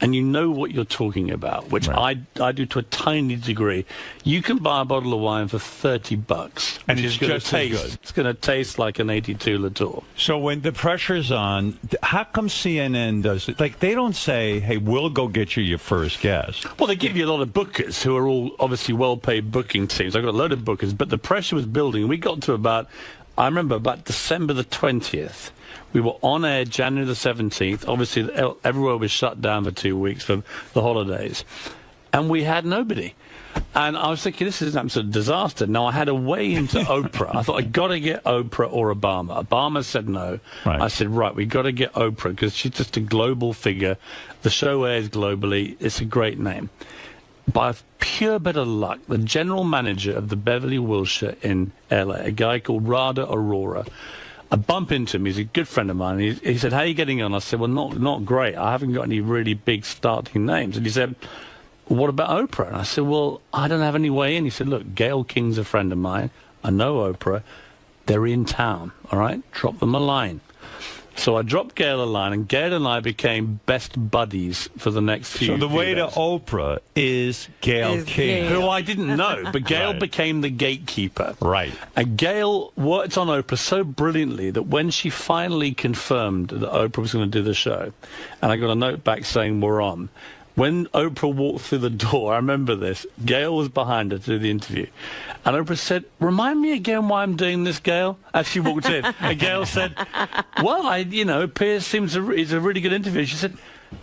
and you know what you're talking about, which I do to a tiny degree, you can buy a bottle of wine for $30, and it's just as good. It's going to taste like an 82 Latour. So when the pressure's on, how come CNN does it? Like, they don't say, hey, we'll go get you your first guest. Well, they give you a lot of bookers who are all obviously well-paid booking teams. I've got a load of bookers, but the pressure was building. We got to I remember about December the 20th. We were on air January the 17th. Obviously, everywhere was shut down for 2 weeks for the holidays. And we had nobody. And I was thinking, this is an absolute disaster. Now, I had a way into Oprah. I thought, I've got to get Oprah or Obama. Obama said no. Right. I said, right, we've got to get Oprah because she's just a global figure. The show airs globally. It's a great name. By pure bit of luck, the general manager of the Beverly Wilshire in L.A., a guy called Rada Aurora, I bump into him. He's a good friend of mine. He said, how are you getting on? I said, well, not great. I haven't got any really big starting names. And he said, what about Oprah? And I said, well, I don't have any way in. He said, look, Gayle King's a friend of mine. I know Oprah. They're in town, all right? Drop them a line. So I dropped Gayle a line, and Gayle and I became best buddies for the next few years. So the way to Oprah is Gayle King. Who I didn't know, but Gayle became the gatekeeper. Right. And Gayle worked on Oprah so brilliantly that when she finally confirmed that Oprah was going to do the show, and I got a note back saying we're on, when Oprah walked through the door, I remember this, Gayle was behind her to do the interview. And Oprah said, remind me again why I'm doing this, Gayle, as she walked in. And Gayle said, well, Piers seems he's a really good interview. She said,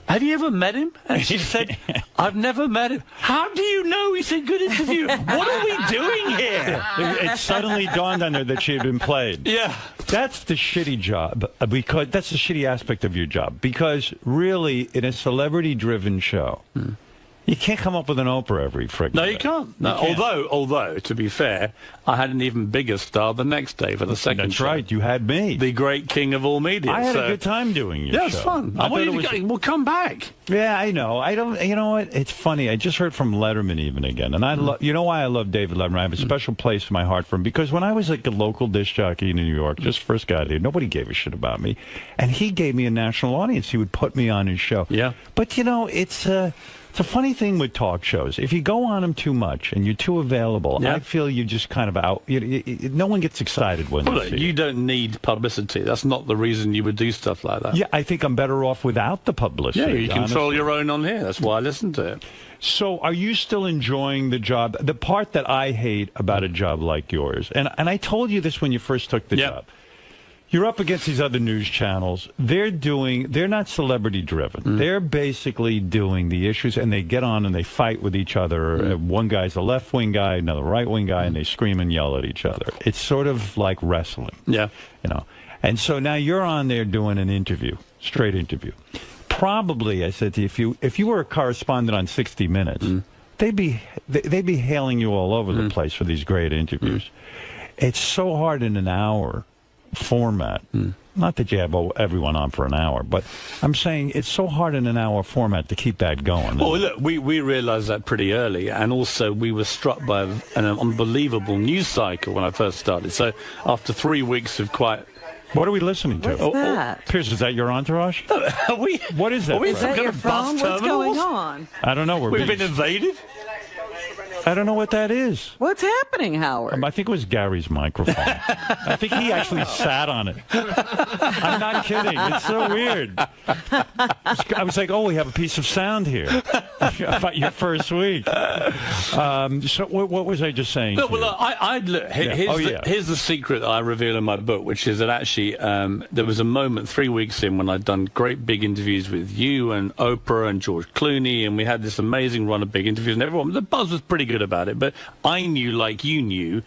have you ever met him? And she said, I've never met him. How do you know he's a good interview? What are we doing here? It suddenly dawned on her that she had been played. Yeah. That's the shitty job, because that's the shitty aspect of your job. Because really, in a celebrity-driven show, you can't come up with an Oprah every friggin' No, you can't. No. Although, to be fair, I had an even bigger star the next day for the second show. That's right. You had me. The great king of all media. I had a good time doing your show. Yeah, it's fun. We'll come back. Yeah, I know. You know what? It's funny. I just heard from Letterman even again. And you know why I love David Letterman? I have a special place in my heart for him. Because when I was like a local disc jockey in New York, just first got here, nobody gave a shit about me. And he gave me a national audience. He would put me on his show. Yeah. But, it's... It's a funny thing with talk shows. If you go on them too much and you're too available, I feel you just kind of out. No one gets excited when they see you don't need publicity. That's not the reason you would do stuff like that. Yeah, I think I'm better off without the publicity. Yeah, you control your own on here. That's why I listen to it. So are you still enjoying the job? The part that I hate about a job like yours, and I told you this when you first took the job. You're up against these other news channels. They're not celebrity driven. They're basically doing the issues, and they get on and they fight with each other. One guy's a left wing guy, another right wing guy, and they scream and yell at each other. It's sort of like wrestling. Yeah. You know. And so now you're on there doing an interview, straight interview. Probably, I said to you, if you were a correspondent on 60 Minutes, they'd be hailing you all over the place for these great interviews. It's so hard in an hour format. Not that you have everyone on for an hour, but I'm saying it's so hard in an hour format to keep that going. Well, look, we realized that pretty early, and also we were struck by an unbelievable news cycle when I first started. So after 3 weeks of quite... What are we listening to? What's that? Pierce, is that your entourage? What is that? Is that your phone? What's going on? I don't know. We've been invaded? I don't know what that is. What's happening, Howard? I think it was Gary's microphone. I think he actually sat on it. I'm not kidding. It's so weird. I was like, oh, we have a piece of sound here about your first week. So what was I just saying? No, well, look, here's the secret I reveal in my book, which is that actually there was a moment 3 weeks in when I'd done great big interviews with you and Oprah and George Clooney, and we had this amazing run of big interviews, and everyone, the buzz was pretty good about it, but I knew, like you knew,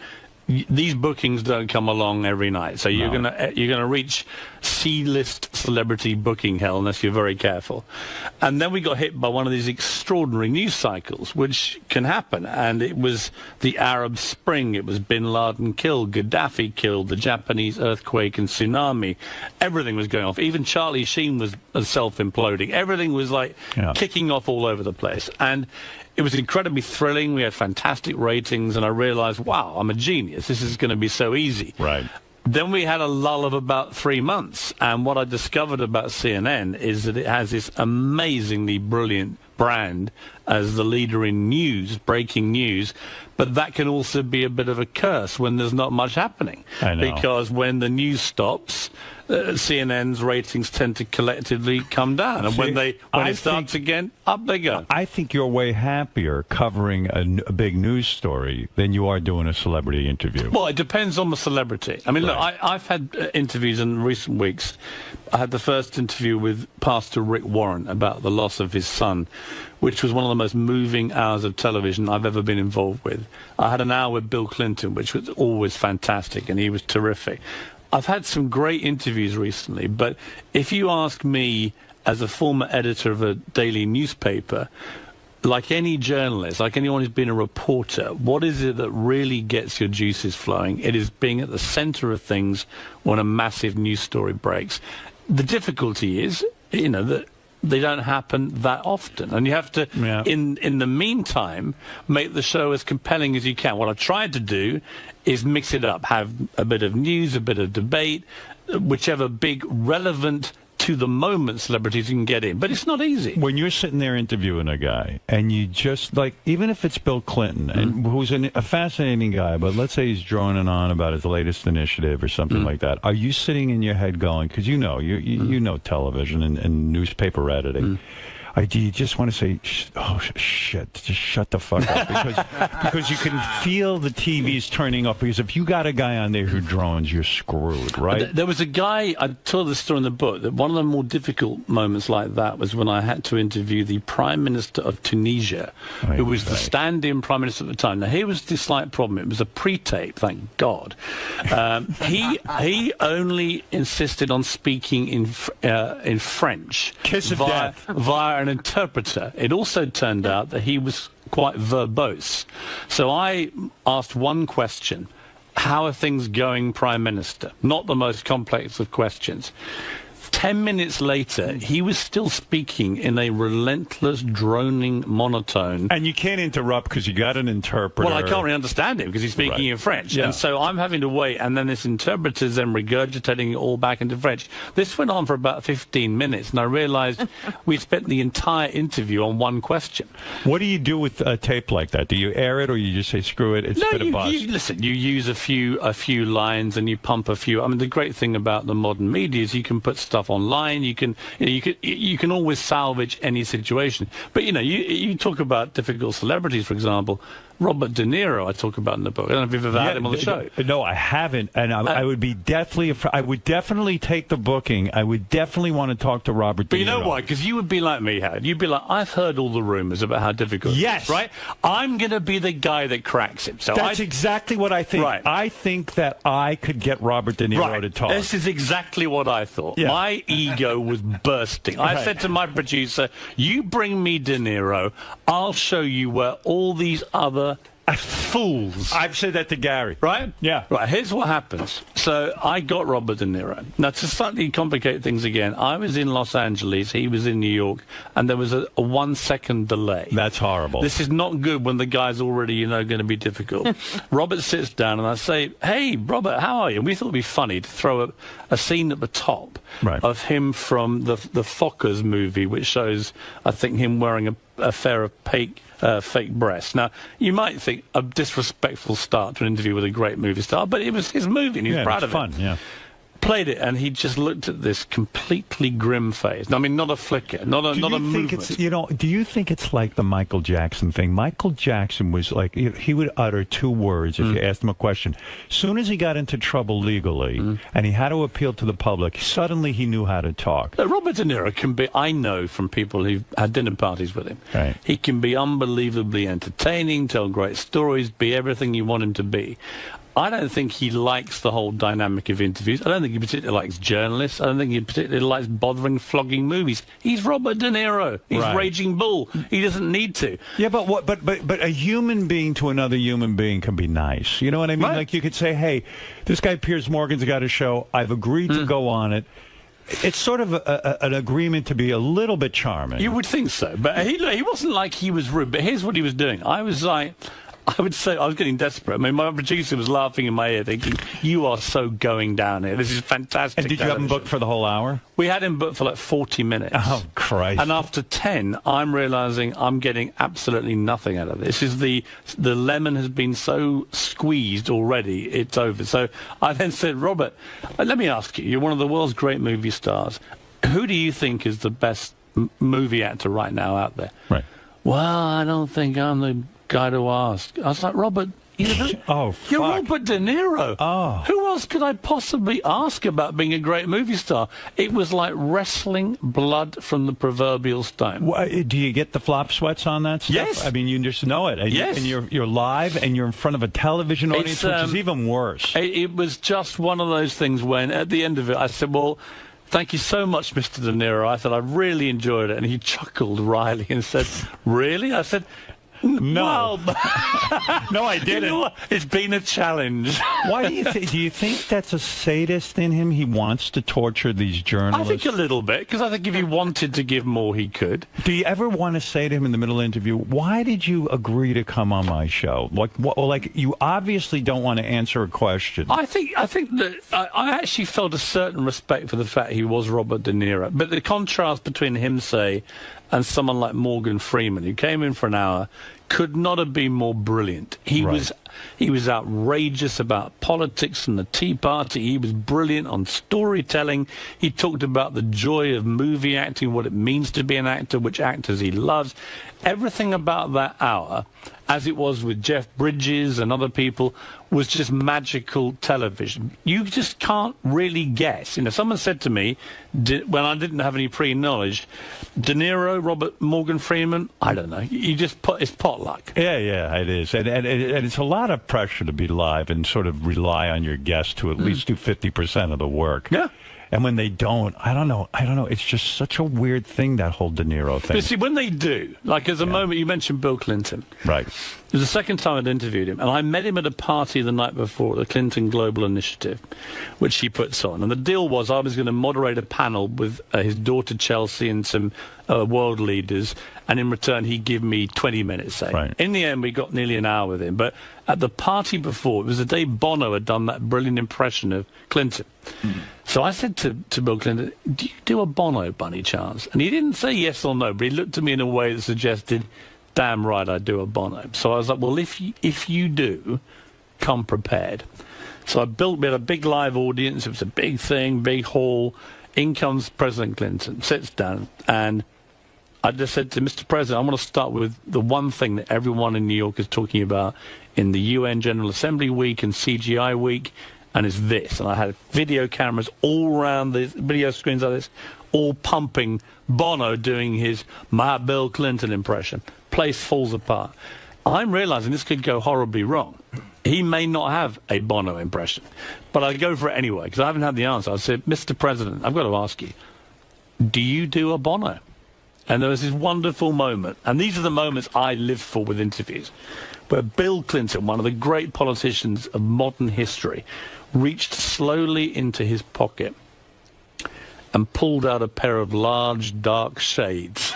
these bookings don't come along every night, so you're gonna reach C-list celebrity booking hell unless you're very careful. And then we got hit by one of these extraordinary news cycles, which can happen. And it was the Arab Spring, it was Bin Laden killed, Gaddafi killed, the Japanese earthquake and tsunami. Everything was going off. Even Charlie Sheen was self-imploding. Everything was like kicking off all over the place. And it was incredibly thrilling. We had fantastic ratings, and I realized, wow, I'm a genius. This is going to be so easy. Right. Then we had a lull of about 3 months, and what I discovered about CNN is that it has this amazingly brilliant brand as the leader in news, breaking news, but that can also be a bit of a curse when there's not much happening. I know. Because when the news stops, CNN's ratings tend to collectively come down, and when it starts again, up they go. I think you're way happier covering a big news story than you are doing a celebrity interview. Well, it depends on the celebrity. I mean, look, I've had interviews in recent weeks. I had the first interview with Pastor Rick Warren about the loss of his son, which was one of the most moving hours of television I've ever been involved with. I had an hour with Bill Clinton, which was always fantastic, and he was terrific. I've had some great interviews recently, but if you ask me, as a former editor of a daily newspaper, like any journalist, like anyone who's been a reporter, what is it that really gets your juices flowing? It is being at the center of things when a massive news story breaks. The difficulty is, that they don't happen that often, and you have to, in the meantime, make the show as compelling as you can. What I tried to do is mix it up, have a bit of news, a bit of debate, whichever big, relevant, to the moment celebrities you can get in. But it's not easy. When you're sitting there interviewing a guy, and you just, like, even if it's Bill Clinton, and who's a fascinating guy, but let's say he's droning on about his latest initiative or something like that, are you sitting in your head going, because you know television and newspaper editing, do you just want to say, oh, shit, just shut the fuck up? Because you can feel the TV's turning up. Because if you got a guy on there who drones, you're screwed, right? There was a guy, I told this story in the book, that one of the more difficult moments like that was when I had to interview the Prime Minister of Tunisia, who was the stand-in Prime Minister at the time. Now, here was the slight problem. It was a pre-tape, thank God. He only insisted on speaking in French. Kiss of death. Via an interpreter. It also turned out that he was quite verbose. So I asked one question: how are things going, Prime Minister? Not the most complex of questions. 10 minutes later, he was still speaking in a relentless, droning monotone. And you can't interrupt because you got an interpreter. Well, I can't really understand him because he's speaking in French. Yeah. And so I'm having to wait, and then this interpreter's then regurgitating it all back into French. This went on for about 15 minutes, and I realized we spent the entire interview on one question. What do you do with a tape like that? Do you air it, or you just say, screw it, it's a bit of buzz? Listen, you use a few lines and you pump a few. I mean, the great thing about the modern media is you can put stuff online. You can always salvage any situation. But you talk about difficult celebrities, for example. Robert De Niro, I talk about in the book. I don't know if you've ever had him on the show. No, I haven't, and I would be I would definitely take the booking. I would definitely want to talk to Robert De Niro. But you know why? Because you would be like me, Howard. You'd be like, I've heard all the rumors about how difficult it is, right? I'm going to be the guy that cracks it. So that's exactly what I think. Right. I think that I could get Robert De Niro to talk. This is exactly what I thought. Yeah. My ego was bursting. I said to my producer, you bring me De Niro, I'll show you where all these other fools. I've said that to Gary. Right? Yeah. Right, here's what happens. So I got Robert De Niro. Now, to slightly complicate things again, I was in Los Angeles, he was in New York, and there was a 1 second delay. That's horrible. This is not good when the guy's already, going to be difficult. Robert sits down, and I say, hey, Robert, how are you? And we thought it would be funny to throw a scene at the top of him from the Fockers movie, which shows, I think, him wearing a pair of fake breasts. Now, you might think a disrespectful start to an interview with a great movie star, but it was his movie, and he was proud of it. Fun, yeah. Played it, and he just looked at this completely grim face. I mean, not a flicker, not a movement. Do you think it's like the Michael Jackson thing? Michael Jackson was like, he would utter 2 words if you asked him a question. Soon as he got into trouble legally, and he had to appeal to the public, suddenly he knew how to talk. Robert De Niro can be, I know from people who've had dinner parties with him, he can be unbelievably entertaining, tell great stories, be everything you want him to be. I don't think he likes the whole dynamic of interviews. I don't think he particularly likes journalists. I don't think he particularly likes flogging movies. He's Robert De Niro. He's Raging Bull. He doesn't need to. Yeah, but a human being to another human being can be nice. You know what I mean? Like you could say, hey, this guy Piers Morgan's got a show. I've agreed to go on it. It's sort of an agreement to be a little bit charming. You would think so. But he wasn't like he was rude. But here's what he was doing. I would say I was getting desperate. I mean, my producer was laughing in my ear, thinking, you are so going down here. This is fantastic. And did you have him booked for the whole hour? We had him booked for like 40 minutes. Oh, Christ. And after 10, I'm realizing I'm getting absolutely nothing out of this. This is the lemon has been so squeezed already, it's over. So I then said, Robert, let me ask you, you're one of the world's great movie stars. Who do you think is the best movie actor right now out there? Right. Well, I don't think I'm the guy to ask. I was like, Robert, you're Robert De Niro. Oh. Who else could I possibly ask about being a great movie star? It was like wrestling blood from the proverbial stone. Do you get the flop sweats on that stuff? Yes. I mean, you just know it. And yes. And you're live, and you're in front of a television audience, which is even worse. It was just one of those things when, at the end of it, I said, well, thank you so much, Mr. De Niro. I said, I really enjoyed it. And he chuckled wryly and said, really? I said, no. Well, no, I didn't. You know what? It's been a challenge. Why do you think that's a sadist in him? He wants to torture these journalists? I think a little bit, because I think if he wanted to give more, he could. Do you ever want to say to him in the middle of the interview, why did you agree to come on my show? Like you obviously don't want to answer a question. I think that I actually felt a certain respect for the fact he was Robert De Niro. But the contrast between him, say, and someone like Morgan Freeman, who came in for an hour, could not have been more brilliant. He was outrageous about politics and the Tea Party. He was brilliant on storytelling. He talked about the joy of movie acting, what it means to be an actor, which actors he loves. Everything about that hour, as it was with Jeff Bridges and other people, was just magical television. You just can't really guess. You know, someone said to me, when I didn't have any pre-knowledge, De Niro, Morgan Freeman, I don't know. You just put it's potluck. potluck. Yeah, it is. And it's a lot of pressure to be live and sort of rely on your guests to at least do 50% of the work. Yeah. And when they don't, I don't know. It's just such a weird thing, that whole De Niro thing. But see, when they do, like there's a moment, you mentioned Bill Clinton. Right. It was the second time I'd interviewed him, and I met him at a party the night before, the Clinton Global Initiative, which he puts on. And the deal was I was going to moderate a panel with his daughter Chelsea and some world leaders, and in return he'd give me 20 minutes, say. Right. In the end, we got nearly an hour with him. But at the party before, it was the day Bono had done that brilliant impression of Clinton. So I said to Bill Clinton, do you do a Bono by any chance? And he didn't say yes or no, but he looked at me in a way that suggested, damn right I do a Bono. So I was like, well, if you do, come prepared. So we had a big live audience. It was a big thing, big hall. In comes President Clinton, sits down, and I just said to Mr. President, I want to start with the one thing that everyone in New York is talking about in the UN General Assembly week and CGI week, and it's this. And I had video cameras all around the video screens like this, all pumping Bono doing his my Bill Clinton impression. Place falls apart. I'm realizing this could go horribly wrong. He may not have a Bono impression, but I go for it anyway because I haven't had the answer. I said, Mr. President, I've got to ask you, do you do a Bono? And there was this wonderful moment, and these are the moments I live for with interviews, where Bill Clinton, one of the great politicians of modern history, reached slowly into his pocket and pulled out a pair of large, dark shades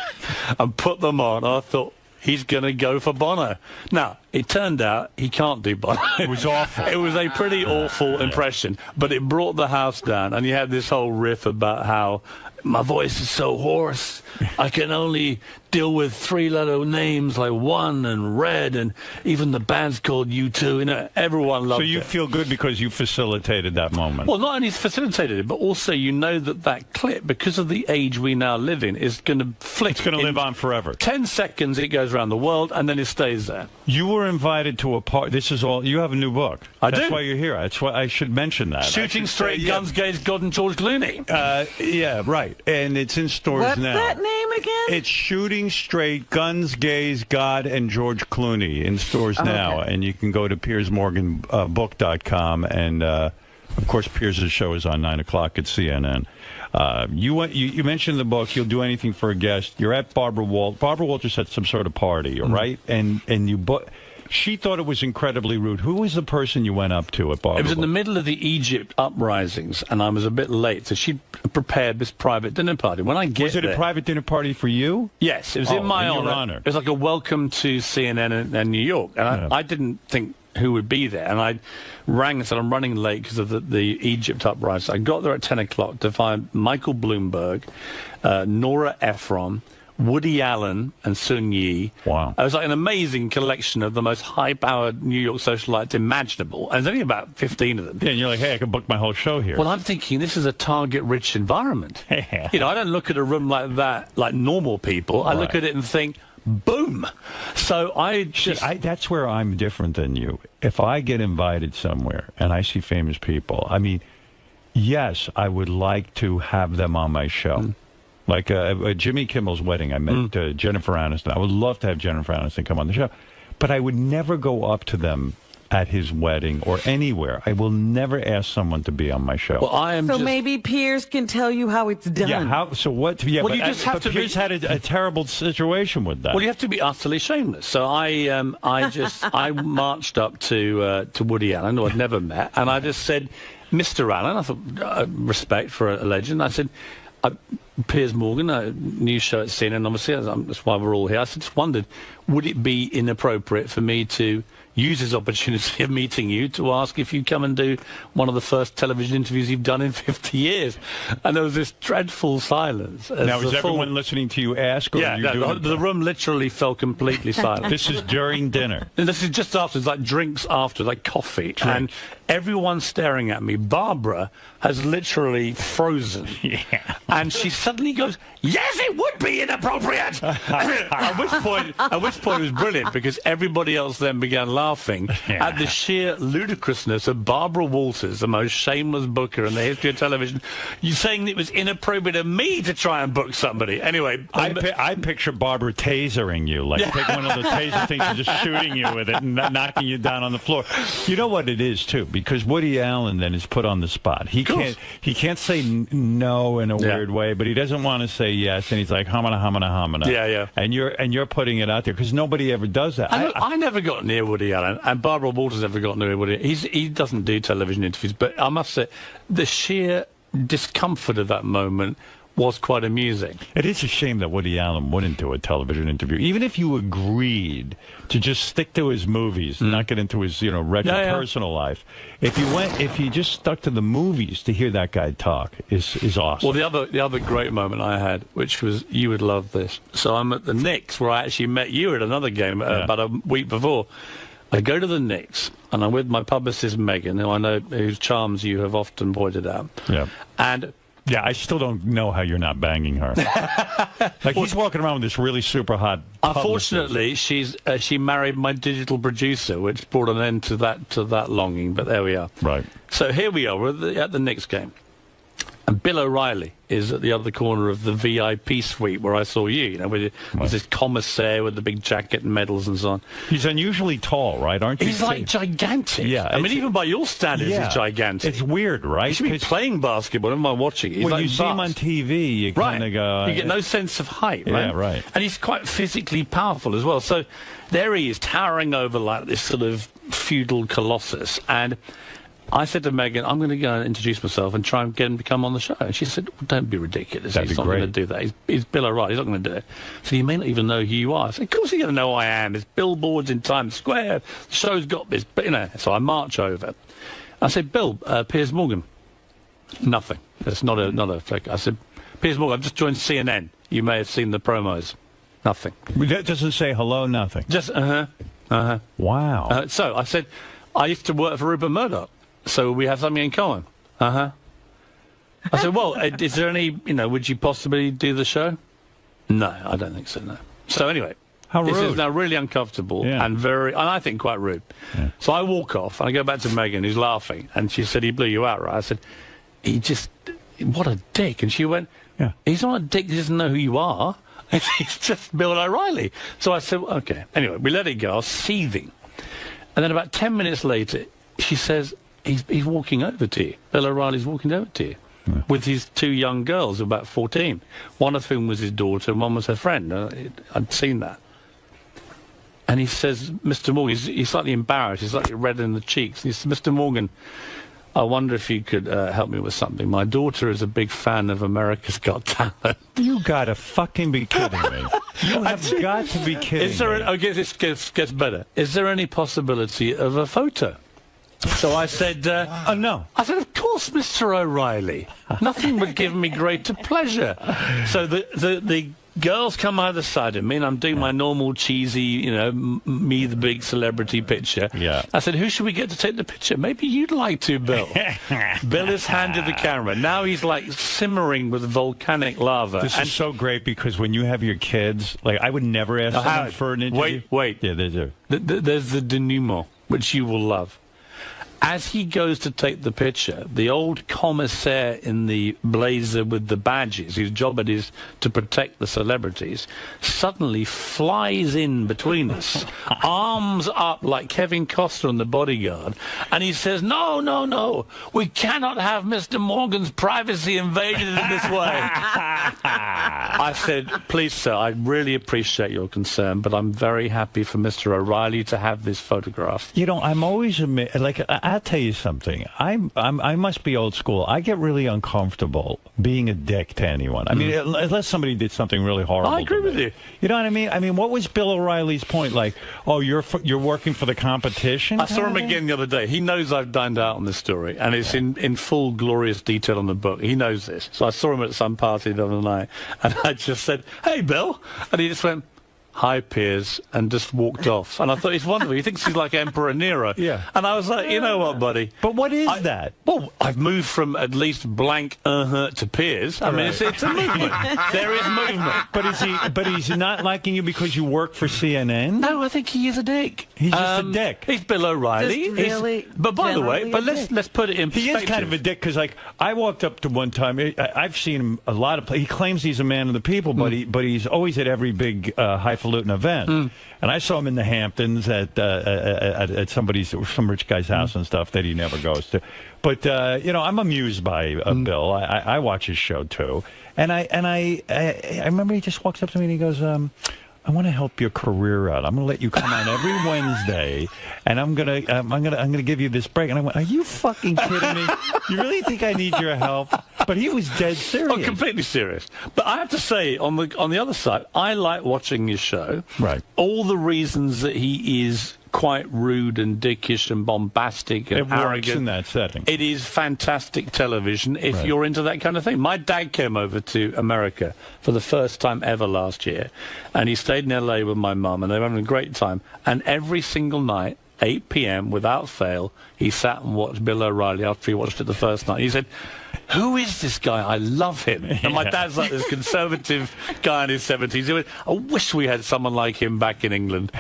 and put them on. I thought, he's going to go for Bono. Now, it turned out he can't do Bono. It was awful. It was a pretty awful impression, but it brought the house down, and you had this whole riff about how my voice is so hoarse, I can only deal with three-letter names like One and Red, and even the band's called U2. You know, everyone loved it. So you feel good because you facilitated that moment? Well, not only facilitated it, but also you know that clip, because of the age we now live in, is going to flick. It's going to live on forever. 10 seconds, it goes around the world, and then it stays there. You were invited to a party. This is all. You have a new book. That's That's why you're here. That's why I should mention that. Shooting Straight, Guns, Gays, God, and George Clooney. Yeah, right. And it's in stores What's now. that name again? It's Shooting Straight, Guns, Gays, God, and George Clooney in stores now. And you can go to PiersMorganBook.com. And, of course, Piers' show is on 9 o'clock at CNN. You mentioned the book. You'll do anything for a guest. You're at Barbara Walters. Barbara Walters had some sort of party, right? And you she thought it was incredibly rude. Who was the person you went up to at Barbara? It was in the middle of the Egypt uprisings, and I was a bit late, so she prepared this private dinner party. When I get Was it there, a private dinner party for you? Yes, it was in my honor. It was like a welcome to CNN and New York, and I didn't think who would be there, and I rang and said I'm running late because of the Egypt uprising. I got there at 10 o'clock to find Michael Bloomberg, Nora Ephron, Woody Allen, and Sun Yi. Wow. It was like an amazing collection of the most high-powered New York socialites imaginable, and there's only about 15 of them. Yeah, and you're like, hey, I could book my whole show here. Well, I'm thinking this is a target-rich environment. You know, I don't look at a room like that like normal people. I look at it and think, boom. So that's where I'm different than you. If I get invited somewhere and I see famous people, I mean, yes, I would like to have them on my show. Like Jimmy Kimmel's wedding, I met Jennifer Aniston. I would love to have Jennifer Aniston come on the show. But I would never go up to them at his wedding or anywhere. I will never ask someone to be on my show. Well, maybe Piers can tell you how it's done. Yeah, so what? Yeah, well, you just have to. Piers had a terrible situation with that. Well, you have to be utterly shameless. So I marched up to Woody Allen, who I'd never met, and I just said, Mr. Allen, I thought, respect for a legend. I said, Piers Morgan, a new show at CNN, obviously, that's why we're all here. I just wondered, would it be inappropriate for me to use this opportunity of meeting you to ask if you'd come and do one of the first television interviews you've done in 50 years? And there was this dreadful silence. Now, is everyone listening to you ask? Or are you doing the room literally fell completely silent. This is during dinner. And this is just after, it's like drinks after, like coffee. And everyone's staring at me. Barbara has literally frozen. And she suddenly goes, yes, it would be inappropriate. At which point it was brilliant, because everybody else then began laughing at the sheer ludicrousness of Barbara Walters, the most shameless booker in the history of television, you saying it was inappropriate of me to try and book somebody. Anyway, I picture Barbara tasering you, like take one of the taser things and just shooting you with it and knocking you down on the floor. You know what it is too, because Woody Allen then is put on the spot. He can't say no in a weird way, but he doesn't want to say yes, and he's like hamana hamana hamana. Yeah. And you're putting it out there because nobody ever does that. I never got near Woody Allen, and Barbara Walters never got near Woody. He doesn't do television interviews, but I must say the sheer discomfort of that moment was quite amusing. It is a shame that Woody Allen wouldn't do a television interview, even if you agreed to just stick to his movies, not get into his retro personal life. If you just stuck to the movies to hear that guy talk, is awesome. Well, the other great moment I had, which was, you would love this. So I'm at the Knicks, where I actually met you at another game about a week before. I go to the Knicks, and I'm with my publicist Megan, who I know whose charms you have often pointed out. Yeah. And yeah, I still don't know how you're not banging her. Like, he's walking around with this really super hot publicist. Unfortunately, she married my digital producer, which brought an end to that longing. But there we are. Right. So here we are. We're at the Knicks game, and Bill O'Reilly is at the other corner of the VIP suite where I saw you. With this commissaire with the big jacket and medals and so on. He's unusually tall, right? Aren't you? He's like gigantic. Yeah. I mean, even by your standards, he's gigantic. It's weird, right? He should be playing basketball. Am I watching? He's when like you see him on TV, you kind of go... You get no sense of height, right? Yeah, right. And he's quite physically powerful as well. So there he is, towering over like this sort of feudal colossus. And I said to Megan, I'm going to go and introduce myself and try and get him to come on the show. And she said, well, don't be ridiculous. He's not going to do that. He's Bill O'Reilly. He's not going to do it. So you may not even know who you are. I said, of course you're going to know who I am. There's billboards in Times Square. The show's got this. But, so I march over. I said, Bill, Piers Morgan. Nothing. That's not a flick. I said, Piers Morgan, I've just joined CNN. You may have seen the promos. Nothing. That doesn't say hello, nothing. Just, Wow. So I said, I used to work for Rupert Murdoch. So we have something in common. I said, well, is there any, would you possibly do the show? No, I don't think so, no. So anyway, how rude. This is now really uncomfortable and I think quite rude. Yeah. So I walk off and I go back to Megan, who's laughing, and she said, he blew you out, right? I said, what a dick. And she went, he's not a dick, he doesn't know who you are. He's just Bill O'Reilly. So I said, okay. Anyway, we let it go. I was seething. And then about 10 minutes later, she says, He's walking over to you. Bill O'Reilly's walking over to you with his two young girls, about 14, one of whom was his daughter and one was her friend. I'd seen that. And he says, Mr. Morgan, he's slightly embarrassed, he's slightly red in the cheeks. He says, Mr. Morgan, I wonder if you could help me with something. My daughter is a big fan of America's Got Talent. You gotta fucking be kidding me. You have got to be kidding me. Okay, this gets better. Is there any possibility of a photo? So I said, no. I said, of course, Mr. O'Reilly. Nothing would give me greater pleasure. So the girls come either side of me, and I'm doing my normal cheesy, me, the big celebrity picture. Yeah. I said, who should we get to take the picture? Maybe you'd like to, Bill. Bill has handed the camera. Now he's like simmering with volcanic lava. This is so great, because when you have your kids, like, I would never ask someone for an interview. Wait. Yeah, there's the denouement, which you will love. As he goes to take the picture, the old commissaire in the blazer with the badges, whose job it is to protect the celebrities, suddenly flies in between us, arms up like Kevin Costner in The Bodyguard, and he says, no, we cannot have Mr. Morgan's privacy invaded in this way. I said, please, sir, I really appreciate your concern, but I'm very happy for Mr. O'Reilly to have this photograph. I'm always I'll tell you something. I must be old school. I get really uncomfortable being a dick to anyone. I mean, unless somebody did something really horrible. I agree with you. You know what I mean? I mean, what was Bill O'Reilly's point? Like, oh, you're working for the competition? I saw him again the other day. He knows I've dined out on this story, and it's in full glorious detail on the book. He knows this. So I saw him at some party the other night, and I just said, hey, Bill. And he just went, "Hi, Piers," and just walked off. And I thought, it's wonderful. He thinks he's like Emperor Nero. Yeah. And I was like, you know what, buddy? But what is that? Well, I've moved from at least blank to Piers. I mean, it's a movement. There is movement. But he's not liking you because you work for CNN? No, I think he is a dick. He's just a dick. He's Bill O'Reilly. But by the way, let's put it in perspective. He is kind of a dick because, like, I walked up to one time. I've seen him a lot of. He claims he's a man of the people, but he's always at every big highfalutin event. And I saw him in the Hamptons at some rich guy's house and stuff that he never goes to. But you know, I'm amused by Bill. I watch his show too, and I remember he just walks up to me and he goes, "I want to help your career out. I'm going to let you come on every Wednesday, and I'm gonna give you this break." And I went, "Are you fucking kidding me? You really think I need your help?" But he was dead serious. Oh, completely serious. But I have to say, on the other side, I like watching his show. Right. All the reasons that he is quite rude and dickish and bombastic and arrogant. It works in that setting. It is fantastic television if you're into that kind of thing. My dad came over to America for the first time ever last year, and he stayed in L.A. with my mum, and they were having a great time. And every single night, 8 p.m., without fail, he sat and watched Bill O'Reilly after he watched it the first night. He said, "Who is this guy? I love him." And my dad's like this conservative guy in his 70s. He went, "I wish we had someone like him back in England."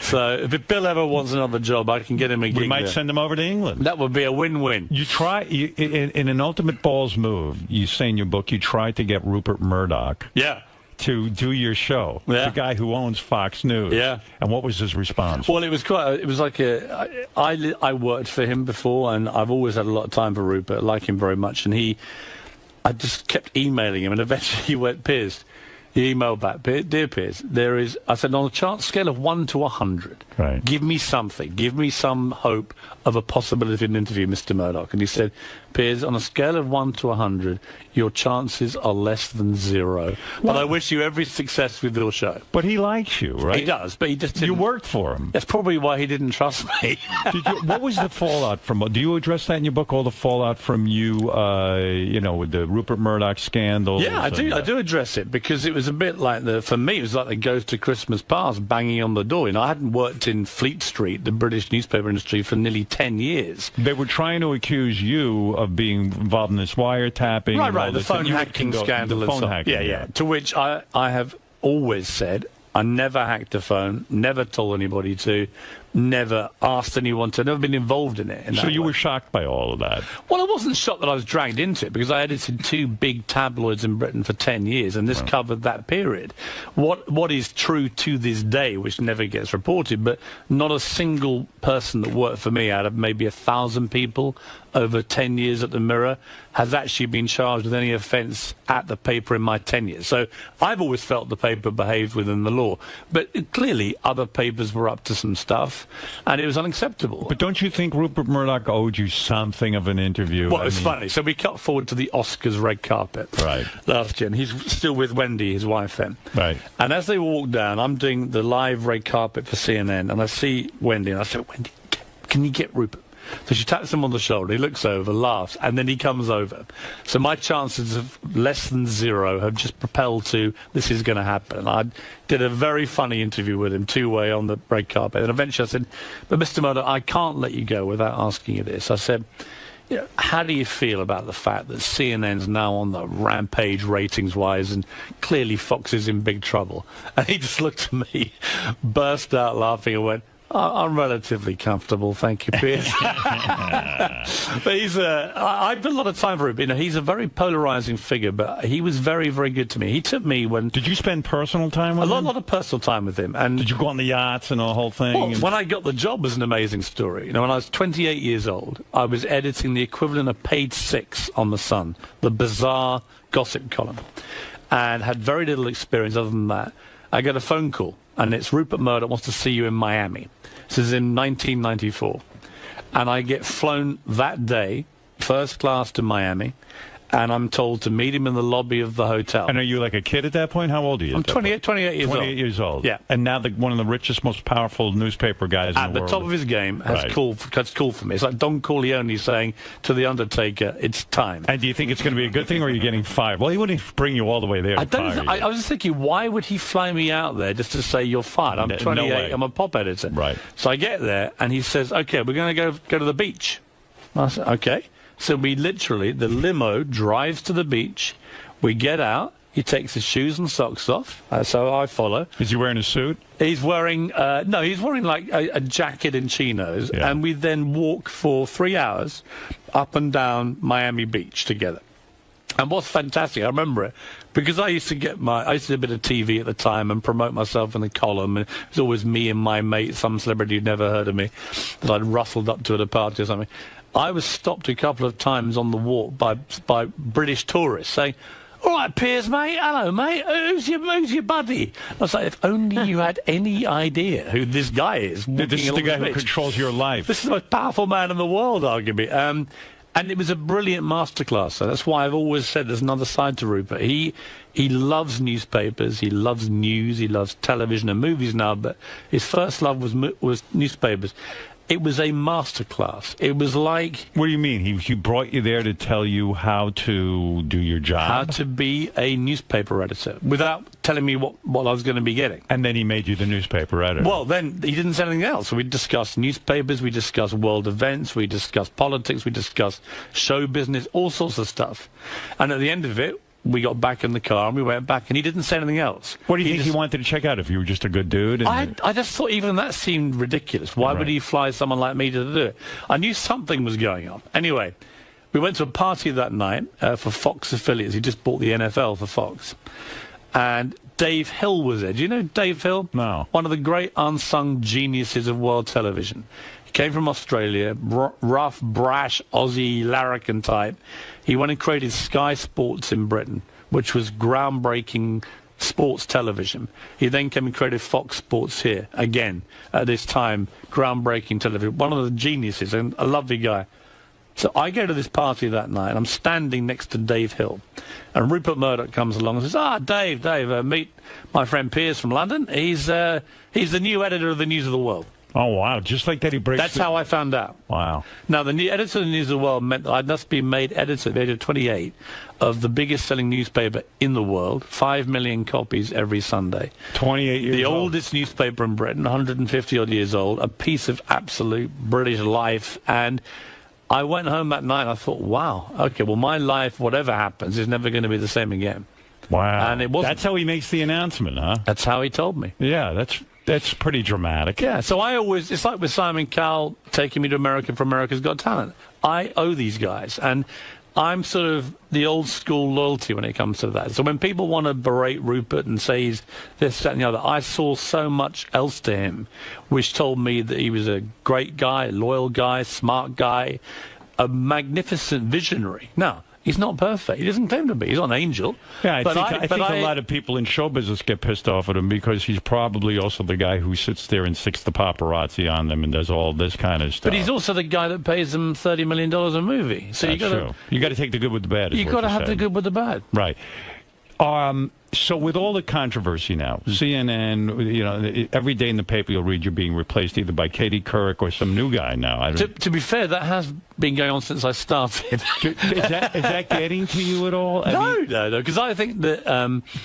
So if Bill ever wants another job, I can get him a gig. We might send him over to England. That would be a win-win. You try, in an ultimate balls move, you say in your book, you tried to get Rupert Murdoch. Yeah. To do your show, the guy who owns Fox News. Yeah. And what was his response? Well, it was like I worked for him before, and I've always had a lot of time for Rupert. I like him very much, and I just kept emailing him, and eventually he went, "Piers." He emailed back, "Dear Piers, I said, on a chart scale of 1 to 100, give me something. Give me some hope of a possibility of an interview, Mr. Murdoch." And he said, "Piers, on a scale of 1 to 100, your chances are less than 0. But I wish you every success with your show." But he likes you, right? He does, but he just didn't. You worked for him. That's probably why he didn't trust me. What was the fallout from? Do you address that in your book? All the fallout from you, with the Rupert Murdoch scandal? Yeah, I do address it because it was a bit like for me, it was like the Ghost of Christmas Past banging on the door. I hadn't worked in Fleet Street, the British newspaper industry, for nearly 10 years. They were trying to accuse you of being involved in this wiretapping. Right, the phone hacking scandal and so on. Yeah. To which I have always said, I never hacked a phone, never told anybody to, never asked anyone to, never been involved in it. So you were shocked by all of that? Well, I wasn't shocked that I was dragged into it because I edited 2 big tabloids in Britain for 10 years, and this covered that period. What is true to this day, which never gets reported, but not a single person that worked for me out of maybe 1,000 people over 10 years at the Mirror has actually been charged with any offence at the paper in my tenure. So I've always felt the paper behaved within the law. But clearly other papers were up to some stuff, and it was unacceptable. But don't you think Rupert Murdoch owed you something of an interview? Well, it's funny. So we cut forward to the Oscars red carpet last year, and he's still with Wendy, his wife then. Right. And as they walk down, I'm doing the live red carpet for CNN, and I see Wendy, and I said, "Wendy, can you get Rupert?" So she taps him on the shoulder, he looks over, laughs, and then he comes over. So my chances of less than 0 have just propelled to this is going to happen. I did a very funny interview with him, 2-way on the red carpet, and eventually I said, "But Mr. Murdoch, I can't let you go without asking you this." I said, how do you feel about the fact that CNN's now on the rampage ratings-wise, and clearly Fox is in big trouble? And he just looked at me, burst out laughing, and went, "I'm relatively comfortable, thank you, Piers." But I've done a lot of time for him. He's a very polarizing figure, but he was very, very good to me. He took me when... Did you spend personal time with him? A lot of personal time with him. And did you go on the yachts and the whole thing? Well, when I got the job was an amazing story. When I was 28 years old, I was editing the equivalent of page 6 on The Sun, the bizarre gossip column, and had very little experience other than that. I got a phone call, and it's Rupert Murdoch wants to see you in Miami. This is in 1994. And I get flown that day, first class to Miami, and I'm told to meet him in the lobby of the hotel. And are you like a kid at that point? How old are you? I'm 28 years old. 28 years old. Yeah. And now one of the richest, most powerful newspaper guys at in the world. At the top of his game. That's cool for me. It's like Don Corleone saying to The Undertaker, it's time. And do you think it's going to be a good thing, or are you getting fired? Well, he wouldn't bring you all the way there. I was thinking, why would he fly me out there just to say you're fired? I'm 28. No way. I'm a pop editor. Right. So I get there, and he says, okay, we're going to go to the beach. I said, okay. So we literally, the limo drives to the beach. We get out. He takes his shoes and socks off. So I follow. Is he wearing a suit? He's wearing, no, he's wearing like a jacket and chinos. Yeah. And we then walk for 3 hours up and down Miami Beach together. And what's fantastic, I remember it, because I used to do a bit of TV at the time and promote myself in the column, and it was always me and my mate, some celebrity who'd never heard of me, that I'd rustled up to at a party or something. I was stopped a couple of times on the walk by British tourists saying, all right, Piers, mate, hello, mate, who's your buddy? I was like, if only you had any idea who this guy is. This is the guy who controls your life. This is the most powerful man in the world, arguably. And it was a brilliant masterclass. So that's why I've always said there's another side to Rupert. He loves newspapers, he loves news, he loves television and movies now, but his first love was newspapers. It was a masterclass. It was like... What do you mean? He brought you there to tell you how to do your job? How to be a newspaper editor, without telling me what I was going to be getting. And then he made you the newspaper editor. Well, then he didn't say anything else. We discussed newspapers, we discussed world events, we discussed politics, we discussed show business, all sorts of stuff. And at the end of it, we got back in the car and we went back, and he didn't say anything else. What do you think he wanted to check out, if you were just a good dude? I just thought even that seemed ridiculous. Why would he fly someone like me to do it? I knew something was going on. Anyway, we went to a party that night for Fox affiliates. He just bought the NFL for Fox. And Dave Hill was there. Do you know Dave Hill? No. One of the great unsung geniuses of world television. He came from Australia, rough, brash, Aussie, larrikin type. He went and created Sky Sports in Britain, which was groundbreaking sports television. He then came and created Fox Sports here, again, at this time, groundbreaking television. One of the geniuses, and a lovely guy. So I go to this party that night, and I'm standing next to Dave Hill. And Rupert Murdoch comes along and says, Dave, meet my friend Piers from London. He's the new editor of the News of the World. Oh, wow. Just like that he breaks... That's how I found out. Wow. Now, the new editor of the News of the World meant that I must be made editor at the age of 28 of the biggest-selling newspaper in the world, 5 million copies every Sunday. 28 years old. The oldest newspaper in Britain, 150-odd years old, a piece of absolute British life. And I went home that night and I thought, wow, okay, well, my life, whatever happens, is never going to be the same again. Wow. And it wasn't. That's how he makes the announcement, huh? That's how he told me. Yeah, that's pretty dramatic. Yeah, so it's like with Simon Cowell taking me to America for America's Got Talent. I owe these guys, and I'm sort of the old school loyalty when it comes to that. So when people want to berate Rupert and say he's this, that, and the other, I saw so much else to him, which told me that he was a great guy, loyal guy, smart guy, a magnificent visionary. Now, he's not perfect. He doesn't claim to be. He's not an angel. Yeah, I think a lot of people in show business get pissed off at him because he's probably also the guy who sits there and sticks the paparazzi on them and does all this kind of stuff. But he's also the guy that pays them $30 million a movie. So That's true. You got to take the good with the bad. You got to have the good with the bad. Right. So with all the controversy now, CNN, every day in the paper you'll read you're being replaced either by Katie Couric or some new guy now. To be fair, that has been going on since I started. Is that getting to you at all? No, because I think that...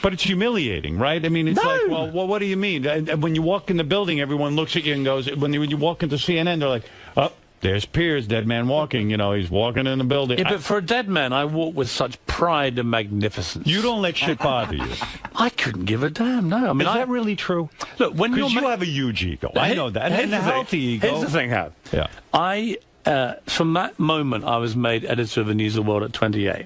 but it's humiliating, right? I mean, it's like, well, what do you mean? And when you walk in the building, everyone looks at you and goes, when you walk into CNN, they're like, oh, there's Piers, dead man walking. He's walking in the building. Yeah, but for a dead man, I walk with such pride and magnificence. You don't let shit bother you. I couldn't give a damn, no. I mean, is that really true? Look, when you have a huge ego. I know that. And a healthy ego. Here's the thing, Howard. Yeah. From that moment, I was made editor of the News of the World at 28.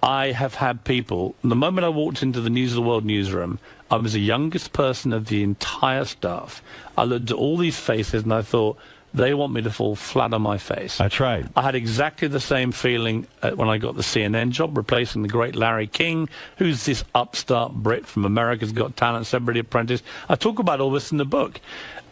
I have had people, the moment I walked into the News of the World newsroom, I was the youngest person of the entire staff. I looked at all these faces and I thought, they want me to fall flat on my face. That's right. I had exactly the same feeling when I got the CNN job, replacing the great Larry King, who's this upstart Brit from America's Got Talent, Celebrity Apprentice. I talk about all this in the book.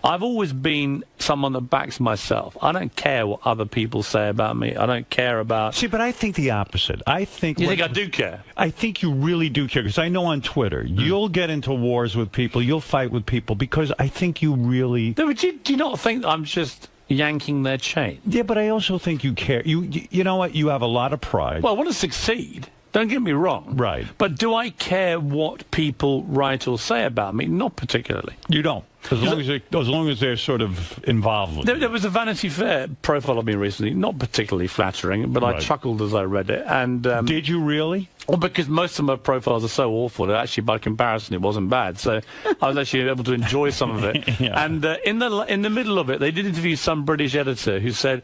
I've always been someone that backs myself. I don't care what other people say about me. I don't care about... See, but I think the opposite. I think... You think I do care? I think you really do care, because I know on Twitter, you'll get into wars with people, you'll fight with people, because I think you really... No, but do you not think I'm just yanking their chain? Yeah, but I also think you care. You know what? You have a lot of pride. Well, I want to succeed. Don't get me wrong. Right. But do I care what people write or say about me? Not particularly. You don't. As long as they're sort of involved with there was a Vanity Fair profile of me recently, not particularly flattering, but I chuckled as I read it. And did you really? Well, because most of my profiles are so awful that actually, by comparison, it wasn't bad. So I was actually able to enjoy some of it. Yeah. And in the middle of it, they did interview some British editor who said,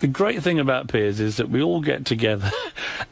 the great thing about Piers is that we all get together,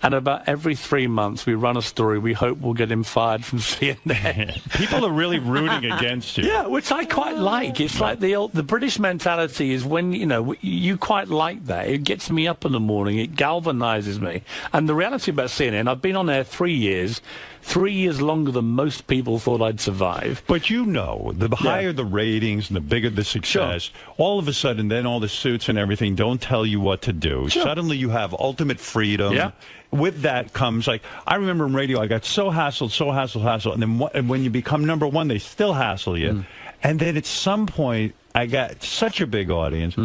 and about every 3 months we run a story we hope will get him fired from CNN. People are really rooting against you. Yeah, which I quite like. It's like the British mentality is when, you quite like that. It gets me up in the morning. It galvanizes me. And the reality about CNN, I've been on air 3 years. 3 years longer than most people thought I'd survive. But the higher the ratings and the bigger the success, all of a sudden then all the suits and everything don't tell you what to do. Sure. Suddenly you have ultimate freedom. Yeah. With that comes, I remember in radio, I got so hassled, and then when you become number one, they still hassle you. And then at some point, I got such a big audience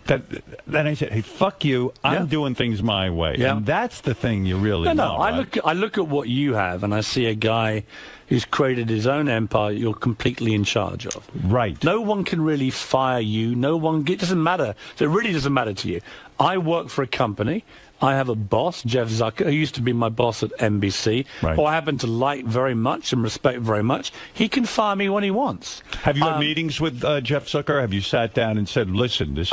that then I said, hey, fuck you, I'm doing things my way. Yeah. And that's the thing you really know. I look at what you have, and I see a guy who's created his own empire you're completely in charge of. Right. No one can really fire you. It doesn't matter. It really doesn't matter to you. I work for a company. I have a boss, 𝗦𝘁𝗄𝗿𝗱, who used to be my boss at NBC, who I happen to like very much and respect very much. He can fire me when he wants. Have you had meetings with 𝗦𝘁𝗄𝗿𝗱? Have you sat down and said, listen, this is...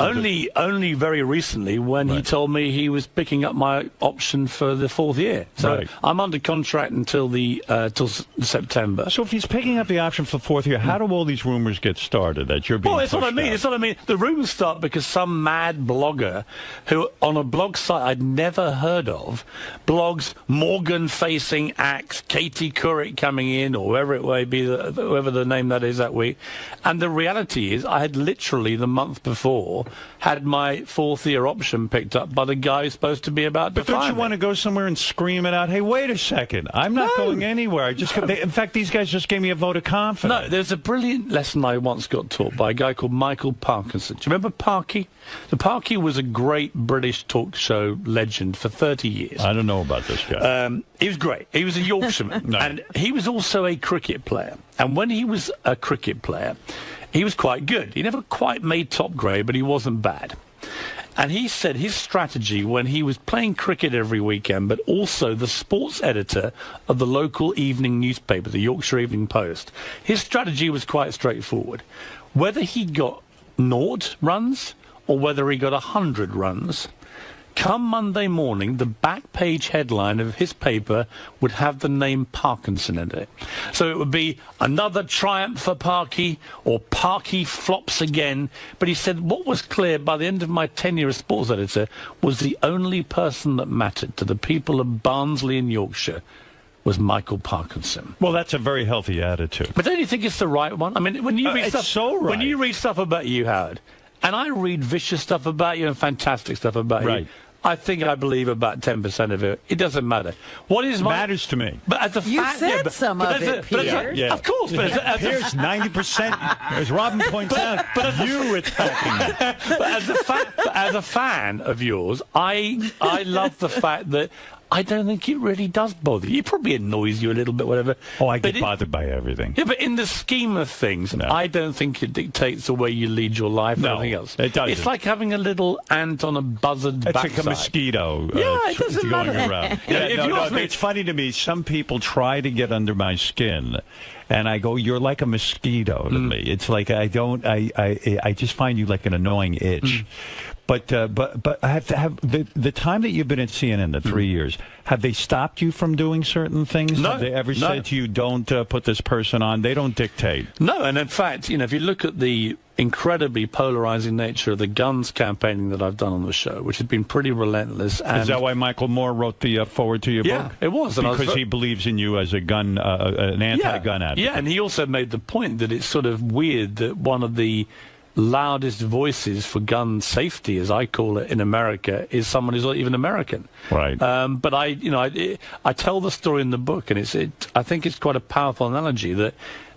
Only very recently when he told me he was picking up my option for the 4th year. So I'm under contract until till September. So if he's picking up the option for the 4th year, how do all these rumors get started that you're being Well, it's what I mean. It's what I mean. The rumors start because some mad blogger who, on a blog site I'd never heard of, blogs Morgan-facing acts, Katie Couric coming in, or whoever it may be, whoever the name that is that week. And the reality is I had literally the month before had my 4th year option picked up by the guy who's supposed to be about to fire me. But don't you want to go somewhere and scream it out, hey, wait a second, I'm not going anywhere. In fact, these guys just gave me a vote of confidence. No, there's a brilliant lesson I once got taught by a guy called Michael Parkinson. Do you remember Parky? The Parky was a great British talk show legend for 30 years. I don't know about this guy. He was great. He was a Yorkshireman. And he was also a cricket player. And when he was a cricket player, he was quite good. He never quite made top grade, but he wasn't bad. And he said his strategy when he was playing cricket every weekend, but also the sports editor of the local evening newspaper, the Yorkshire Evening Post, his strategy was quite straightforward. Whether he got 0 runs or whether he got 100 runs, come Monday morning, the back page headline of his paper would have the name Parkinson in it. So it would be another triumph for Parky, or Parky flops again. But he said what was clear by the end of my tenure as sports editor was the only person that mattered to the people of Barnsley in Yorkshire was Michael Parkinson. Well, that's a very healthy attitude. But don't you think it's the right one? I mean, when you read it's so right. When you read stuff about you, Howard, and I read vicious stuff about you and fantastic stuff about you, I think I believe about 10% of it. It doesn't matter. What is matters to me? But as a You fact, said some of it, Piers. Of course, but Piers, 90%, as Robin points out, you attacking me. But as a fan of yours, I love the fact that I don't think it really does bother you. It probably annoys you a little bit, whatever. Oh, I get bothered by everything. Yeah, but in the scheme of things, I don't think it dictates the way you lead your life or anything else. It doesn't. It's like having a little ant on a buzzard backside. It's like a mosquito it doesn't going matter. around. It's funny to me. Some people try to get under my skin, and I go, you're like a mosquito to me. It's like I just find you like an annoying itch. But I have to have the time that you've been at CNN, the 3 years, have they stopped you from doing certain things? No. Have they ever said to you, don't put this person on? They don't dictate. No, and in fact, if you look at the incredibly polarizing nature of the guns campaigning that I've done on the show, which has been pretty relentless. And is that why Michael Moore wrote the forward to your book? Yeah, it was. Because he believes in you as a gun, an anti-gun advocate. Yeah, and he also made the point that it's sort of weird that one of the loudest voices for gun safety, as I call it in America, is someone who's not even American. Right. But I tell the story in the book, and I think it's quite a powerful analogy that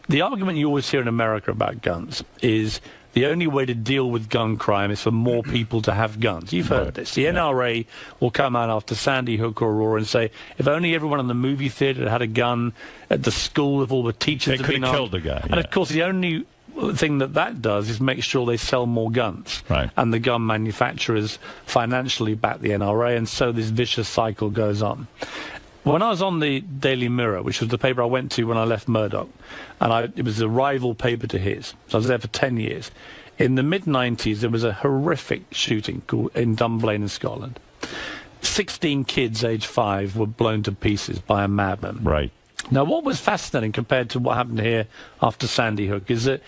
the argument you always hear in America about guns is the only way to deal with gun crime is for more people to have guns. You've heard this. The NRA will come out after Sandy Hook or Aurora and say, if only everyone in the movie theater had a gun, at the school, if all the teachers they had been could have killed the guy. And of course, the only thing that does is make sure they sell more guns. Right. And the gun manufacturers financially back the NRA, and so this vicious cycle goes on. When I was on the Daily Mirror, which was the paper I went to when I left Murdoch, and it was a rival paper to his, so I was there for 10 years. In the mid-90s, there was a horrific shooting in Dunblane in Scotland. 16 kids aged 5 were blown to pieces by a madman. Right. Now, what was fascinating compared to what happened here after Sandy Hook is that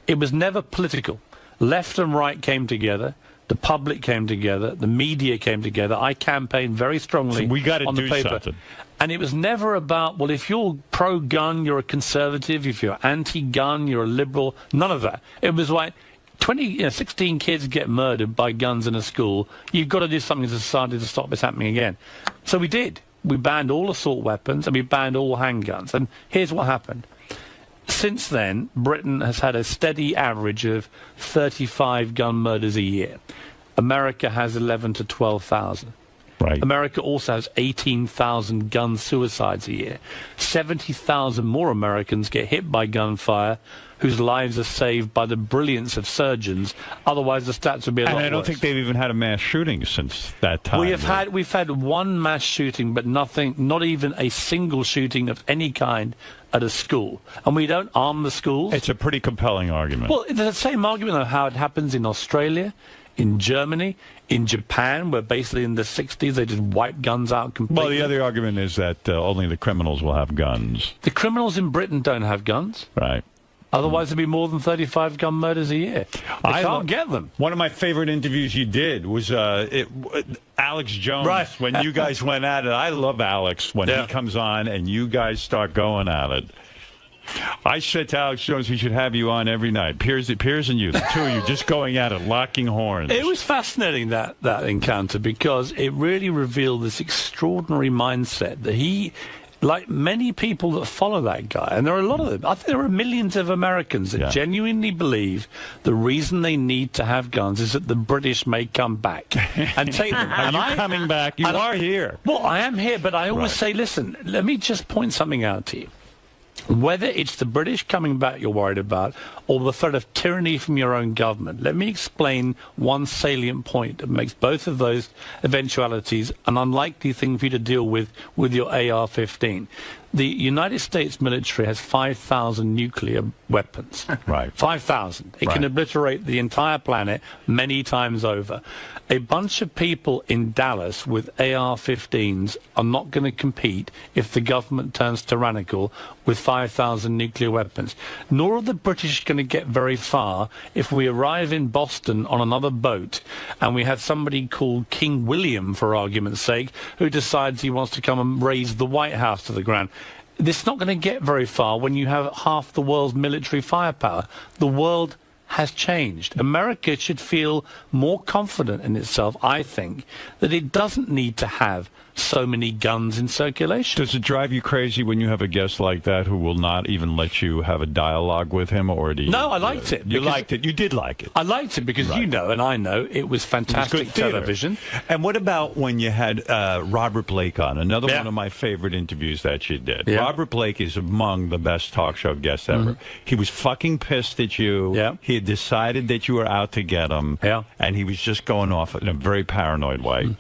it was never political. Left and right came together. The public came together. The media came together. I campaigned very strongly we gotta on the do paper. something. And it was never about, well, if you're pro-gun, you're a conservative. If you're anti-gun, you're a liberal. None of that. It was like 16 kids get murdered by guns in a school. You've got to do something as a society to stop this happening again. So we did. We banned all assault weapons and we banned all handguns. And here's what happened. Since then, Britain has had a steady average of 35 gun murders a year. America has 11 to 12,000. Right. America also has 18,000 gun suicides a year. 70,000 more Americans get hit by gunfire whose lives are saved by the brilliance of surgeons. Otherwise, the stats would be a lot worse. And I don't think they've even had a mass shooting since that time. We've had one mass shooting, but nothing, not even a single shooting of any kind at a school. And we don't arm the schools. It's a pretty compelling argument. Well, it's the same argument of how it happens in Australia, in Germany, in Japan, where basically in the 60s they just wiped guns out completely. Well, the other argument is that only the criminals will have guns. The criminals in Britain don't have guns. Right. Otherwise, there'd be more than 35 gun murders a year. I can't get them. One of my favorite interviews you did was Alex Jones. Right. When you guys went at it. I love Alex when he comes on and you guys start going at it. I said to Alex Jones, we should have you on every night. Piers and you, the two of you, just going at it, locking horns. It was fascinating, that encounter, because it really revealed this extraordinary mindset that he, like many people that follow that guy, and there are a lot of them, I think there are millions of Americans that genuinely believe the reason they need to have guns is that the British may come back and take them. Are you coming back? You are here. Well, I am here, but I always say, listen, let me just point something out to you. Whether it's the British coming back you're worried about or the threat of tyranny from your own government, let me explain one salient point that makes both of those eventualities an unlikely thing for you to deal with your AR-15. The United States military has 5,000 nuclear weapons. Right. 5,000. It can obliterate the entire planet many times over. A bunch of people in Dallas with AR-15s are not going to compete if the government turns tyrannical with 5,000 nuclear weapons. Nor are the British going to get very far if we arrive in Boston on another boat and we have somebody called King William, for argument's sake, who decides he wants to come and raise the White House to the ground. This is not going to get very far when you have half the world's military firepower. The world has changed. America should feel more confident in itself, I think, that it doesn't need to have so many guns in circulation. Does it drive you crazy when you have a guest like that who will not even let you have a dialogue with him? Or do you, No, I liked it. You liked it. You did like it. I liked it because you know, and I know, it was fantastic television. And what about when you had Robert Blake on? Another one of my favorite interviews that you did. Yeah. Robert Blake is among the best talk show guests ever. He was fucking pissed at you. Yeah. He had decided that you were out to get him. Yeah. And he was just going off in a very paranoid way.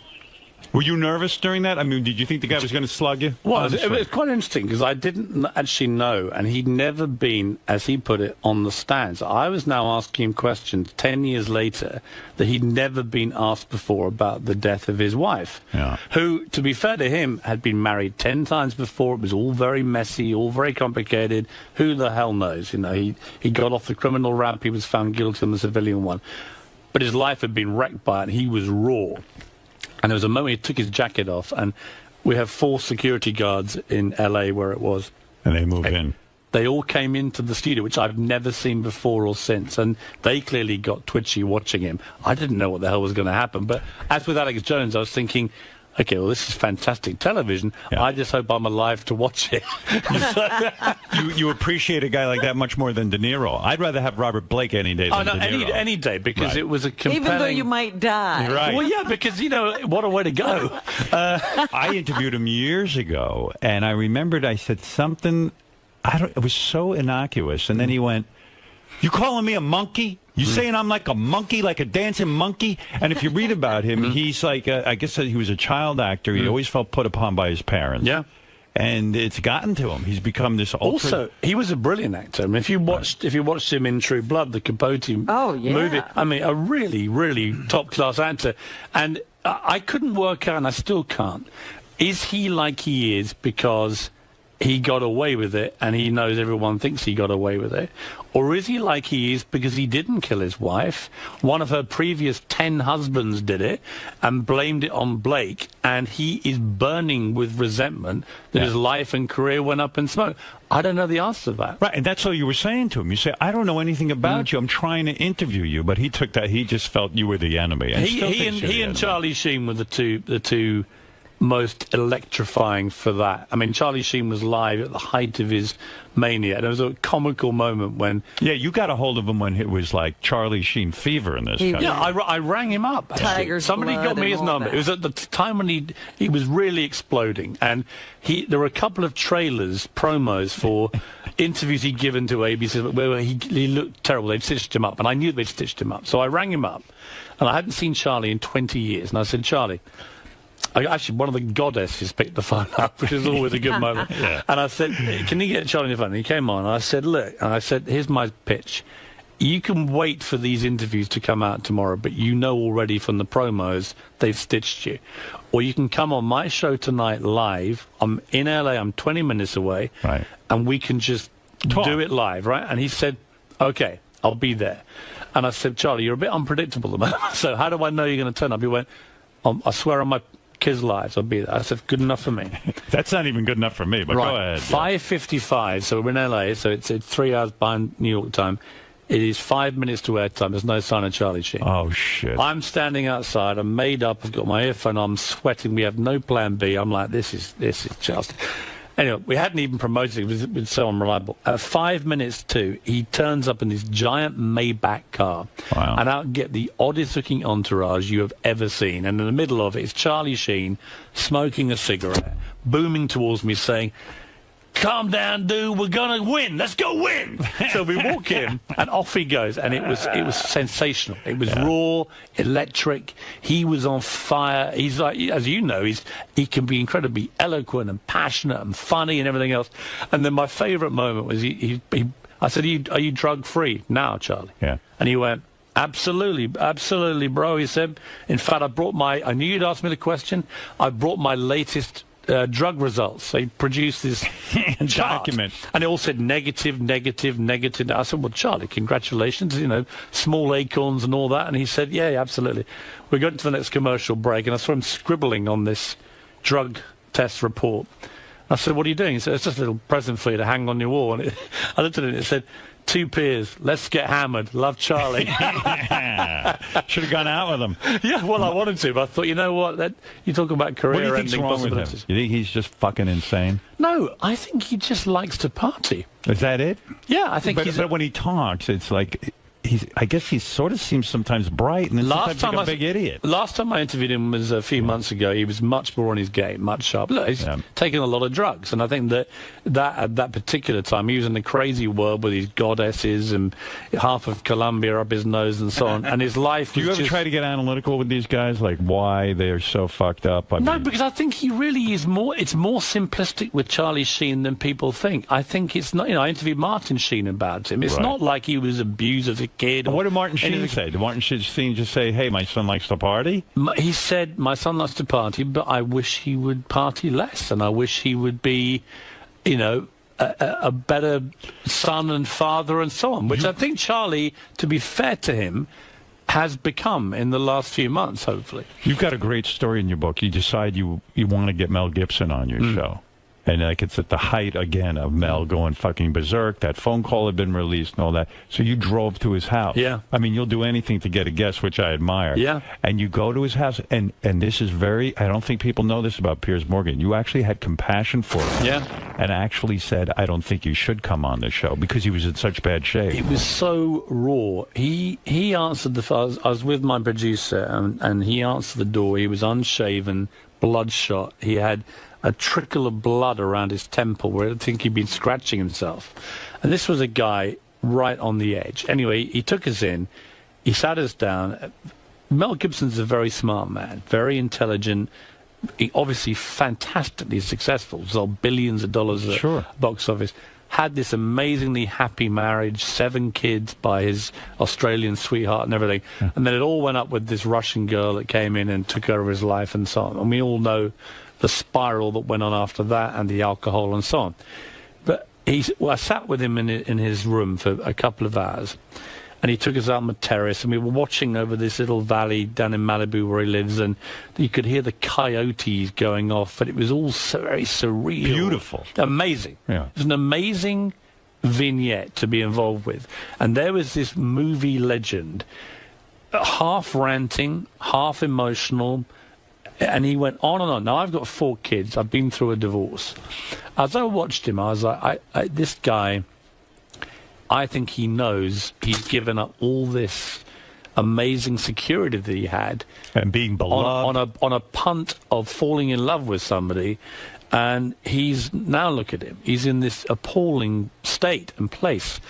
Were you nervous during that? I mean, did you think the guy was going to slug you? Well, it was quite interesting because I didn't actually know, and he'd never been, as he put it, on the stands. I was now asking him questions 10 years later that he'd never been asked before about the death of his wife, who, to be fair to him, had been married 10 times before. It was all very messy, all very complicated. Who the hell knows? You know, he got off the criminal rap. He was found guilty on the civilian one. But his life had been wrecked by it, and he was raw. And there was a moment he took his jacket off, and we have 4 security guards in L.A. where it was. And they move in. they all came into the studio, which I've never seen before or since, and they clearly got twitchy watching him. I didn't know what the hell was going to happen, but as with Alex Jones, I was thinking, okay, well, this is fantastic television. Yeah. I just hope I'm alive to watch it. You appreciate a guy like that much more than De Niro. I'd rather have Robert Blake any day than De Niro. Any day, because it was a compelling... Even though you might die. Right. Well, yeah, because, what a way to go. I interviewed him years ago, and I remembered I said something, it was so innocuous, and then he went, "You calling me a monkey? You saying I'm like a monkey, like a dancing monkey?" And if you read about him, he's like, I guess he was a child actor. He always felt put upon by his parents. Yeah. And it's gotten to him. He's become this ultra... Also, he was a brilliant actor. I mean, if you watched him in True Blood, the Capote movie, I mean, a really, really top-class actor. And I couldn't work out, and I still can't, is he like he is because he got away with it and he knows everyone thinks he got away with it? Or is he like he is because he didn't kill his wife? One of her previous 10 husbands did it and blamed it on Blake, and he is burning with resentment that his life and career went up in smoke. I don't know the answer to that. Right, and that's all you were saying to him. You say, I don't know anything about you. I'm trying to interview you. But he took that. He just felt you were the enemy. And he and Charlie Sheen were the two most electrifying for that. I mean, Charlie Sheen was live at the height of his mania. There was a comical moment when... Yeah, you got a hold of him when it was like Charlie Sheen fever in this country. Yeah, I rang him up. Somebody got me his number. It was at the time when he was really exploding. And there were a couple of trailers, promos for interviews he'd given to ABC where he looked terrible. They'd stitched him up, and I knew they'd stitched him up. So I rang him up, and I hadn't seen Charlie in 20 years. And I said, "Charlie..." Actually, one of the goddesses picked the phone up, which is always a good moment. And I said, "Can you get Charlie on the phone?" And he came on, and I said, "Look," and I said, "here's my pitch. You can wait for these interviews to come out tomorrow, but you know already from the promos they've stitched you. Or you can come on my show tonight live. I'm in LA, I'm 20 minutes away, and we can just do it live, right?" And he said, "Okay, I'll be there." And I said, "Charlie, you're a bit unpredictable at the moment, so how do I know you're going to turn up?" He went, "I swear on my kids' lives, I'll be there." I said, "Good enough for me." That's not even good enough for me, but go ahead. 5:55, so we're in LA, so it's 3 hours behind New York time. It is 5 minutes to airtime. There's no sign of Charlie Sheen. Oh, shit. I'm standing outside. I'm made up. I've got my earphone on. I'm sweating. We have no plan B. I'm like, this is just... Anyway, we hadn't even promoted it. It was so unreliable. At 5 minutes to, he turns up in this giant Maybach car. Wow. And out get the oddest-looking entourage you have ever seen. And in the middle of it is Charlie Sheen smoking a cigarette, booming towards me, saying, "Calm down, dude. We're gonna win. Let's go win." So we walk in, and off he goes, and it was sensational. It was raw, electric. He was on fire. He's like, as you know, he can be incredibly eloquent and passionate and funny and everything else. And then my favourite moment was I said, "Are you drug free now, Charlie?" Yeah. And he went, "Absolutely, absolutely, bro." He said, "In fact, I knew you'd ask me the question. I brought my latest drug results." So he produced this document, and it all said negative, negative, negative. I said, "Well, Charlie, congratulations, small acorns and all that." And he said, "Yeah, absolutely." We got into the next commercial break, and I saw him scribbling on this drug test report. I said, "What are you doing?" He said, "It's just a little present for you to hang on your wall." And I looked at it, and it said, "2 peers, let's get hammered. Love, Charlie." Should have gone out with him. Yeah, well, I wanted to, but I thought, you know what? You talk about career-ending possibilities. You think he's just fucking insane? No, I think he just likes to party. Is that it? Yeah, I think but when he talks, it's like... I guess he sort of seems sometimes bright and then sometimes like a big idiot. Last time I interviewed him was a few months ago. He was much more on his game, much sharper. Look, he's taken a lot of drugs, and I think that at that particular time he was in the crazy world with his goddesses and half of Colombia up his nose and so on. And his life. Do you ever try to get analytical with these guys, like why they're so fucked up? No, because I think he really is more. It's more simplistic with Charlie Sheen than people think. I think it's not. I interviewed Martin Sheen about him. It's not like he was abused as a kid. What did Martin Sheen say? Did Martin Sheen just say, "Hey, my son likes to party"? He said, "My son likes to party, but I wish he would party less, and I wish he would be, a better son and father and so on." Which I think Charlie, to be fair to him, has become in the last few months, hopefully. You've got a great story in your book. You decide you want to get Mel Gibson on your show. And like it's at the height again of Mel going fucking berserk. That phone call had been released and all that. So you drove to his house. Yeah. I mean, you'll do anything to get a guest, which I admire. Yeah. And you go to his house, and this is very, I don't think people know this about Piers Morgan. You actually had compassion for him. Yeah. And actually said, I don't think you should come on the show because he was in such bad shape. It was so raw. He answered the phone. I was with my producer, and he answered the door. He was unshaven, bloodshot. He had a trickle of blood around his temple where I think he'd been scratching himself. And this was a guy right on the edge. Anyway, he took us in. He sat us down. Mel Gibson's a very smart man, very intelligent, obviously fantastically successful, sold billions of dollars at box office, had this amazingly happy marriage, 7 kids by his Australian sweetheart and everything. Yeah. And then it all went up with this Russian girl that came in and took over his life and so on. And we all know the spiral that went on after that and the alcohol and so on. But I sat with him in his room for a couple of hours, and he took us out on the terrace, and we were watching over this little valley down in Malibu where he lives, and you could hear the coyotes going off, but it was all so very surreal. Beautiful. Amazing. Yeah. It was an amazing vignette to be involved with. And there was this movie legend, half ranting, half emotional, and he went on and on. Now, I've got 4 kids. I've been through a divorce. As I watched him, I was like, this guy, I think he knows he's given up all this amazing security that he had. And being beloved. On a punt of falling in love with somebody. And he's, now look at him. He's in this appalling state and place.